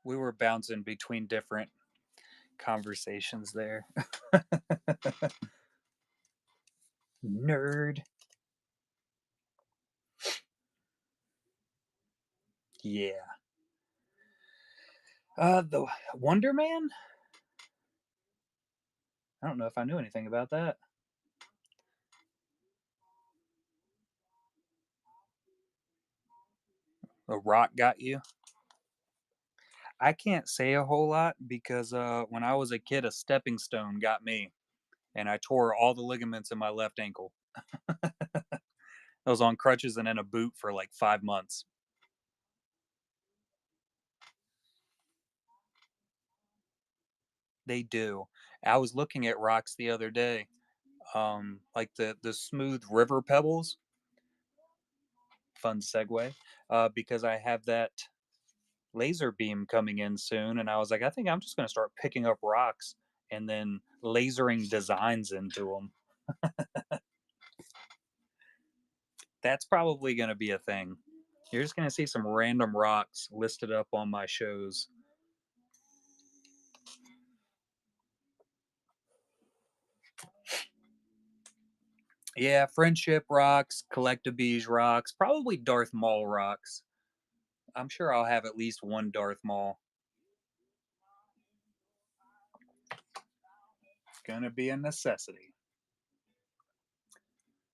We were bouncing between different conversations there. Nerd. Yeah. The Wonder Man? I don't know if I knew anything about that. A rock got you? I can't say a whole lot because when I was a kid, a stepping stone got me, and I tore all the ligaments in my left ankle. I was on crutches and in a boot for like 5 months. They do. I was looking at rocks the other day, like the smooth river pebbles. Fun segue, because I have that laser beam coming in soon, and I was like, I think I'm just going to start picking up rocks and then lasering designs into them. That's probably going to be a thing. You're just going to see some random rocks listed up on my shows. Yeah, friendship rocks, collectibees rocks, probably Darth Maul rocks. I'm sure I'll have at least one Darth Maul. Gonna be a necessity.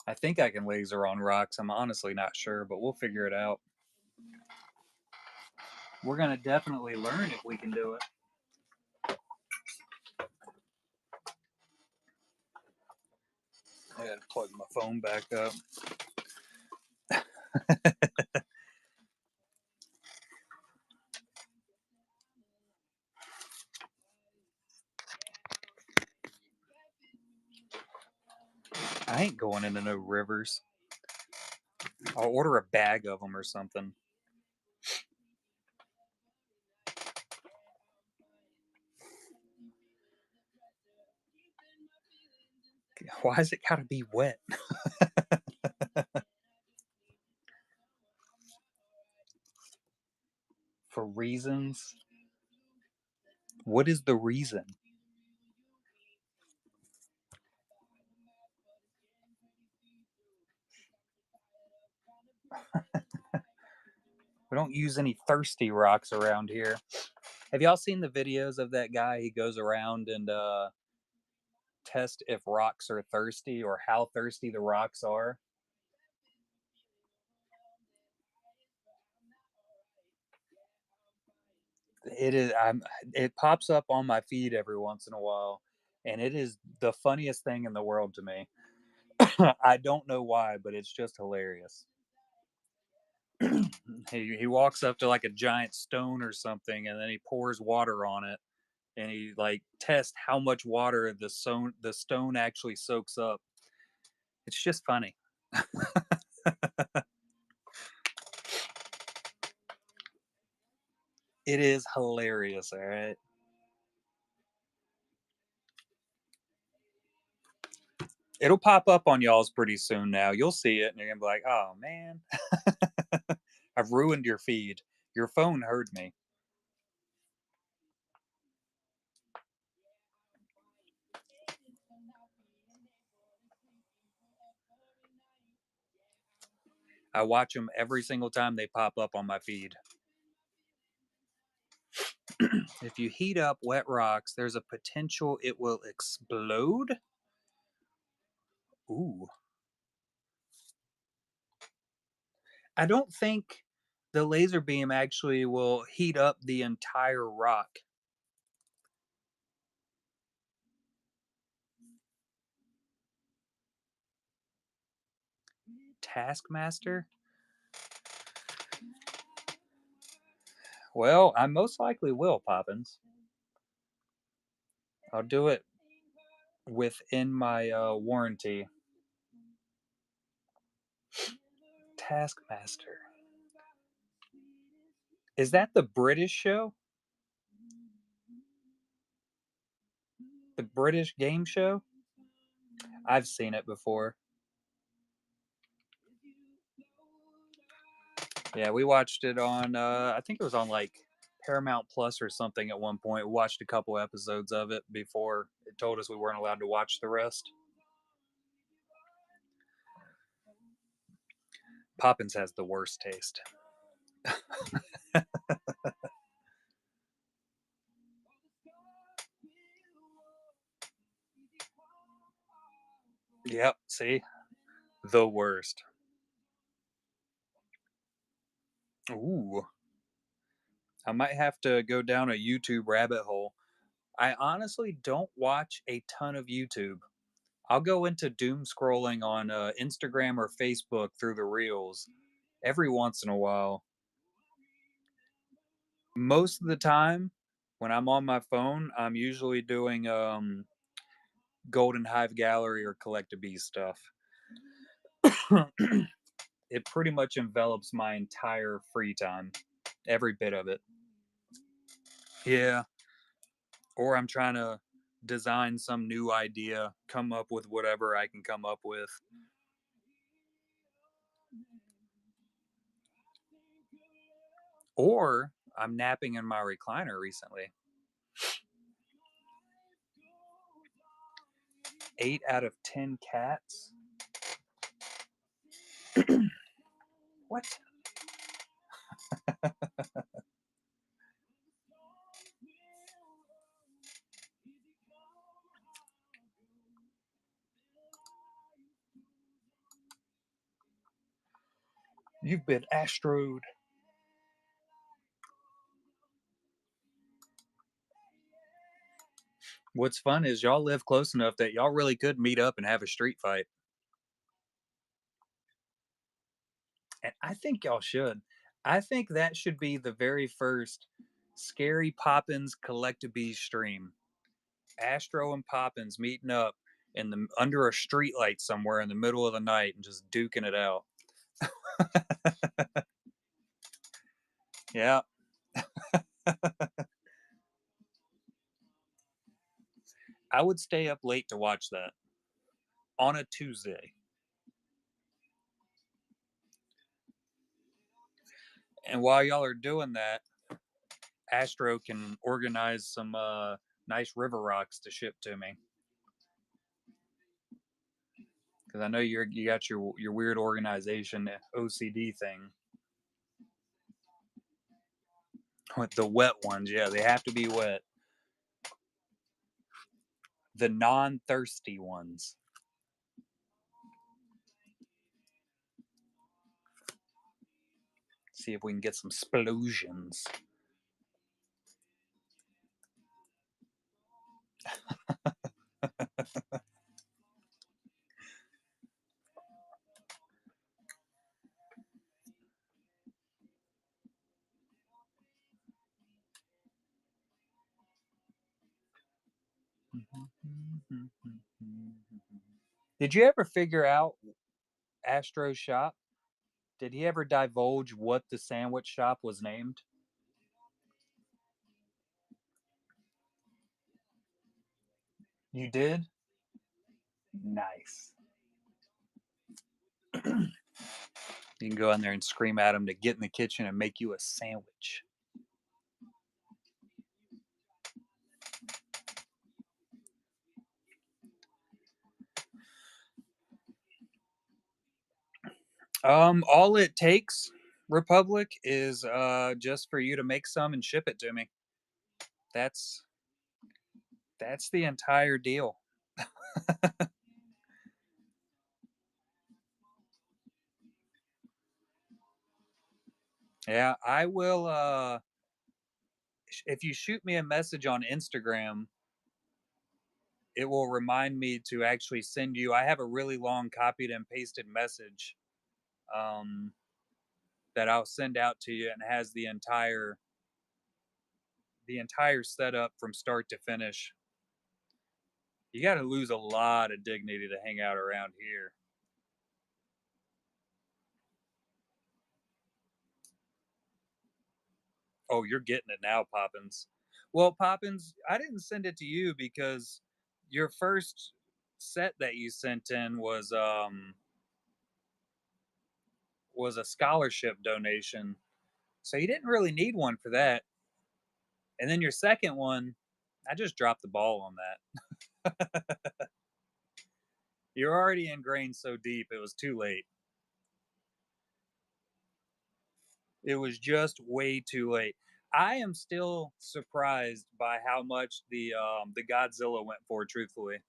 I think I can laser on rocks. I'm honestly not sure, but we'll figure it out. We're gonna definitely learn if we can do it. I gotta plug my phone back up. I ain't going into no rivers. I'll order a bag of them or something. Why has it gotta be wet? For reasons? What is the reason? We don't use any thirsty rocks around here. Have y'all seen the videos of that guy? He goes around and test if rocks are thirsty or how thirsty the rocks are. It is. It pops up on my feed every once in a while, and it is the funniest thing in the world to me. I don't know why, but it's just hilarious. He walks up to like a giant stone or something, and then he pours water on it, and he like tests how much water the stone actually soaks up. It's just funny. It is hilarious. All right. It'll pop up on y'all's pretty soon now. You'll see it and you're gonna be like, oh man. I've ruined your feed. Your phone heard me. I watch them every single time they pop up on my feed. If you heat up wet rocks, there's a potential it will explode. Ooh. I don't think the laser beam actually will heat up the entire rock. Taskmaster? Well, I most likely will, Poppins. I'll do it within my warranty. Taskmaster. Is that the British show? The British game show? I've seen it before. Yeah, we watched it on, I think it was on like Paramount Plus or something at one point. We watched a couple episodes of it before it told us we weren't allowed to watch the rest. Poppins has the worst taste. Yep, see? The worst. Ooh. I might have to go down a YouTube rabbit hole. I honestly don't watch a ton of YouTube. I'll go into doom scrolling on Instagram or Facebook through the reels every once in a while. Most of the time, when I'm on my phone, I'm usually doing Golden Hive Gallery or Collect a Bee stuff. It pretty much envelops my entire free time, every bit of it. Yeah, or I'm trying to design some new idea, come up with whatever I can come up with. Or I'm napping in my recliner recently. 8 out of 10 cats. What? You've been astroed. What's fun is y'all live close enough that y'all really could meet up and have a street fight. And I think y'all should. I think that should be the very first Scary Poppins Collectabees stream. Astro and Poppins meeting up in the under a streetlight somewhere in the middle of the night and just duking it out. Yeah. I would stay up late to watch that on a Tuesday. And while y'all are doing that, Astro can organize some nice river rocks to ship to me. Because I know you got your weird organization OCD thing. With the wet ones, yeah, they have to be wet. The non-thirsty ones. See if we can get some explosions. Did you ever figure out Astro's shop? Did he ever divulge what the sandwich shop was named? You did? Nice. You can go in there and scream at them to get in the kitchen and make you a sandwich. All it takes, Republic, is just for you to make some and ship it to me. That's that's the entire deal. Yeah, I will. If you shoot me a message on Instagram, it will remind me to actually send you. I have a really long copied and pasted message um, that I'll send out to you, and has the entire setup from start to finish. You got to lose a lot of dignity to hang out around here. Oh, you're getting it now, Poppins. Well, Poppins, I didn't send it to you because your first set that you sent in was a scholarship donation. So you didn't really need one for that. And then your second one, I just dropped the ball on that. You're already ingrained so deep, it was too late. It was just way too late. I am still surprised by how much the Godzilla went for, truthfully.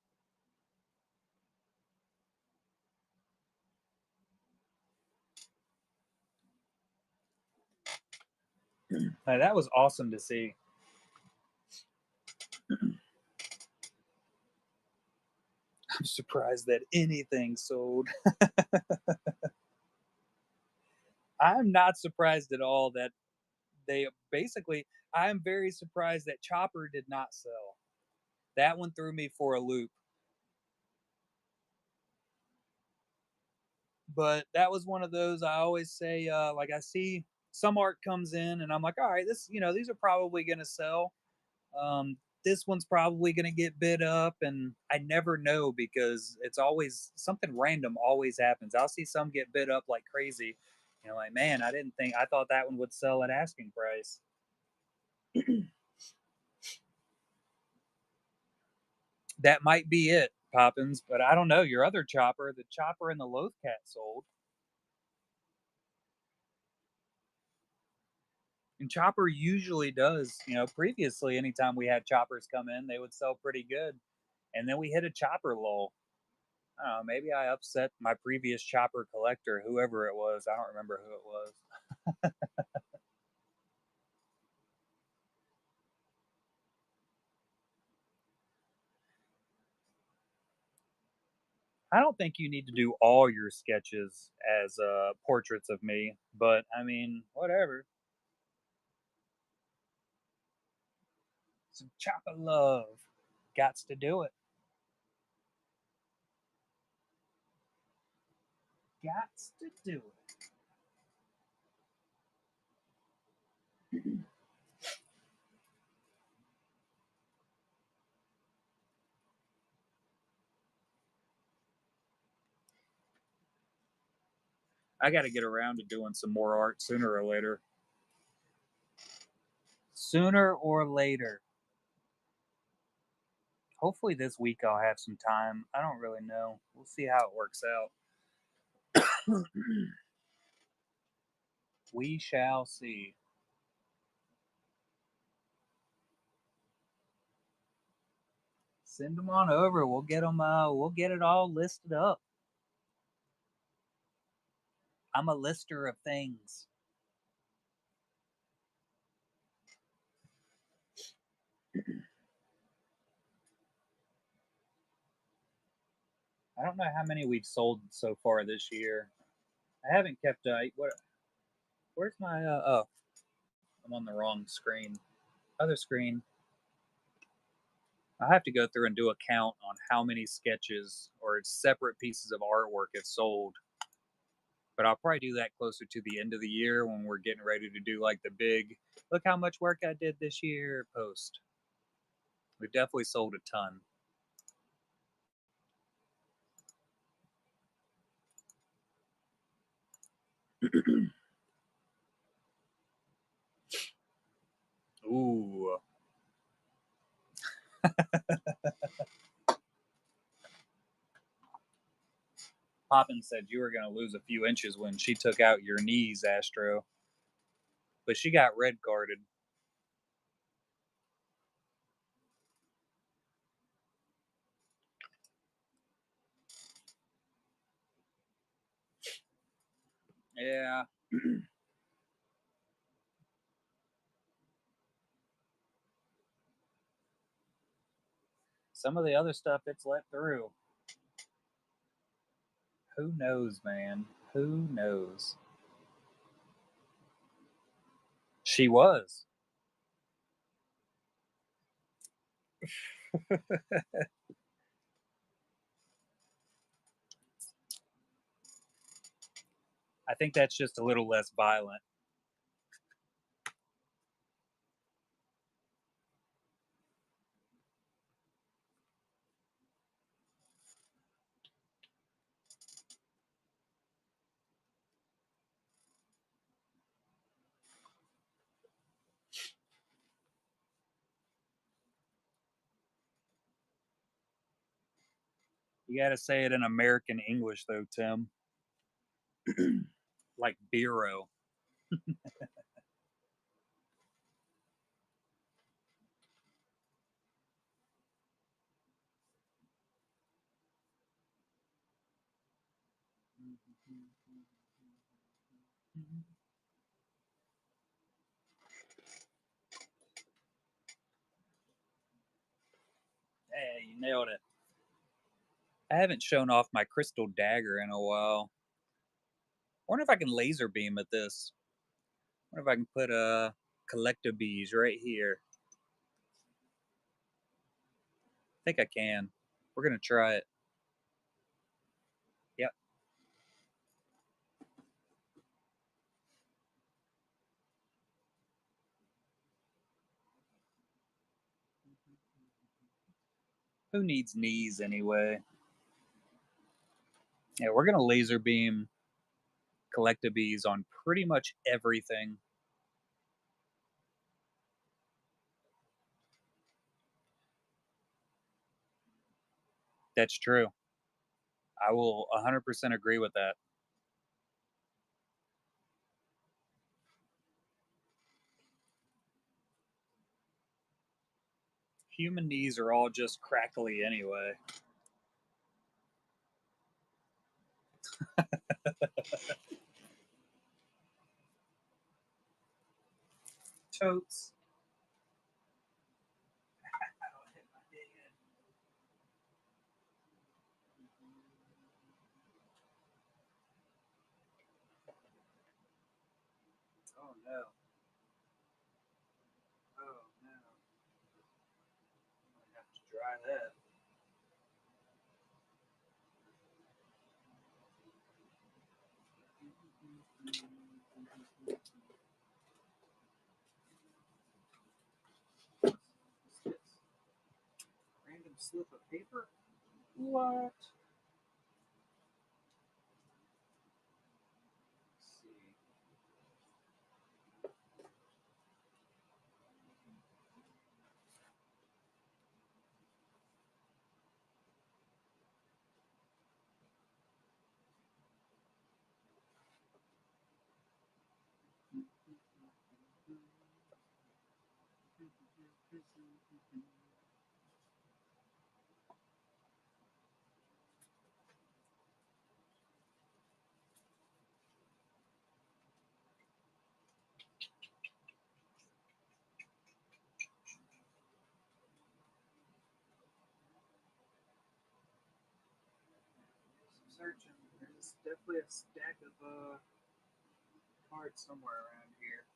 Like, that was awesome to see. I'm surprised that anything sold. I'm not surprised at all that they basically. I'm very surprised that Chopper did not sell. That one threw me for a loop. But that was one of those. I always say, like, I see some art comes in, and I'm like, all right, these are probably going to sell. Um, this one's probably going to get bid up, and I never know because it's always something random always happens. I'll see some get bid up like crazy. Like, man, I thought that one would sell at asking price. That might be it, Poppins, but I don't know. Your other chopper, the chopper and the loath cat sold. And Chopper usually does, previously, anytime we had choppers come in, they would sell pretty good. And then we hit a chopper lull. I don't know, maybe I upset my previous chopper collector, whoever it was. I don't remember who it was. I don't think you need to do all your sketches as portraits of me, but I mean, whatever. Some chopper love. Gots to do it. Gots to do it. I got to get around to doing some more art sooner or later. Sooner or later. Hopefully this week I'll have some time. I don't really know. We'll see how it works out. We shall see. Send them on over. We'll get them. We'll get it all listed up. I'm a lister of things. I don't know how many we've sold so far this year. I haven't kept. What? Where's my? Oh, I'm on the wrong screen. Other screen. I have to go through and do a count on how many sketches or separate pieces of artwork have sold. But I'll probably do that closer to the end of the year when we're getting ready to do like the big look how much work I did this year post. We've definitely sold a ton. Ooh. Poppin said you were going to lose a few inches when she took out your knees, Astro. But she got red carded. Yeah. Some of the other stuff it's let through. Who knows, man? Who knows? She was. I think that's just a little less violent. You got to say it in American English, though, Tim. Like Bureau. Hey, you nailed it. I haven't shown off my crystal dagger in a while. I wonder if I can laser beam at this. I wonder if I can put collector bees right here. I think I can. We're gonna try it. Yep. Who needs knees anyway? Yeah, we're gonna laser beam collector bees on pretty much everything. That's true. I will 100% agree with that. Human knees are all just crackly anyway. Totes. Oh no. Oh no. I have to dry that. Random slip of paper? What? Let's see. Searching. There's definitely a stack of cards somewhere around here.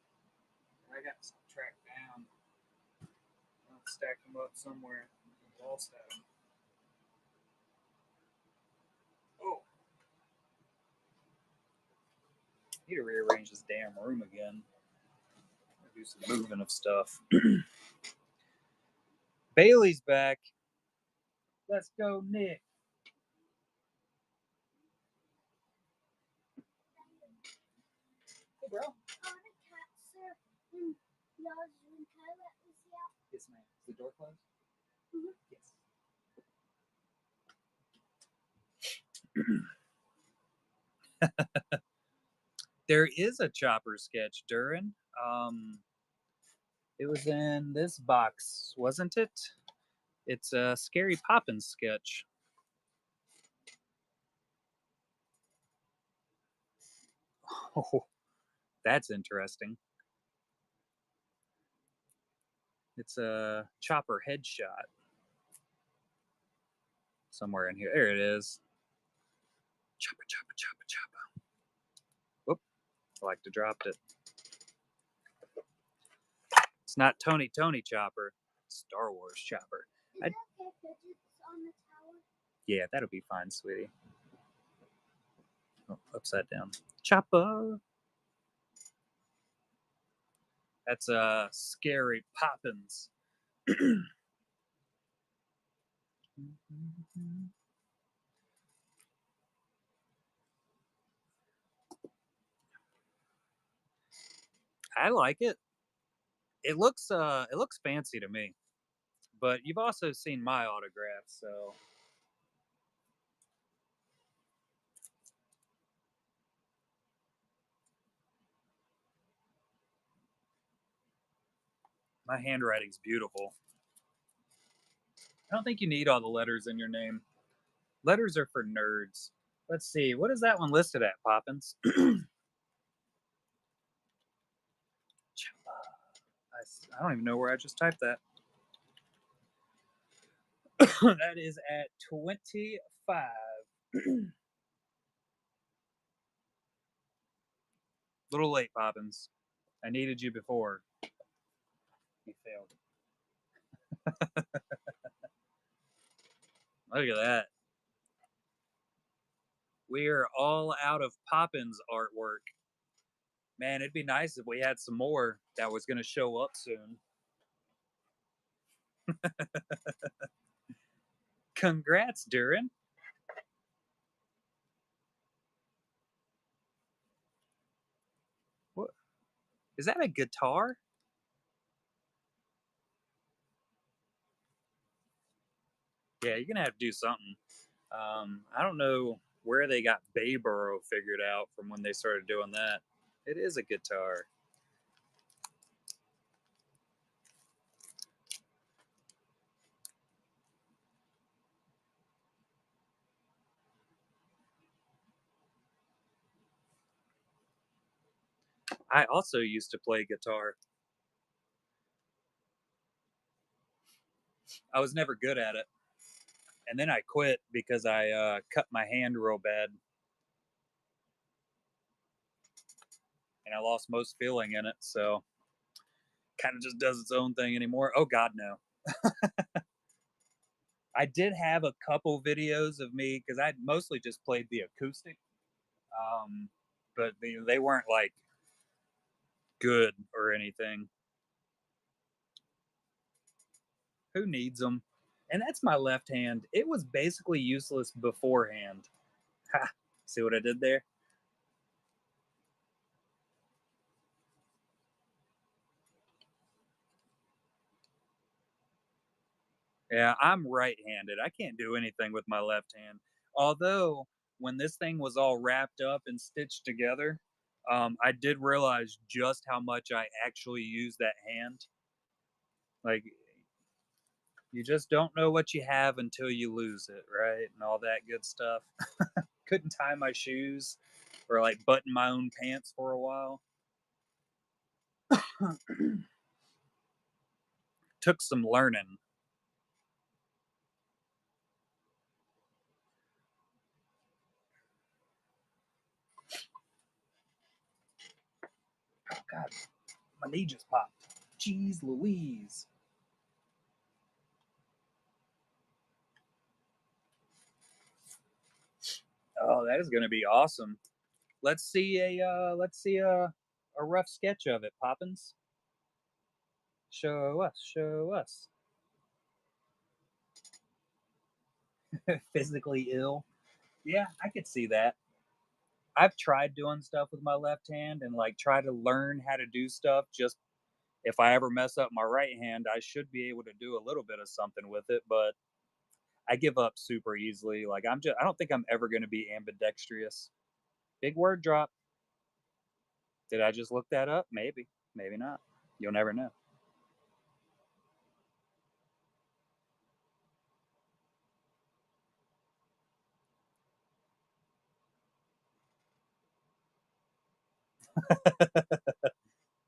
I got some tracked down. I'll stack them up somewhere. Lost them. Oh, I need to rearrange this damn room again. Do some moving of stuff. Bailey's back. Let's go, Nick. bro. All the cats are in yours and let me see out. Yes, ma'am. Is the door closed? Yes. There is a Chopper sketch, Durin. It was in this box, wasn't it? It's a Scary Poppins sketch. Oh, that's interesting. It's a Chopper headshot. Somewhere in here. There it is. Chopper, chopper, chopper, chopper. Whoop. I like to drop it. It's not Tony Chopper. It's Star Wars Chopper. Is that okay if it's on the tower? Yeah, that'll be fine, sweetie. Oh, upside down. Chopper. That's a Scary Poppins. I like it. It looks fancy to me. But you've also seen my autograph, so my handwriting's beautiful. I don't think you need all the letters in your name. Letters are for nerds. Let's see. What is that one listed at, Poppins? I don't even know where I just typed that. That is at 25. Little late, Poppins. I needed you before. You failed. Look at that. We are all out of Poppins artwork. Man, it'd be nice if we had some more that was going to show up soon. Congrats, Durin. What? Is that a guitar? Yeah, you're going to have to do something. I don't know where they got Bay Burrow figured out from when they started doing that. It is a guitar. I also used to play guitar. I was never good at it. And then I quit because I cut my hand real bad. And I lost most feeling in it. So kind of just does its own thing anymore. Oh, God, no. I did have a couple videos of me because I mostly just played the acoustic. But they weren't like good or anything. Who needs them? And that's my left hand. It was basically useless beforehand. Ha! See what I did there? Yeah, I'm right-handed. I can't do anything with my left hand. Although, when this thing was all wrapped up and stitched together, I did realize just how much I actually use that hand. Like, you just don't know what you have until you lose it, right? And all that good stuff. Couldn't tie my shoes or like button my own pants for a while. Took some learning. Oh, God, my knee just popped. Jeez Louise. Oh, that is going to be awesome. Let's see a rough sketch of it, Poppins. Show us, show us. Physically ill. Yeah, I could see that. I've tried doing stuff with my left hand and like try to learn how to do stuff. Just if I ever mess up my right hand, I should be able to do a little bit of something with it, but I give up super easily. Like I don't think I'm ever going to be ambidextrous. Big word drop. Did I just look that up? Maybe, maybe not. You'll never know.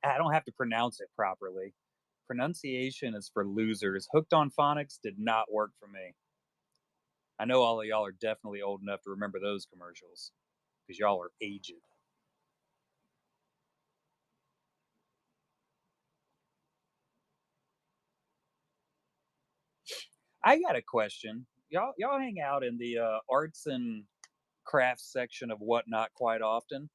I don't have to pronounce it properly. Pronunciation is for losers. Hooked on phonics did not work for me. I know all of y'all are definitely old enough to remember those commercials because y'all are aged. I got a question. Y'all hang out in the arts and crafts section of whatnot quite often.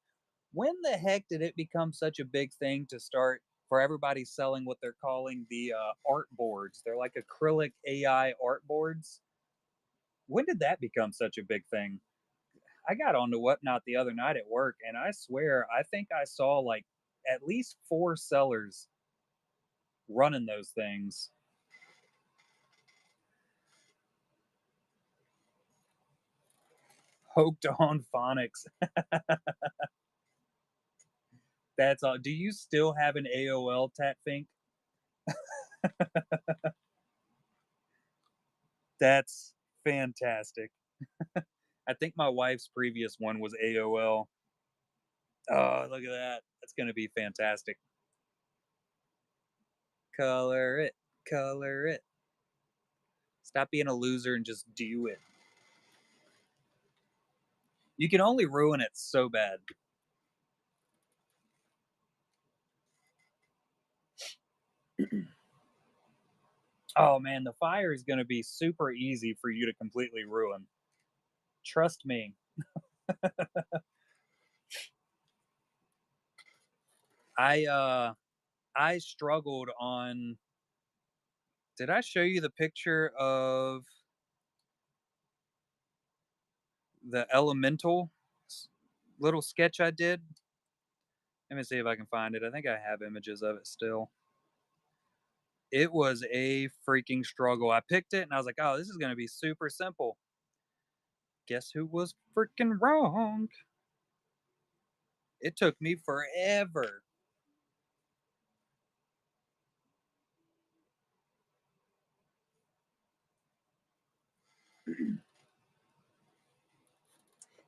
When the heck did it become such a big thing to start for everybody selling what they're calling the art boards? They're like acrylic AI art boards. When did that become such a big thing? I got onto whatnot the other night at work, and I swear I think I saw like at least four sellers running those things. Hooked on phonics. That's all. Do you still have an AOL Tatfink? That's fantastic. I think my wife's previous one was AOL. Oh, look at that. That's going to be fantastic. Color it. Color it. Stop being a loser and just do it. You can only ruin it so bad. Oh man, the fire is going to be super easy for you to completely ruin. Trust me. I struggled on. Did I show you the picture of the elemental little sketch I did? Let me see if I can find it. I think I have images of it still. It was a freaking struggle. I picked it and I was like, "Oh, this is going to be super simple." Guess who was freaking wrong? It took me forever.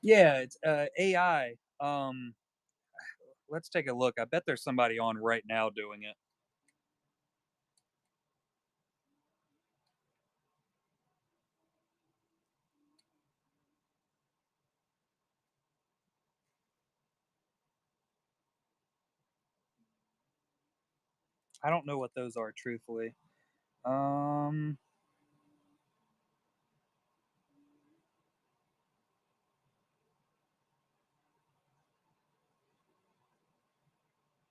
Yeah, it's AI. Let's take a look. I bet there's somebody on right now doing it. I don't know what those are, truthfully. Um,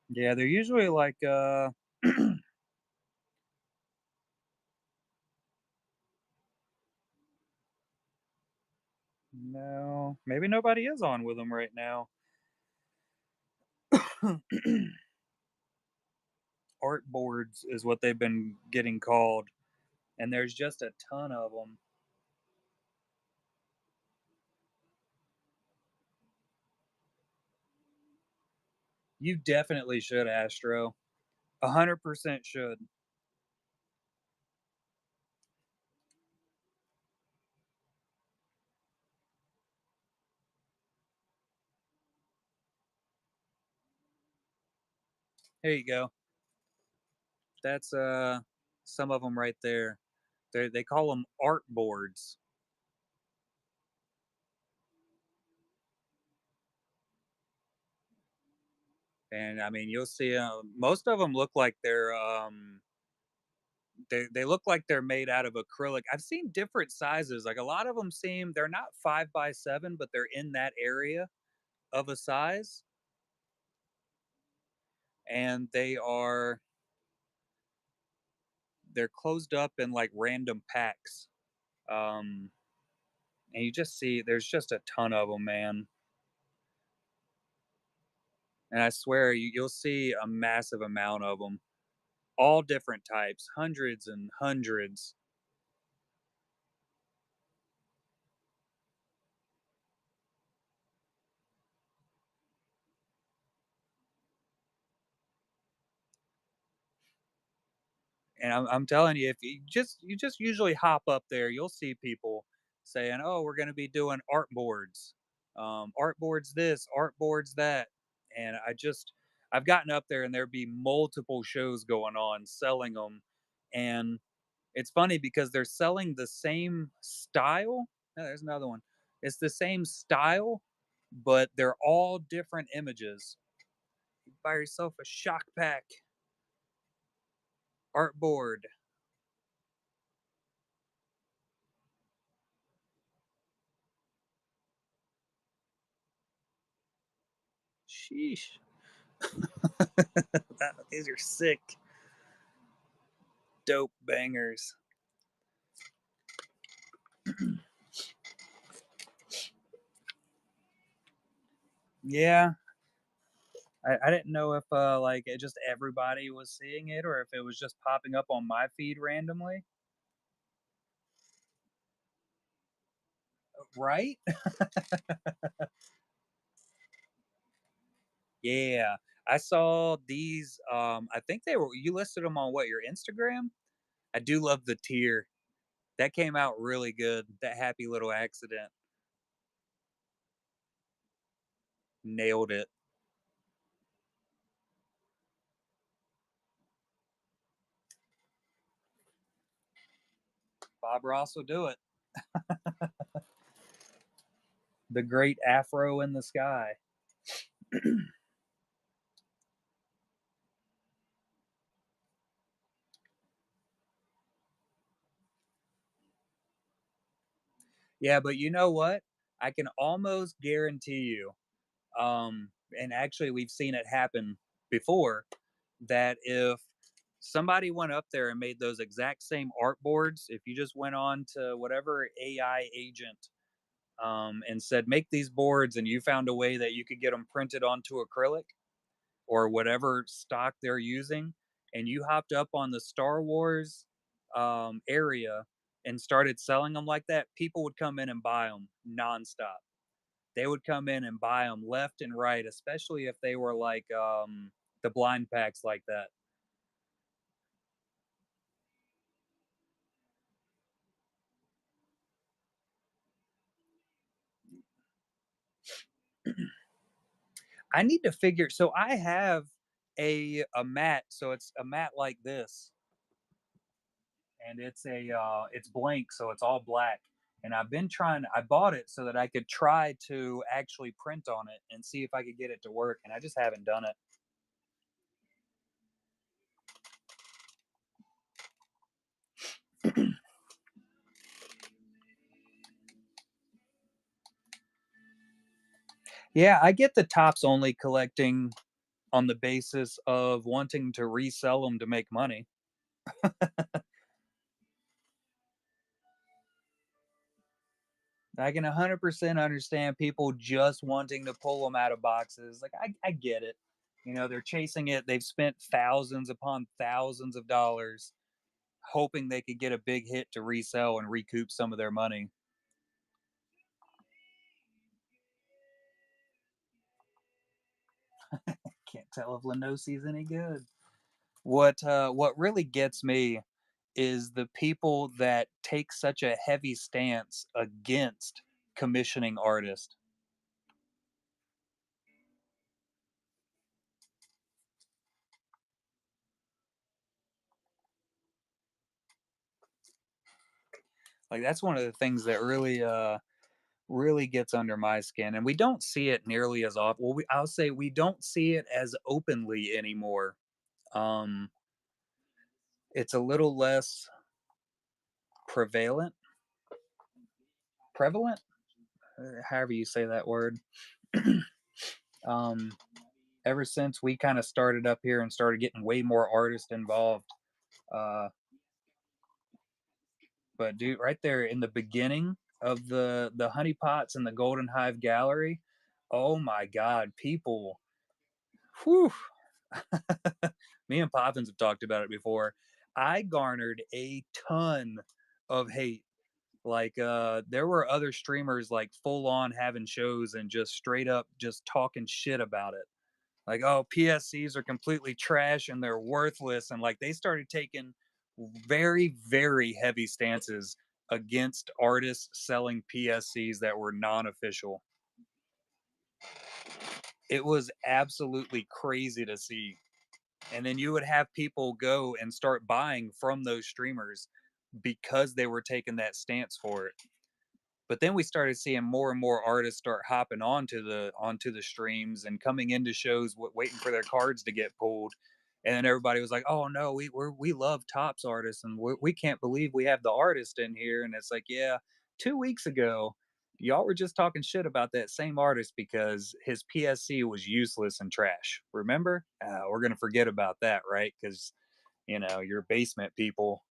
yeah, they're usually like no, maybe nobody is on with them right now. Art boards is what they've been getting called, and there's just a ton of them. You definitely should, Astro. 100% should. Here you go. That's some of them right there. They call them art boards, and I mean you'll see most of them look like they look like they're made out of acrylic. I've seen different sizes. Like a lot of them seem they're not 5 by 7, but they're in that area of a size, and they're closed up in like random packs. Um, and you just see there's just a ton of them, man. And I swear you'll see a massive amount of them, all different types, hundreds and hundreds. And I'm telling you, if you just usually hop up there, you'll see people saying, "Oh, we're going to be doing art boards this, art boards that," and I've gotten up there and there'd be multiple shows going on selling them, and it's funny because they're selling the same style. No, there's another one. It's the same style, but they're all different images. You buy yourself a shock pack art board. Sheesh. These are sick, dope bangers. Yeah, I didn't know if like it just everybody was seeing it or if it was just popping up on my feed randomly. Right? Yeah, I saw these. I think they were you listed them on what your Instagram. I do love the tier that came out really good. That happy little accident nailed it. Bob Ross will do it. The great afro in the sky. Yeah, but you know what? I can almost guarantee you, and actually we've seen it happen before, that if somebody went up there and made those exact same art boards, if you just went on to whatever AI agent and said, make these boards, and you found a way that you could get them printed onto acrylic or whatever stock they're using, and you hopped up on the Star Wars area and started selling them like that, people would come in and buy them nonstop. They would come in and buy them left and right, especially if they were like the blind packs like that. I need to figure. So I have a mat. So it's a mat like this, and it's blank, so it's all black. And I've been trying. I bought it so that I could try to actually print on it and see if I could get it to work, and I just haven't done it. Yeah, I get the tops only collecting on the basis of wanting to resell them to make money. I can 100% understand people just wanting to pull them out of boxes. Like, I get it. You know, they're chasing it. They've spent thousands upon thousands of dollars hoping they could get a big hit to resell and recoup some of their money. Can't tell if Lenosi's any good. What really gets me is the people that take such a heavy stance against commissioning artists. Like that's one of the things that really gets under my skin, and we don't see it nearly as often. Well, I'll say we don't see it as openly anymore. Um, it's a little less prevalent, prevalent, however you say that word. um, ever since we kind of started up here and started getting way more artists involved. Uh, but dude, right there in the beginning of the honey pots and the golden hive gallery, oh my god, people! Whew. Me and Poppins have talked about it before. I garnered a ton of hate. Like there were other streamers like full on having shows and just straight up just talking shit about it. Like, oh, PSCs are completely trash and they're worthless. And like they started taking very, very heavy stances against artists selling PSCs that were non-official. It was absolutely crazy to see. And then you would have people go and start buying from those streamers because they were taking that stance for it. But then we started seeing more and more artists start hopping onto the streams and coming into shows waiting for their cards to get pulled. And then everybody was like, oh no, we love tops artists and we can't believe we have the artist in here. And it's like, yeah, 2 weeks ago y'all were just talking shit about that same artist because his PSC was useless and trash. Remember? We're gonna forget about that, right? Because you're basement people.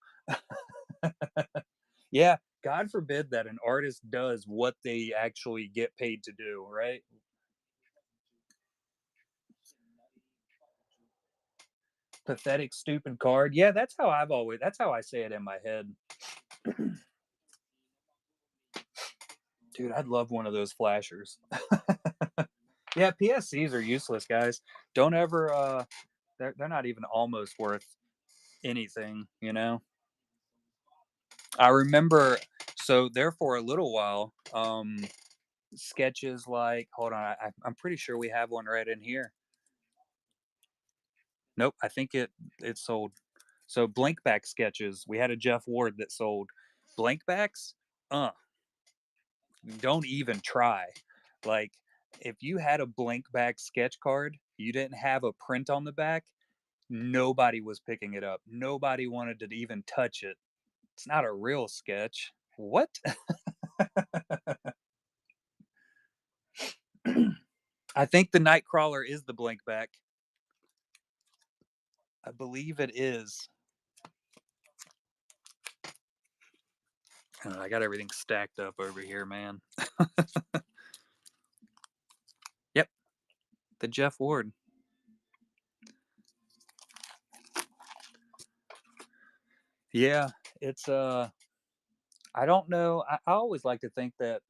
Yeah, God forbid that an artist does what they actually get paid to do, right? Pathetic, stupid card. Yeah, that's how I say it in my head. Dude, I'd love one of those flashers. Yeah, PSCs are useless, guys. Don't ever they're not even almost worth anything. I remember so there for a little while, sketches like hold on, I'm pretty sure we have one right in here. Nope, I think it sold. So blankback sketches, we had a Jeff Ward that sold blankbacks. Uh, don't even try. Like if you had a blank back sketch card, you didn't have a print on the back, nobody was picking it up. Nobody wanted to even touch it. It's not a real sketch. What? I think the Nightcrawler is the blank back. I believe it is. I got everything stacked up over here, man. Yep, the Jeff Ward. Yeah, it's I don't know. I always like to think that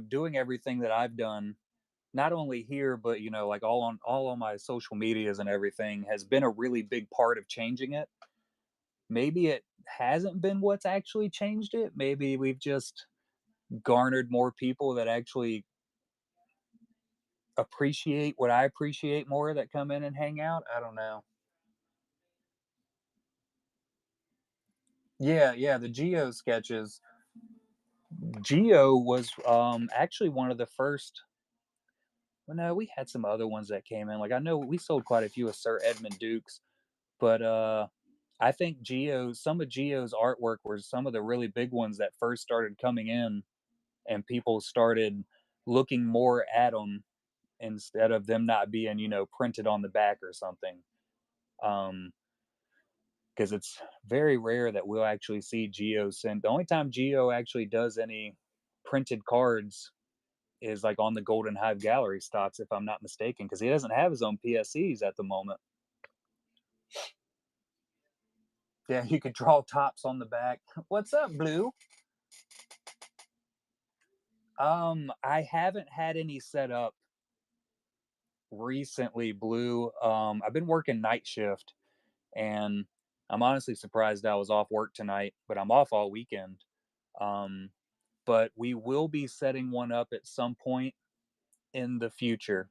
doing everything that I've done, not only here but like all on my social medias and everything, has been a really big part of changing it. Maybe it hasn't been what's actually changed it. Maybe we've just garnered more people that actually appreciate what I appreciate more that come in and hang out. I don't know. Yeah, yeah, the Geo sketches. Geo was actually one of the first. Well, no, we had some other ones that came in. Like I know we sold quite a few of Sir Edmund Dukes, but I think some of Geo's artwork were some of the really big ones that first started coming in, and people started looking more at them instead of them not being printed on the back or something. Um, because it's very rare that we'll actually see Geo send. The only time Geo actually does any printed cards is like on the Golden Hive Gallery stocks, if I'm not mistaken, because he doesn't have his own PSCs at the moment. Yeah, you could draw tops on the back. What's up, Blue? I haven't had any set up recently, Blue. I've been working night shift, and I'm honestly surprised I was off work tonight, but I'm off all weekend. Um, but we will be setting one up at some point in the future.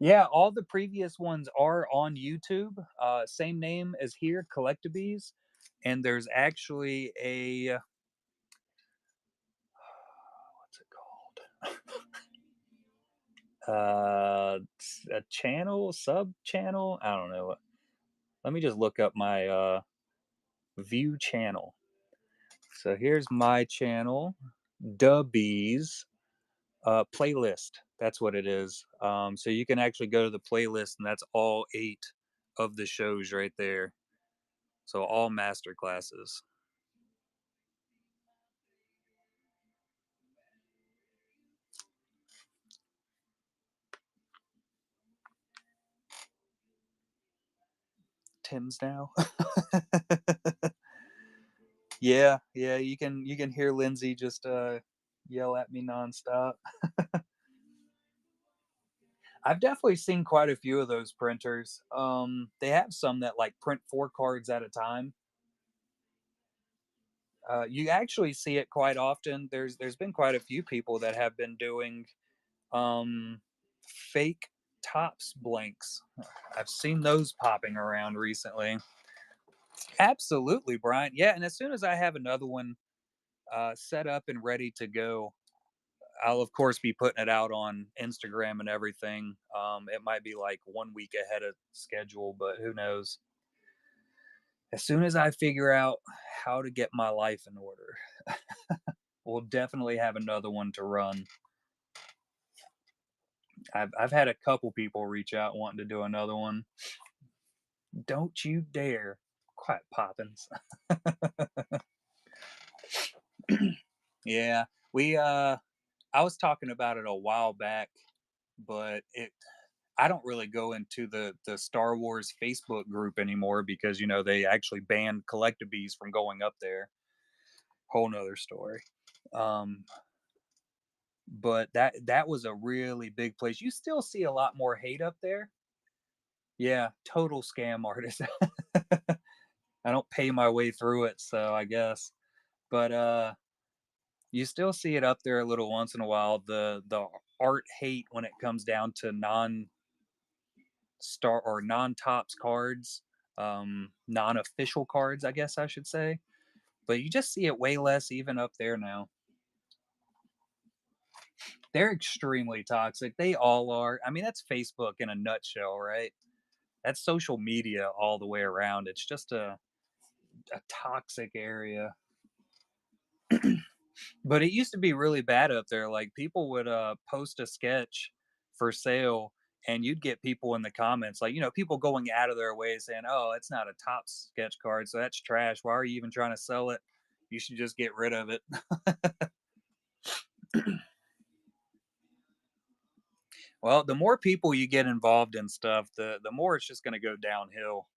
Yeah, all the previous ones are on YouTube. Same name as here, Collectabees. And there's actually what's it called? A channel, sub channel. I don't know. Let me just look up my view channel. So here's my channel, Dubbies playlist. That's what it is. So you can actually go to the playlist, and that's all 8 of the shows right there. So all master classes. Tim's now. Yeah, yeah, you can hear Lindsay just yell at me nonstop. I've definitely seen quite a few of those printers. They have some that like print 4 cards at a time. You actually see it quite often. There's been quite a few people that have been doing um, fake tops blanks. I've seen those popping around recently. Absolutely, Brian. Yeah, and as soon as I have another one set up and ready to go, I'll of course be putting it out on Instagram and everything. It might be like 1 week ahead of schedule, but who knows? As soon as I figure out how to get my life in order, we'll definitely have another one to run. I've had a couple people reach out wanting to do another one. Don't you dare! Quiet Poppins. Yeah, we I was talking about it a while back, but it I don't really go into the Star Wars Facebook group anymore because they actually banned collectibles from going up there. Whole nother story. Um, but that was a really big place. You still see a lot more hate up there. Yeah, total scam artist. I don't pay my way through it, so I guess. But you still see it up there a little once in a while. The art hate when it comes down to non-star or non-tops cards, non-official cards, I guess I should say. But you just see it way less even up there now. They're extremely toxic. They all are. I mean, that's Facebook in a nutshell, right? That's social media all the way around. It's just a toxic area. But it used to be really bad up there. Like people would post a sketch for sale and you'd get people in the comments like, people going out of their way saying, "Oh, it's not a top sketch card, so that's trash. Why are you even trying to sell it? You should just get rid of it." Well, the more people you get involved in stuff, the more it's just going to go downhill.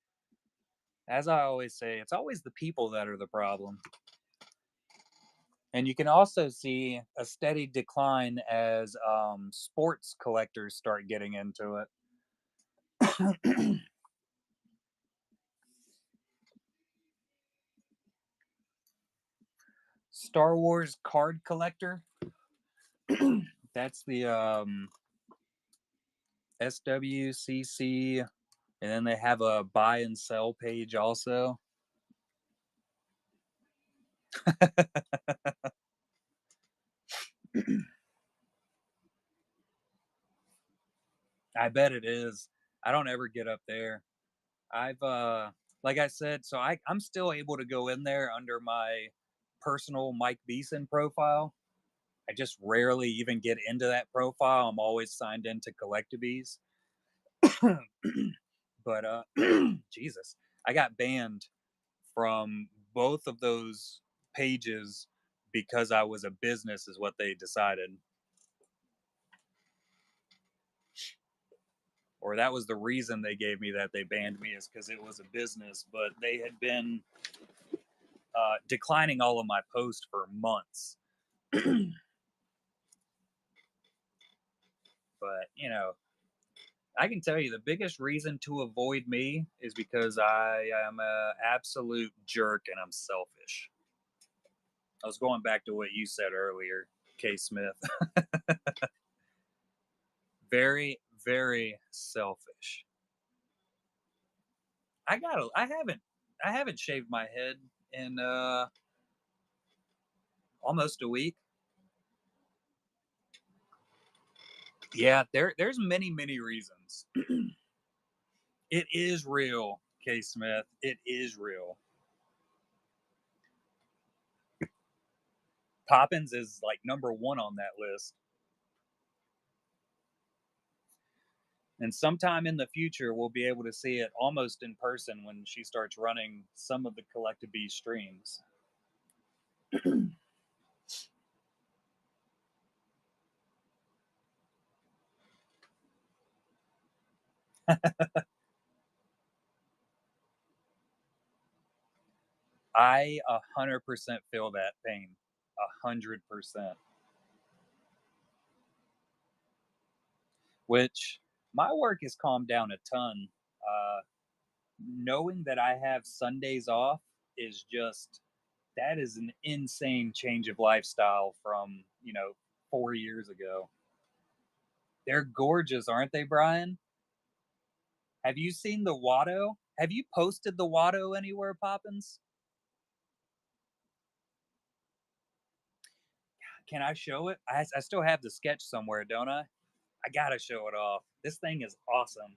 As I always say, it's always the people that are the problem. And you can also see a steady decline as sports collectors start getting into it. Star Wars card collector. That's the SWCC, and then they have a buy and sell page also. I bet it is. I don't ever get up there. I've like I said, so I'm still able to go in there under my personal Mike Beeson profile. I just rarely even get into that profile. I'm always signed into Collectabees. But Jesus, I got banned from both of those pages because I was a business, is what they decided. Or that was the reason they gave me that they banned me, is because it was a business. But they had been declining all of my posts for months. But, I can tell you the biggest reason to avoid me is because I am an absolute jerk and I'm selfish. I was going back to what you said earlier, K. Smith. Very, very selfish. I haven't shaved my head in almost a week. Yeah, there's many reasons. It is real, K. Smith. It is real. Poppins is like number one on that list. And sometime in the future, we'll be able to see it almost in person when she starts running some of the Collective Bee streams. I 100% feel that pain. 100%. Which my work has calmed down a ton. Knowing that I have Sundays off is just that is an insane change of lifestyle from, 4 years ago. They're gorgeous, aren't they, Brian? Have you seen the Watto? Have you posted the Watto anywhere, Poppins? Can I show it? I still have the sketch somewhere, don't I? I gotta show it off. This thing is awesome.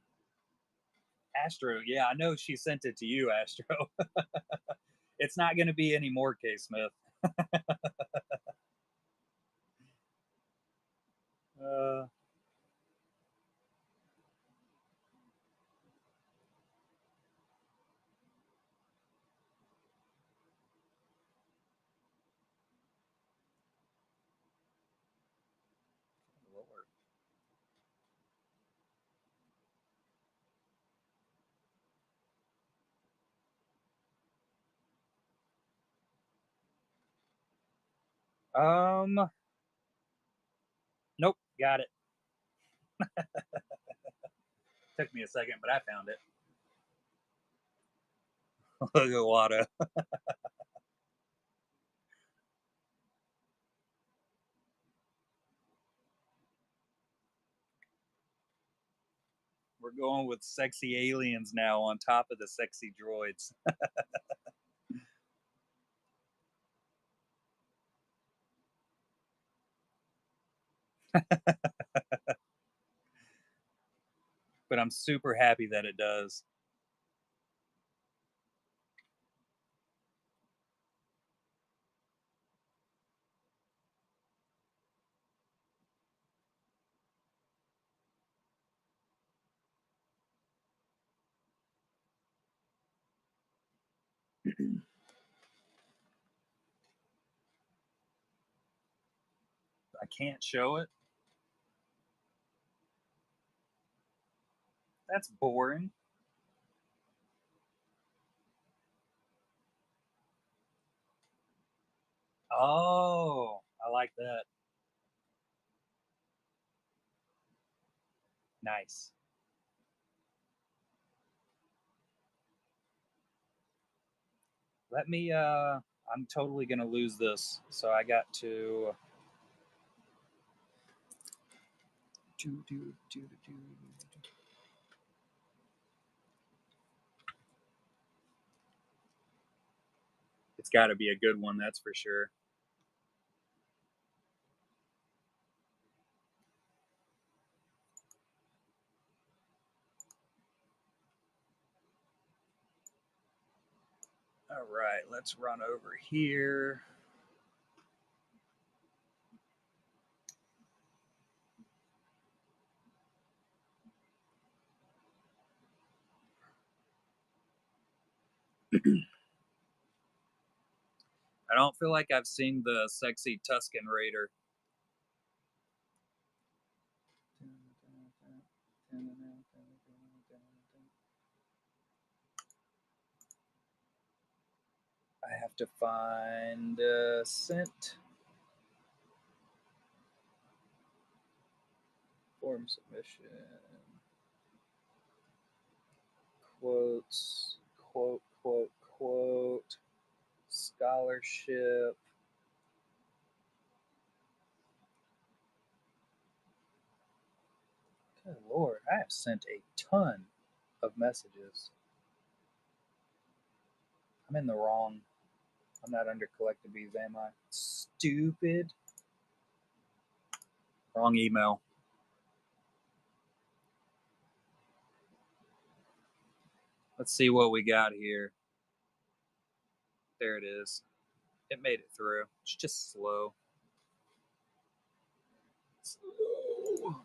Astro, yeah, I know she sent it to you, Astro. It's not going to be any more, K Smith. Uh, um, nope, got it. Took me a second, but I found it. Look at Wada. We're going with sexy aliens now on top of the sexy droids. But I'm super happy that it does. I can't show it. That's boring. Oh, I like that. Nice. Let me I'm totally gonna lose this. So I got to it's gotta be a good one, that's for sure. All right, let's run over here. I don't feel like I've seen the sexy Tuscan Raider. I have to find sent form submission quotes quote scholarship. Good Lord, I have sent a ton of messages. I'm in the wrong. I'm not under collected bees, am I? Stupid. Wrong email. Let's see what we got here. There it is. It made it through. It's just slow. Slow.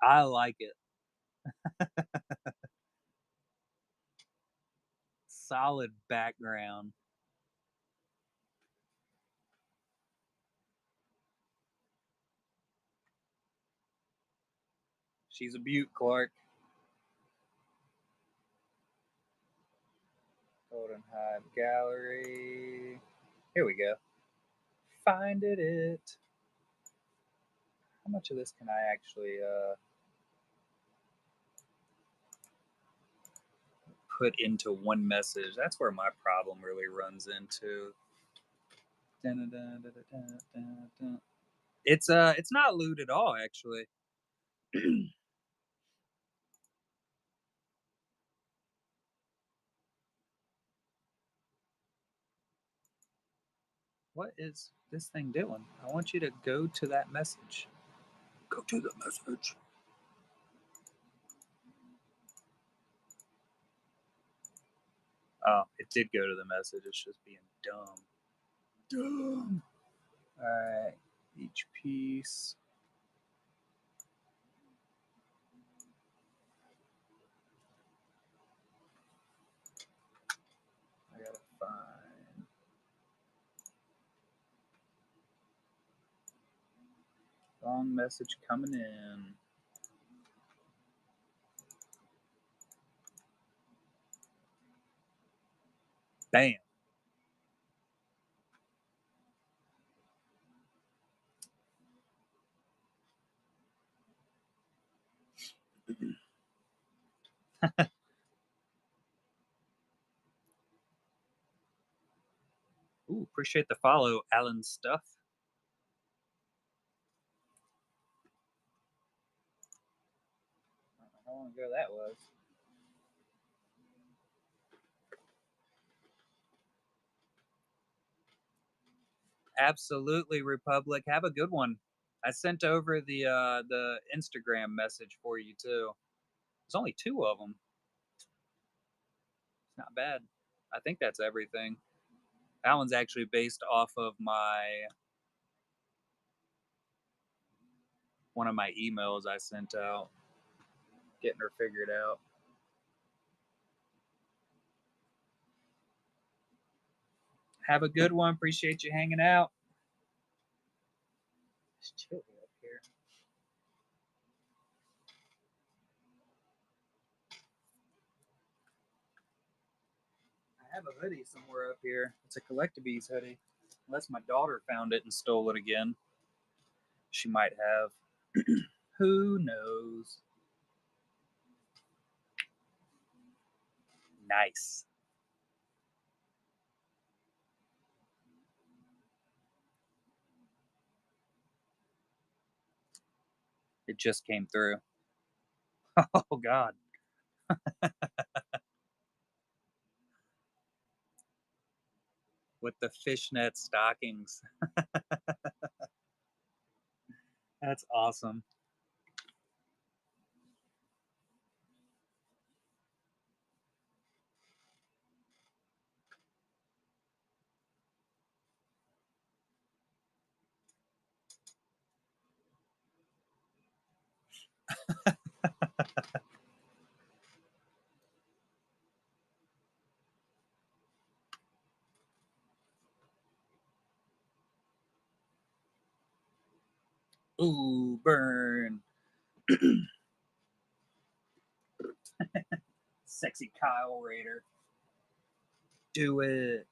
I like it. Solid background. She's a beaut, Clark. Golden Hive Gallery. Here we go. Finded it. How much of this can I actually put into one message? That's where my problem really runs into. It's not lewd at all, actually. What is this thing doing? I want you to go to that message. Go to the message. Oh, it did go to the message. It's just being dumb. Dumb. All right. Each piece. I gotta find. Long message coming in. Bam. Ooh, appreciate the follow, Alan Stuff. I don't know how long ago that was. Absolutely, Republic. Have a good one. I sent over the Instagram message for you too. There's only two of them. It's not bad. I think that's everything. That one's actually based off of one of my emails I sent out, getting her figured out. Have a good one. Appreciate you hanging out. It's chilly up here. I have a hoodie somewhere up here. It's a Collectabees hoodie. Unless my daughter found it and stole it again. She might have. Who knows? Nice. It just came through. Oh, God. With the fishnet stockings. That's awesome. Ooh, burn. Sexy Kyle Raider. Do it.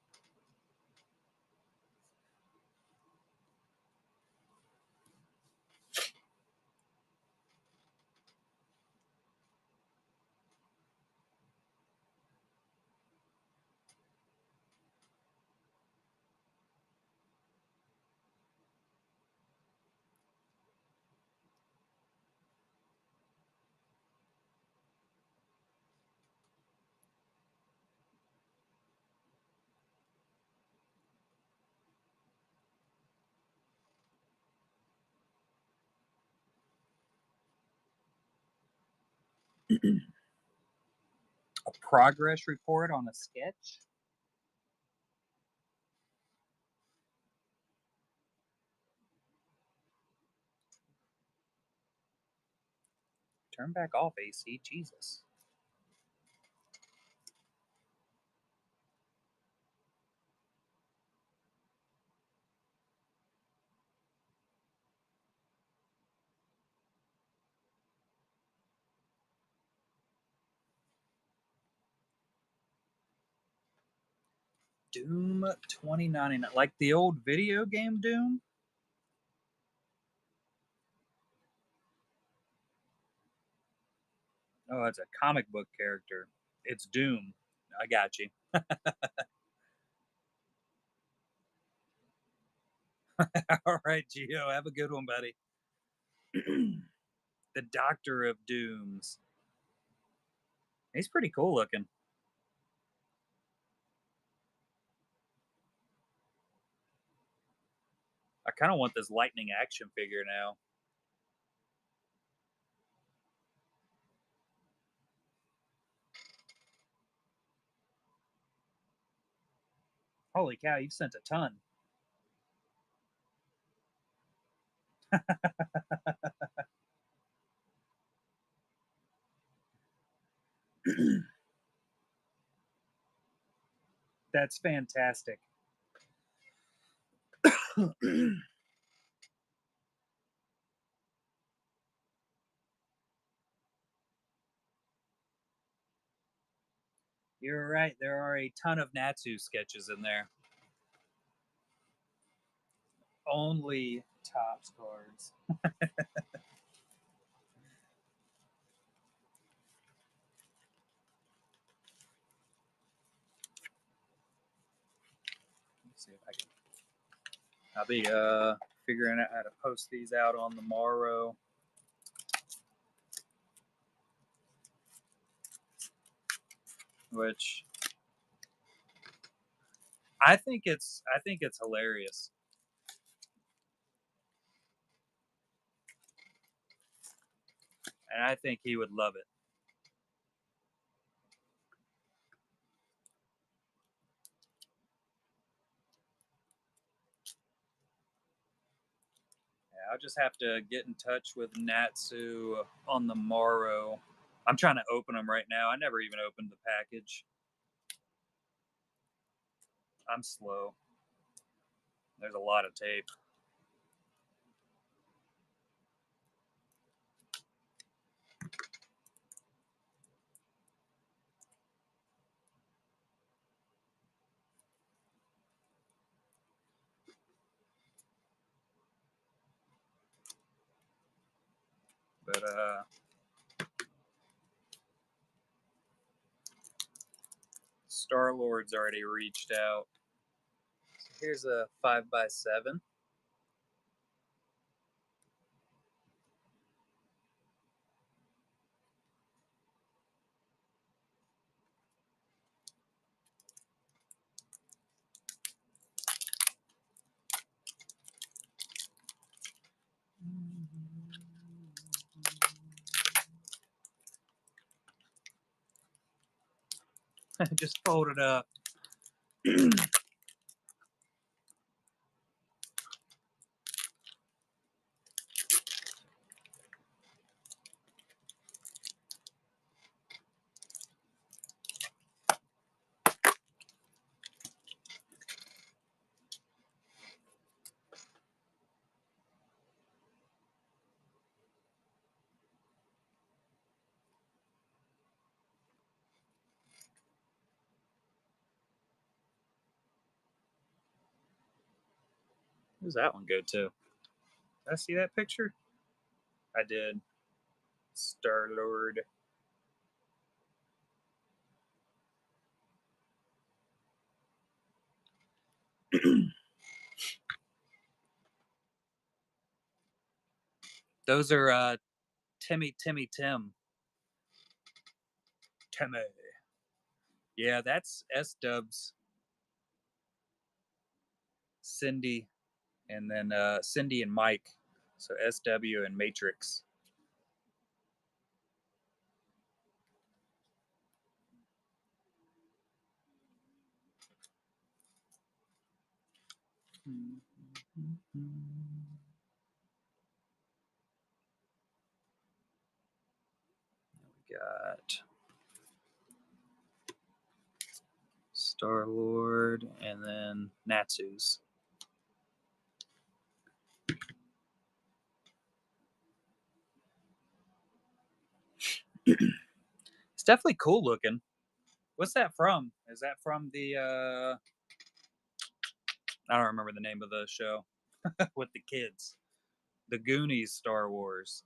A progress report on a sketch? Turn back off AC. Jesus. Doom 2099, like the old video game Doom. Oh, it's a comic book character. It's Doom. I got you. All right, Gio. Have a good one, buddy. The Doctor of Dooms. He's pretty cool looking. I kind of want this lightning action figure now. Holy cow, you've sent a ton. That's fantastic. You're right. There are a ton of Natsu sketches in there. Only Topps cards. Let's see if I can. I'll be figuring out how to post these out on the morrow. Which I think it's hilarious. And I think he would love it. Yeah, I'll just have to get in touch with Natsu on the morrow. I'm trying to open them right now. I never even opened the package. I'm slow. There's a lot of tape. But Star-Lord's already reached out. So here's a 5x7. Just fold it up. Who's that one go to? Did I see that picture? I did. Star-Lord. Those are Timmy. Timmy. Yeah, that's S-Dubs. Cindy, and then Cindy and Mike. So SW and Matrix. We got Star-Lord and then Natsu's. It's definitely cool looking. What's that from? Is that from the I don't remember the name of the show with the kids. The Goonies, Star Wars.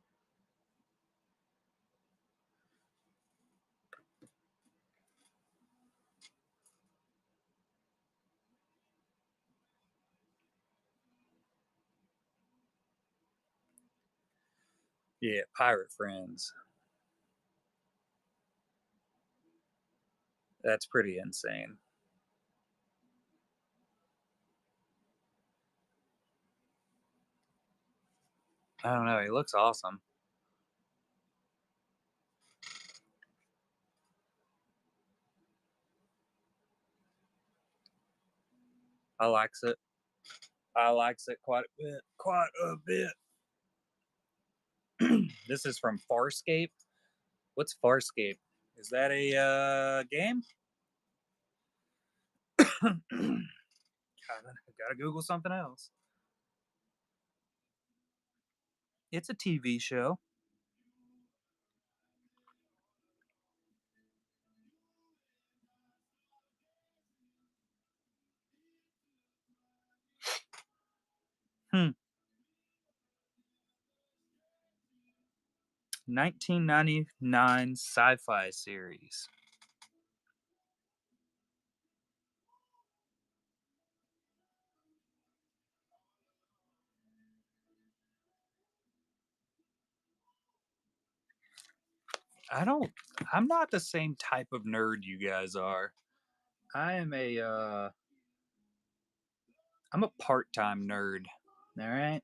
Yeah, Pirate Friends. That's pretty insane. I don't know. He looks awesome. I likes it. I likes it quite a bit. Quite a bit. This is from Farscape. What's Farscape? Is that a game? Gotta Google something else. It's a TV show. Hmm. 1999 sci-fi series. I don't. I'm not the same type of nerd you guys are. I am a. I'm a part-time nerd. All right.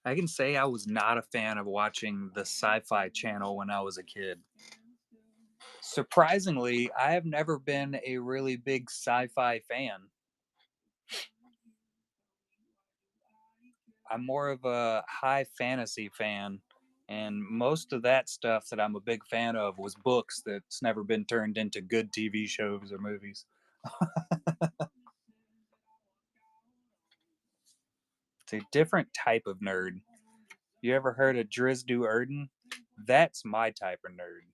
I can say I was not a fan of watching the Sci-Fi Channel when I was a kid. Surprisingly, I have never been a really big sci-fi fan. I'm more of a high fantasy fan, and most of that stuff that I'm a big fan of was books that's never been turned into good TV shows or movies. It's a different type of nerd. You ever heard of Drizdu Erden? That's my type of nerd.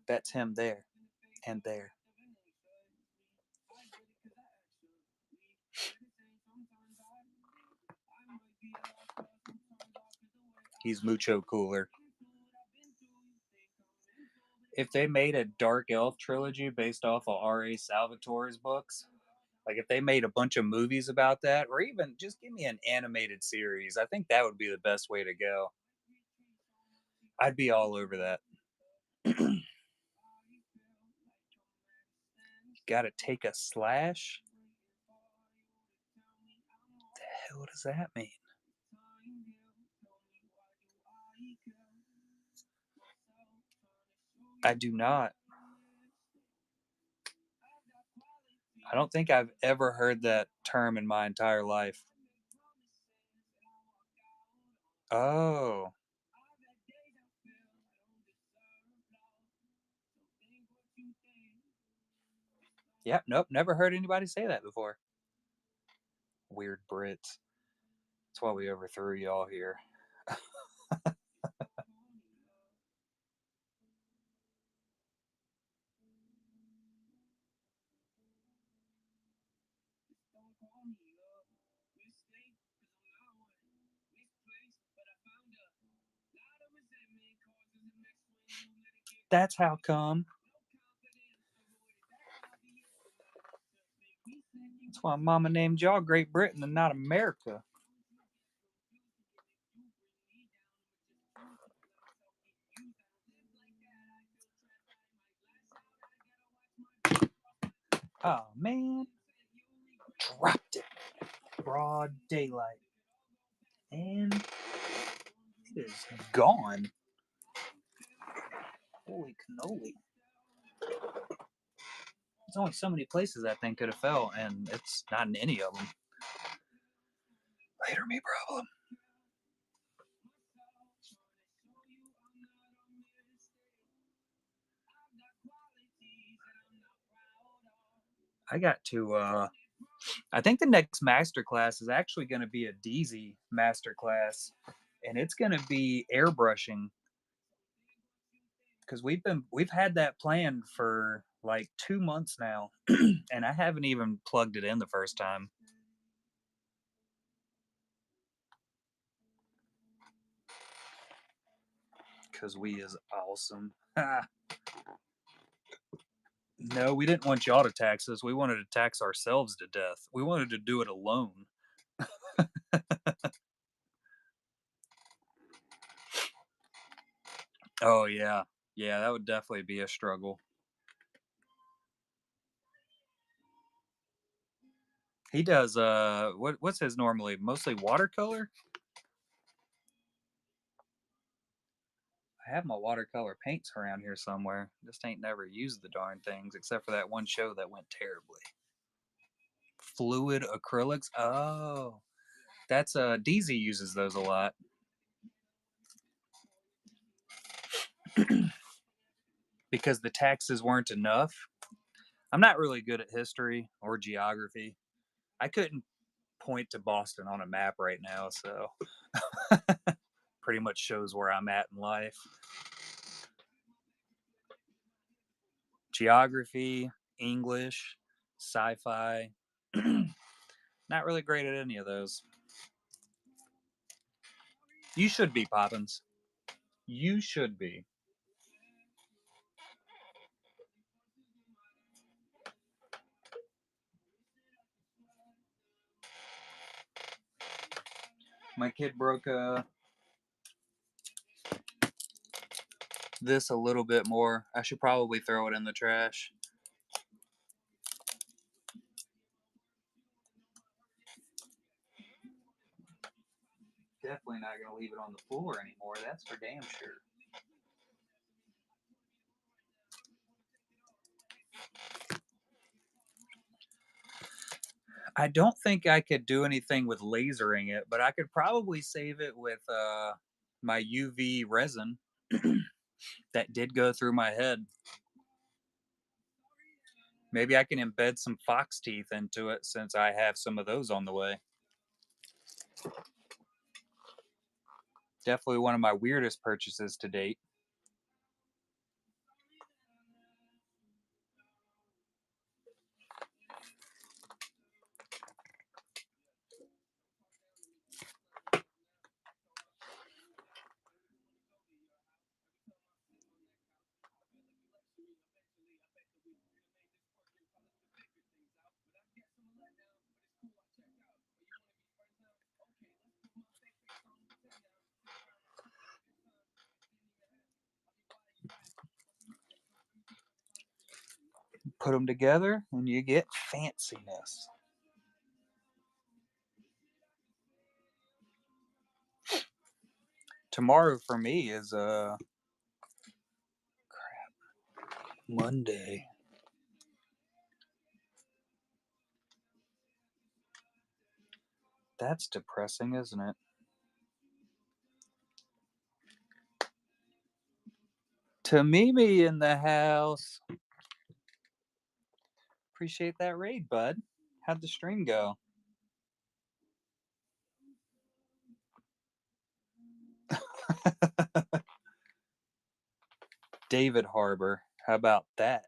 That's him there and there. He's mucho cooler. If they made a Dark Elf trilogy based off of R.A. Salvatore's books, like if they made a bunch of movies about that, or even just give me an animated series, I think that would be the best way to go. I'd be all over that. Gotta take a slash? The hell does that mean? I do not. I don't think I've ever heard that term in my entire life. Oh. Yep, nope, never heard anybody say that before. Weird Brits. That's why we overthrew y'all here. That's how come. That's why Mama named y'all Great Britain and not America. Oh man, dropped it. Broad daylight, and it is gone. Holy cannoli! There's only so many places that thing could have fell, and it's not in any of them. Later, me problem. I got to I think the next master class is actually going to be a DZ master class, and it's going to be airbrushing because we've had that planned for like 2 months now, and I haven't even plugged it in the first time because we is awesome. No, we didn't want y'all to tax us. We wanted to tax ourselves to death. We wanted to do it alone. Oh yeah, yeah, that would definitely be a struggle. He does what's his normally? Mostly watercolor? I have my watercolor paints around here somewhere. Just ain't never used the darn things except for that one show that went terribly. Fluid acrylics. Oh, that's DZ uses those a lot because the taxes weren't enough. I'm not really good at history or geography. I couldn't point to Boston on a map right now, so pretty much shows where I'm at in life. Geography, English, sci-fi. Not really great at any of those. You should be, Poppins. You should be. My kid broke this a little bit more. I should probably throw it in the trash. Definitely not going to leave it on the floor anymore. That's for damn sure. I don't think I could do anything with lasering it, but I could probably save it with my UV resin that did go through my head. Maybe I can embed some fox teeth into it since I have some of those on the way. Definitely one of my weirdest purchases to date. Put them together and you get fanciness. Tomorrow for me is Monday. That's depressing, isn't it? Tamimi in the house. Appreciate that raid, bud. How'd the stream go? David Harbor. How about that?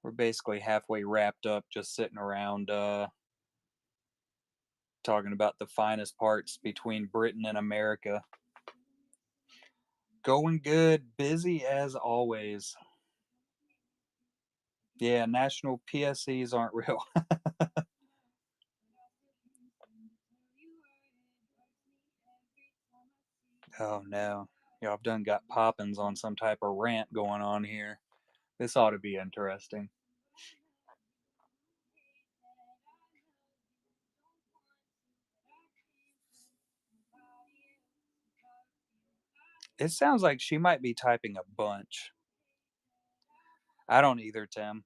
We're basically halfway wrapped up, just sitting around talking about the finest parts between Britain and America. Going good, busy as always. Yeah, national PSEs aren't real. Oh no. Y'all have done got Poppins on some type of rant going on here. This ought to be interesting. It sounds like she might be typing a bunch. I don't either, Tim.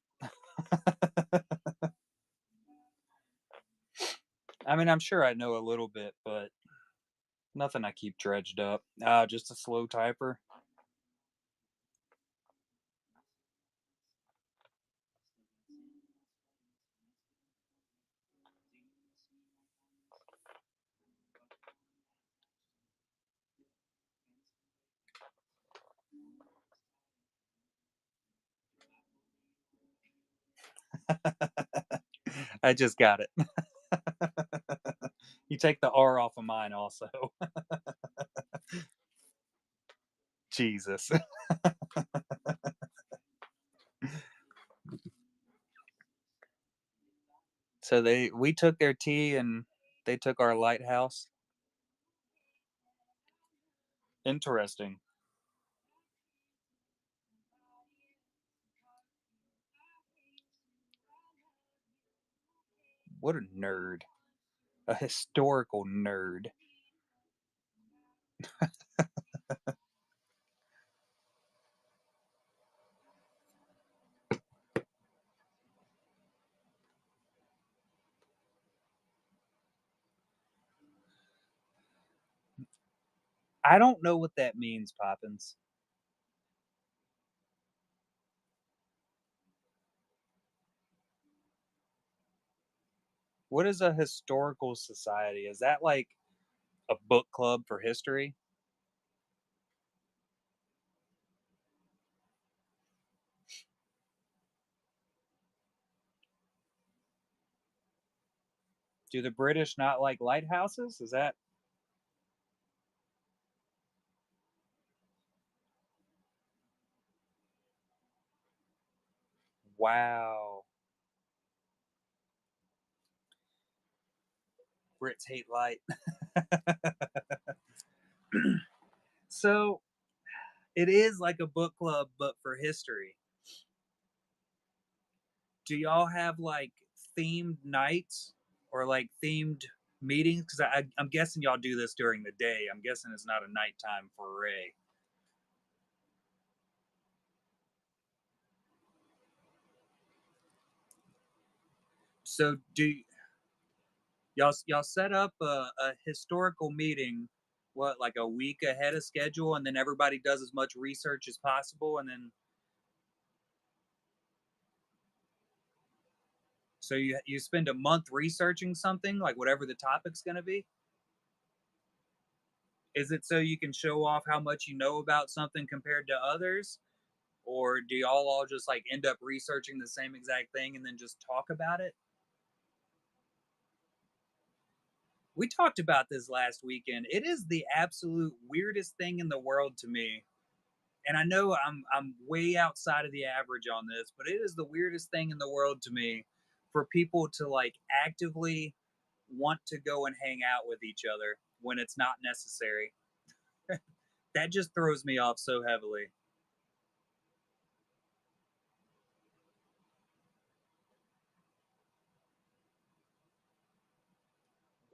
I mean, I'm sure I know a little bit, but Nothing I keep dredged up. Just a slow typer. I just got it. You take the R off of mine also. Jesus. So we took their tea and they took our lighthouse. Interesting. What a nerd. A historical nerd. I don't know what that means, Poppins. What is a historical society? Is that like a book club for history? Do the British not like lighthouses? Is that wow? Brits hate light. So it is like a book club, but for history. Do y'all have like themed nights or like themed meetings? Because I'm guessing y'all do this during the day. I'm guessing it's not a nighttime foray. So do y'all set up a historical meeting? What, like a week ahead of schedule, and then everybody does as much research as possible, and then so you spend a month researching something, like whatever the topic's going to be. Is it so you can show off how much you know about something compared to others? Or do y'all all just like end up researching the same exact thing and then just talk about it? We talked about this last weekend. It is the absolute weirdest thing in the world to me. And I know I'm way outside of the average on this, but it is the weirdest thing in the world to me for people to like actively want to go and hang out with each other when it's not necessary. That just throws me off so heavily.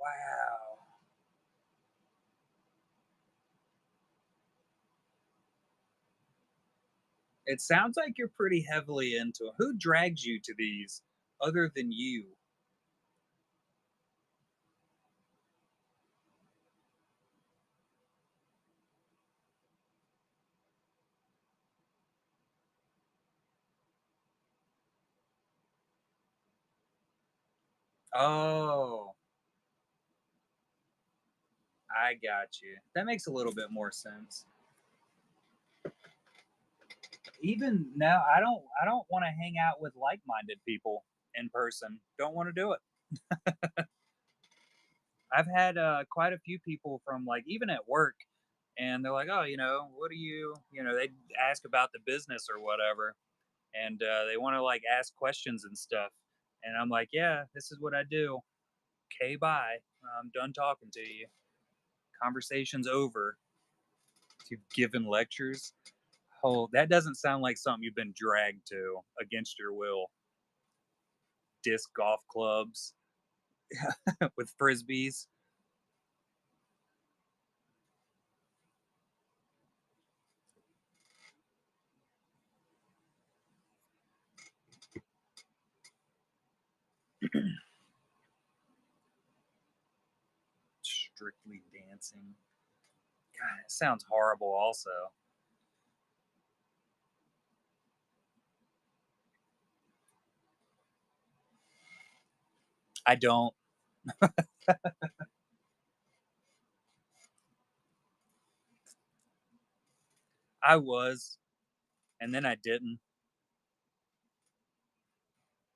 Wow. It sounds like you're pretty heavily into it. Who drags you to these other than you? Oh, I got you. That makes a little bit more sense. Even now, I don't want to hang out with like-minded people in person. Don't want to do it. I've had quite a few people from like even at work, and they're like, "Oh, what do they ask about the business or whatever, and they want to like ask questions and stuff." And I'm like, "Yeah, this is what I do. Okay, bye. I'm done talking to you. Conversation's over." You've given lectures. Oh, that doesn't sound like something you've been dragged to against your will. Disc golf clubs with frisbees. Strictly Dancing. God, it sounds horrible. Also, I don't. I was, and then I didn't.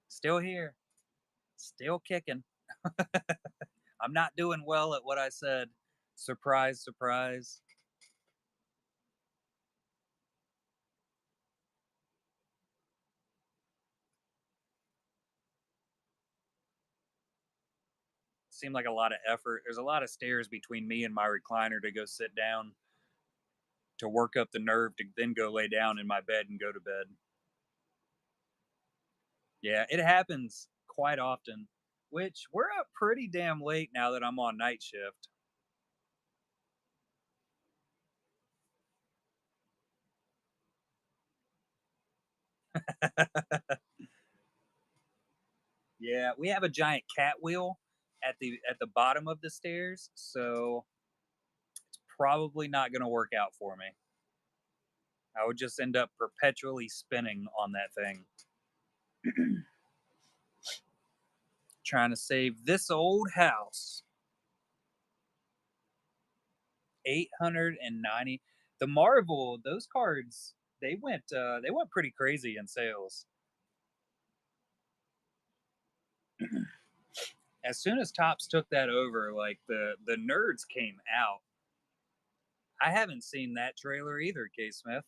Still here, still kicking. I'm not doing well at what I said. Surprise, surprise. Seemed like a lot of effort. There's a lot of stairs between me and my recliner to go sit down to work up the nerve to then go lay down in my bed and go to bed. Yeah, it happens quite often, which we're up pretty damn late now that I'm on night shift. Yeah, we have a giant cat wheel at the bottom of the stairs, so probably not going to work out for me. I would just end up perpetually spinning on that thing. Trying to save this old house. 890. The Marvel, those cards, they went pretty crazy in sales. As soon as Tops took that over, like the nerds came out. I haven't seen that trailer either, K Smith.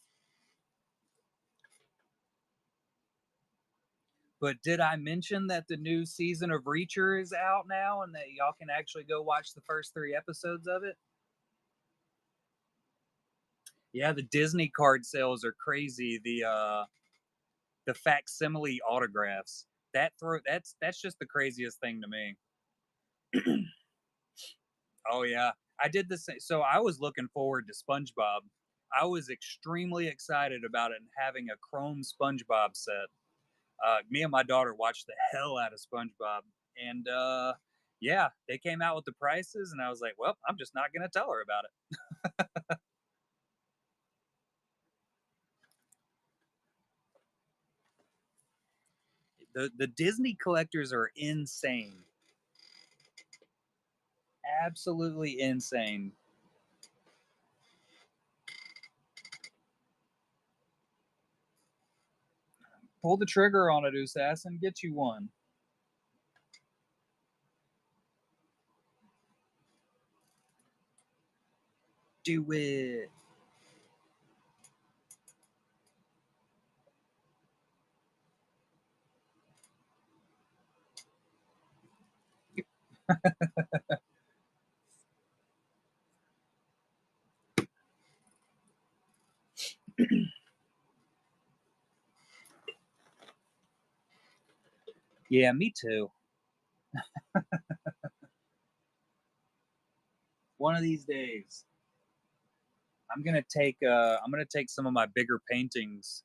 But did I mention that the new season of Reacher is out now and that y'all can actually go watch the first 3 episodes of it? Yeah, the Disney card sales are crazy. The facsimile autographs. That's just the craziest thing to me. Oh yeah, I did the same. So I was looking forward to SpongeBob. I was extremely excited about it and having a Chrome SpongeBob set. Me and my daughter watched the hell out of SpongeBob, and yeah, they came out with the prices, and I was like, well, I'm just not gonna tell her about it. The Disney collectors are insane, absolutely insane. Pull the trigger on it, Assassin. Get you one. Do it. Yeah, me too. One of these days, I'm gonna take some of my bigger paintings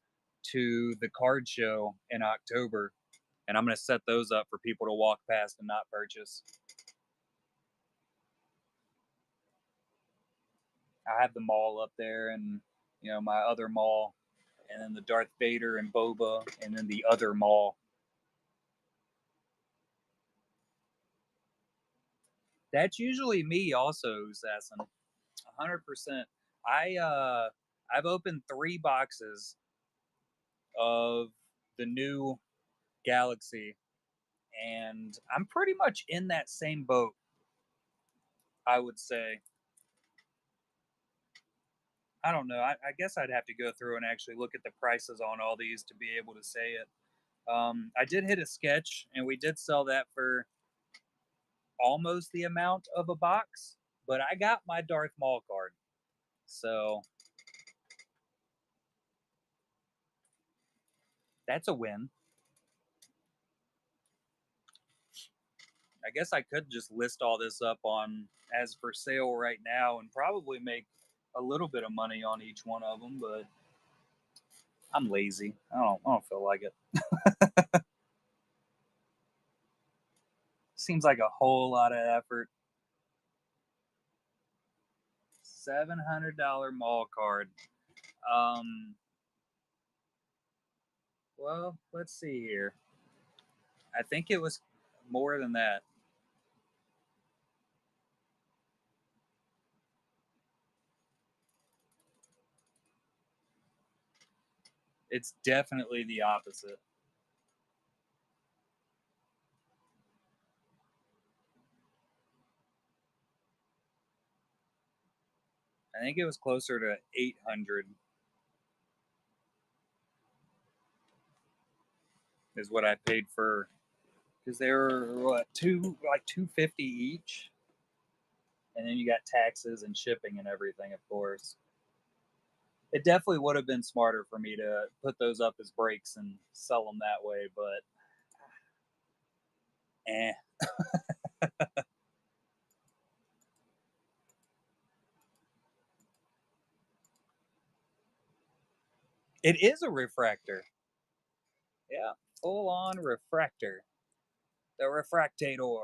to the card show in October, and I'm gonna set those up for people to walk past and not purchase. I have the mall up there, and my other mall, and then the Darth Vader and Boba, and then the other mall. That's usually me, also, Assassin. 100%. I've opened 3 boxes of the new Galaxy, and I'm pretty much in that same boat. I would say. I don't know. I guess I'd have to go through and actually look at the prices on all these to be able to say it. I did hit a sketch, and we did sell that for almost the amount of a box, but I got my Darth Maul card, so that's a win. I guess I could just list all this up on as for sale right now and probably make a little bit of money on each one of them, but I'm lazy. I don't feel like it. Seems like a whole lot of effort. $700 mall card. Well, let's see here. I think it was more than that. It's definitely the opposite. I think it was closer to 800 is what I paid for, because they were what, 250 each, and then you got taxes and shipping and everything, of course. It definitely would have been smarter for me to put those up as breaks and sell them that way, but eh. It is a refractor. Yeah, full on refractor. The refractator.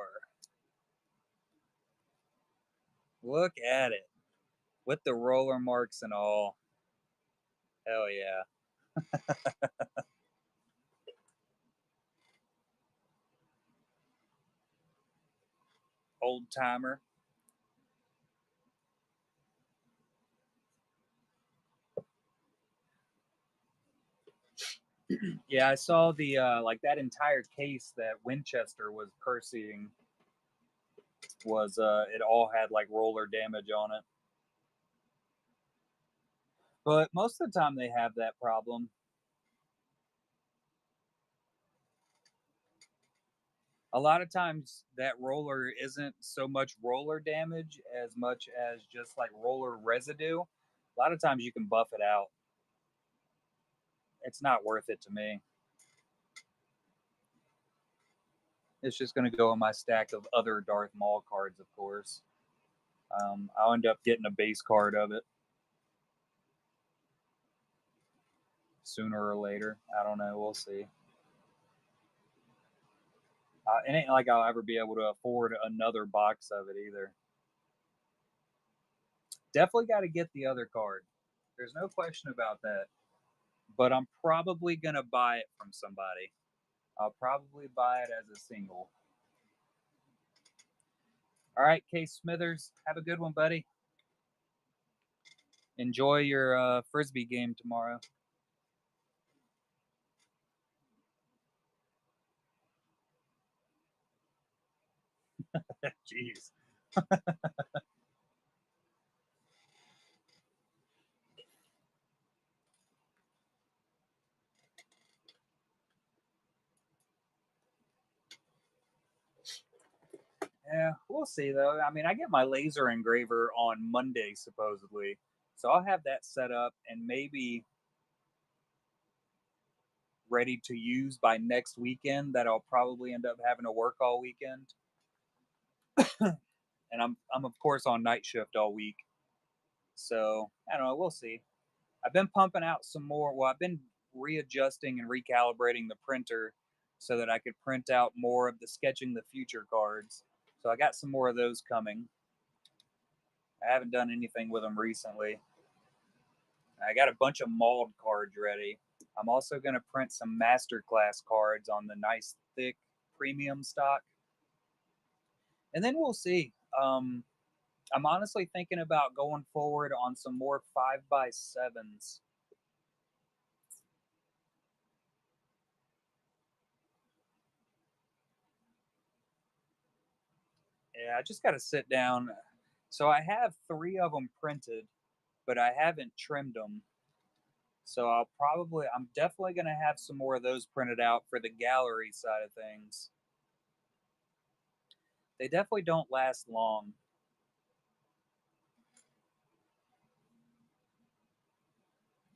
Look at it with the roller marks and all. Hell yeah. Old timer. Yeah, I saw the like that entire case that Winchester was pursuing was it all had like roller damage on it. But most of the time they have that problem. A lot of times that roller isn't so much roller damage as much as just like roller residue. A lot of times you can buff it out. It's not worth it to me. It's just going to go in my stack of other Darth Maul cards, of course. I'll end up getting a base card of it sooner or later. I don't know. We'll see. It ain't like I'll ever be able to afford another box of it either. Definitely got to get the other card. There's no question about that. But I'm probably going to buy it from somebody. I'll probably buy it as a single. All right, Case Smithers, have a good one, buddy. Enjoy your frisbee game tomorrow. Jeez. Yeah, we'll see though. I mean, I get my laser engraver on Monday supposedly, so I'll have that set up and maybe ready to use by next weekend. That I'll probably end up having to work all weekend, and I'm of course on night shift all week. So I don't know. We'll see. I've been pumping out some more. Well, I've been readjusting and recalibrating the printer so that I could print out more of the Sketching the Future cards. So I got some more of those coming. I haven't done anything with them recently. I got a bunch of mauled cards ready. I'm also going to print some masterclass cards on the nice thick premium stock. And then we'll see. I'm honestly thinking about going forward on some more 5x7s. Yeah, I just got to sit down. So I have three of them printed, but I haven't trimmed them. So I'm definitely going to have some more of those printed out for the gallery side of things. They definitely don't last long.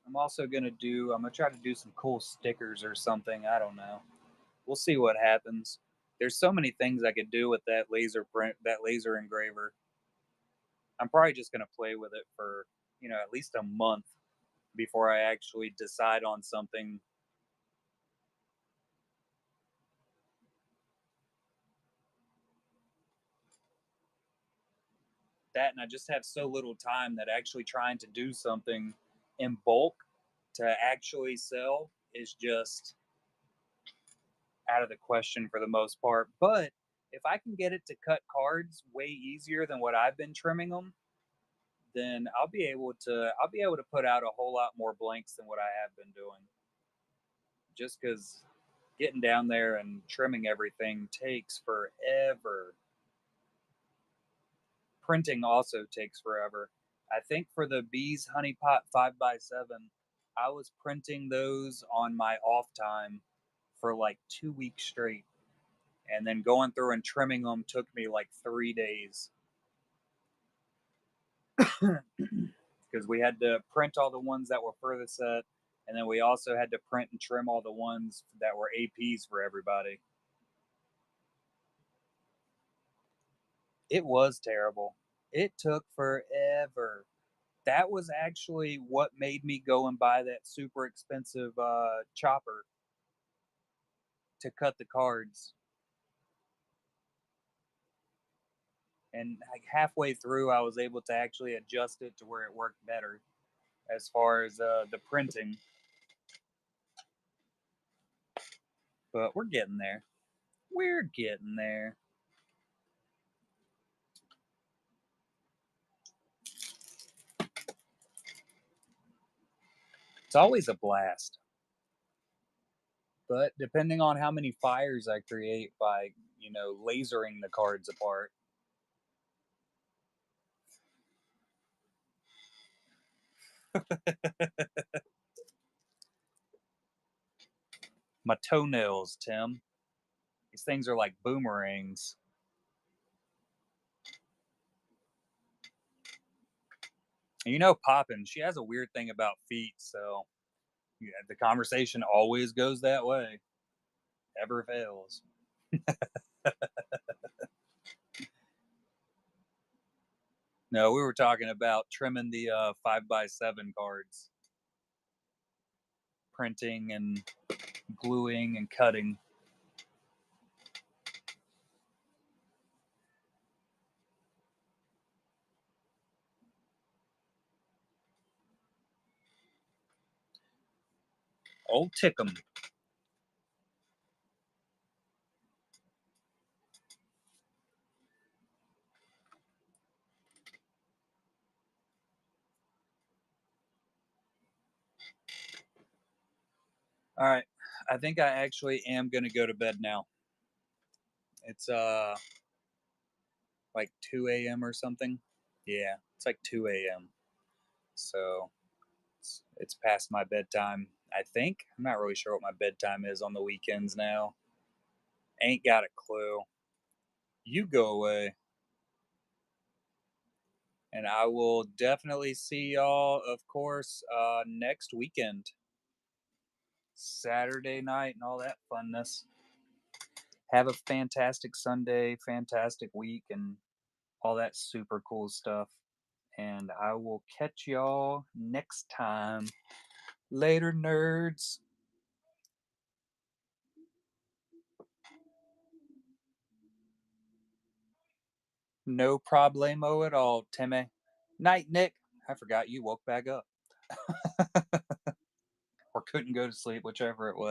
I'm going to try to do some cool stickers or something. I don't know. We'll see what happens. There's so many things I could do with that laser engraver. I'm probably just going to play with it for, at least a month before I actually decide on something. that, and I just have so little time that actually trying to do something in bulk to actually sell is just out of the question for the most part. But if I can get it to cut cards way easier than what I've been trimming them, then I'll be able to put out a whole lot more blanks than what I have been doing. Just because getting down there and trimming everything takes forever. Printing also takes forever. I think for the bees honey pot 5x7, I was printing those on my off time for like 2 weeks straight. And then going through and trimming them took me like 3 days because we had to print all the ones that were for the set. And then we also had to print and trim all the ones that were APs for everybody. It was terrible. It took forever. That was actually what made me go and buy that super expensive chopper to cut the cards. And like halfway through, I was able to actually adjust it to where it worked better as far as the printing. But we're getting there. We're getting there. It's always a blast. But depending on how many fires I create by, lasering the cards apart. My toenails, Tim. These things are like boomerangs. Poppin, she has a weird thing about feet, so yeah, the conversation always goes that way. Never fails. No, we were talking about trimming the 5x7 cards, printing and gluing and cutting. Old Tickum. All right. I think I actually am going to go to bed now. It's like 2 a.m. or something. Yeah, it's like 2 a.m. So it's past my bedtime. I think I'm not really sure what my bedtime is on the weekends now. Ain't got a clue. You go away. And I will definitely see y'all, of course, next weekend. Saturday night and all that funness. Have a fantastic Sunday, fantastic week, and all that super cool stuff. And I will catch y'all next time. Later, nerds. No problemo at all, Timmy. Night, Nick. I forgot you woke back up. Or couldn't go to sleep, whichever it was.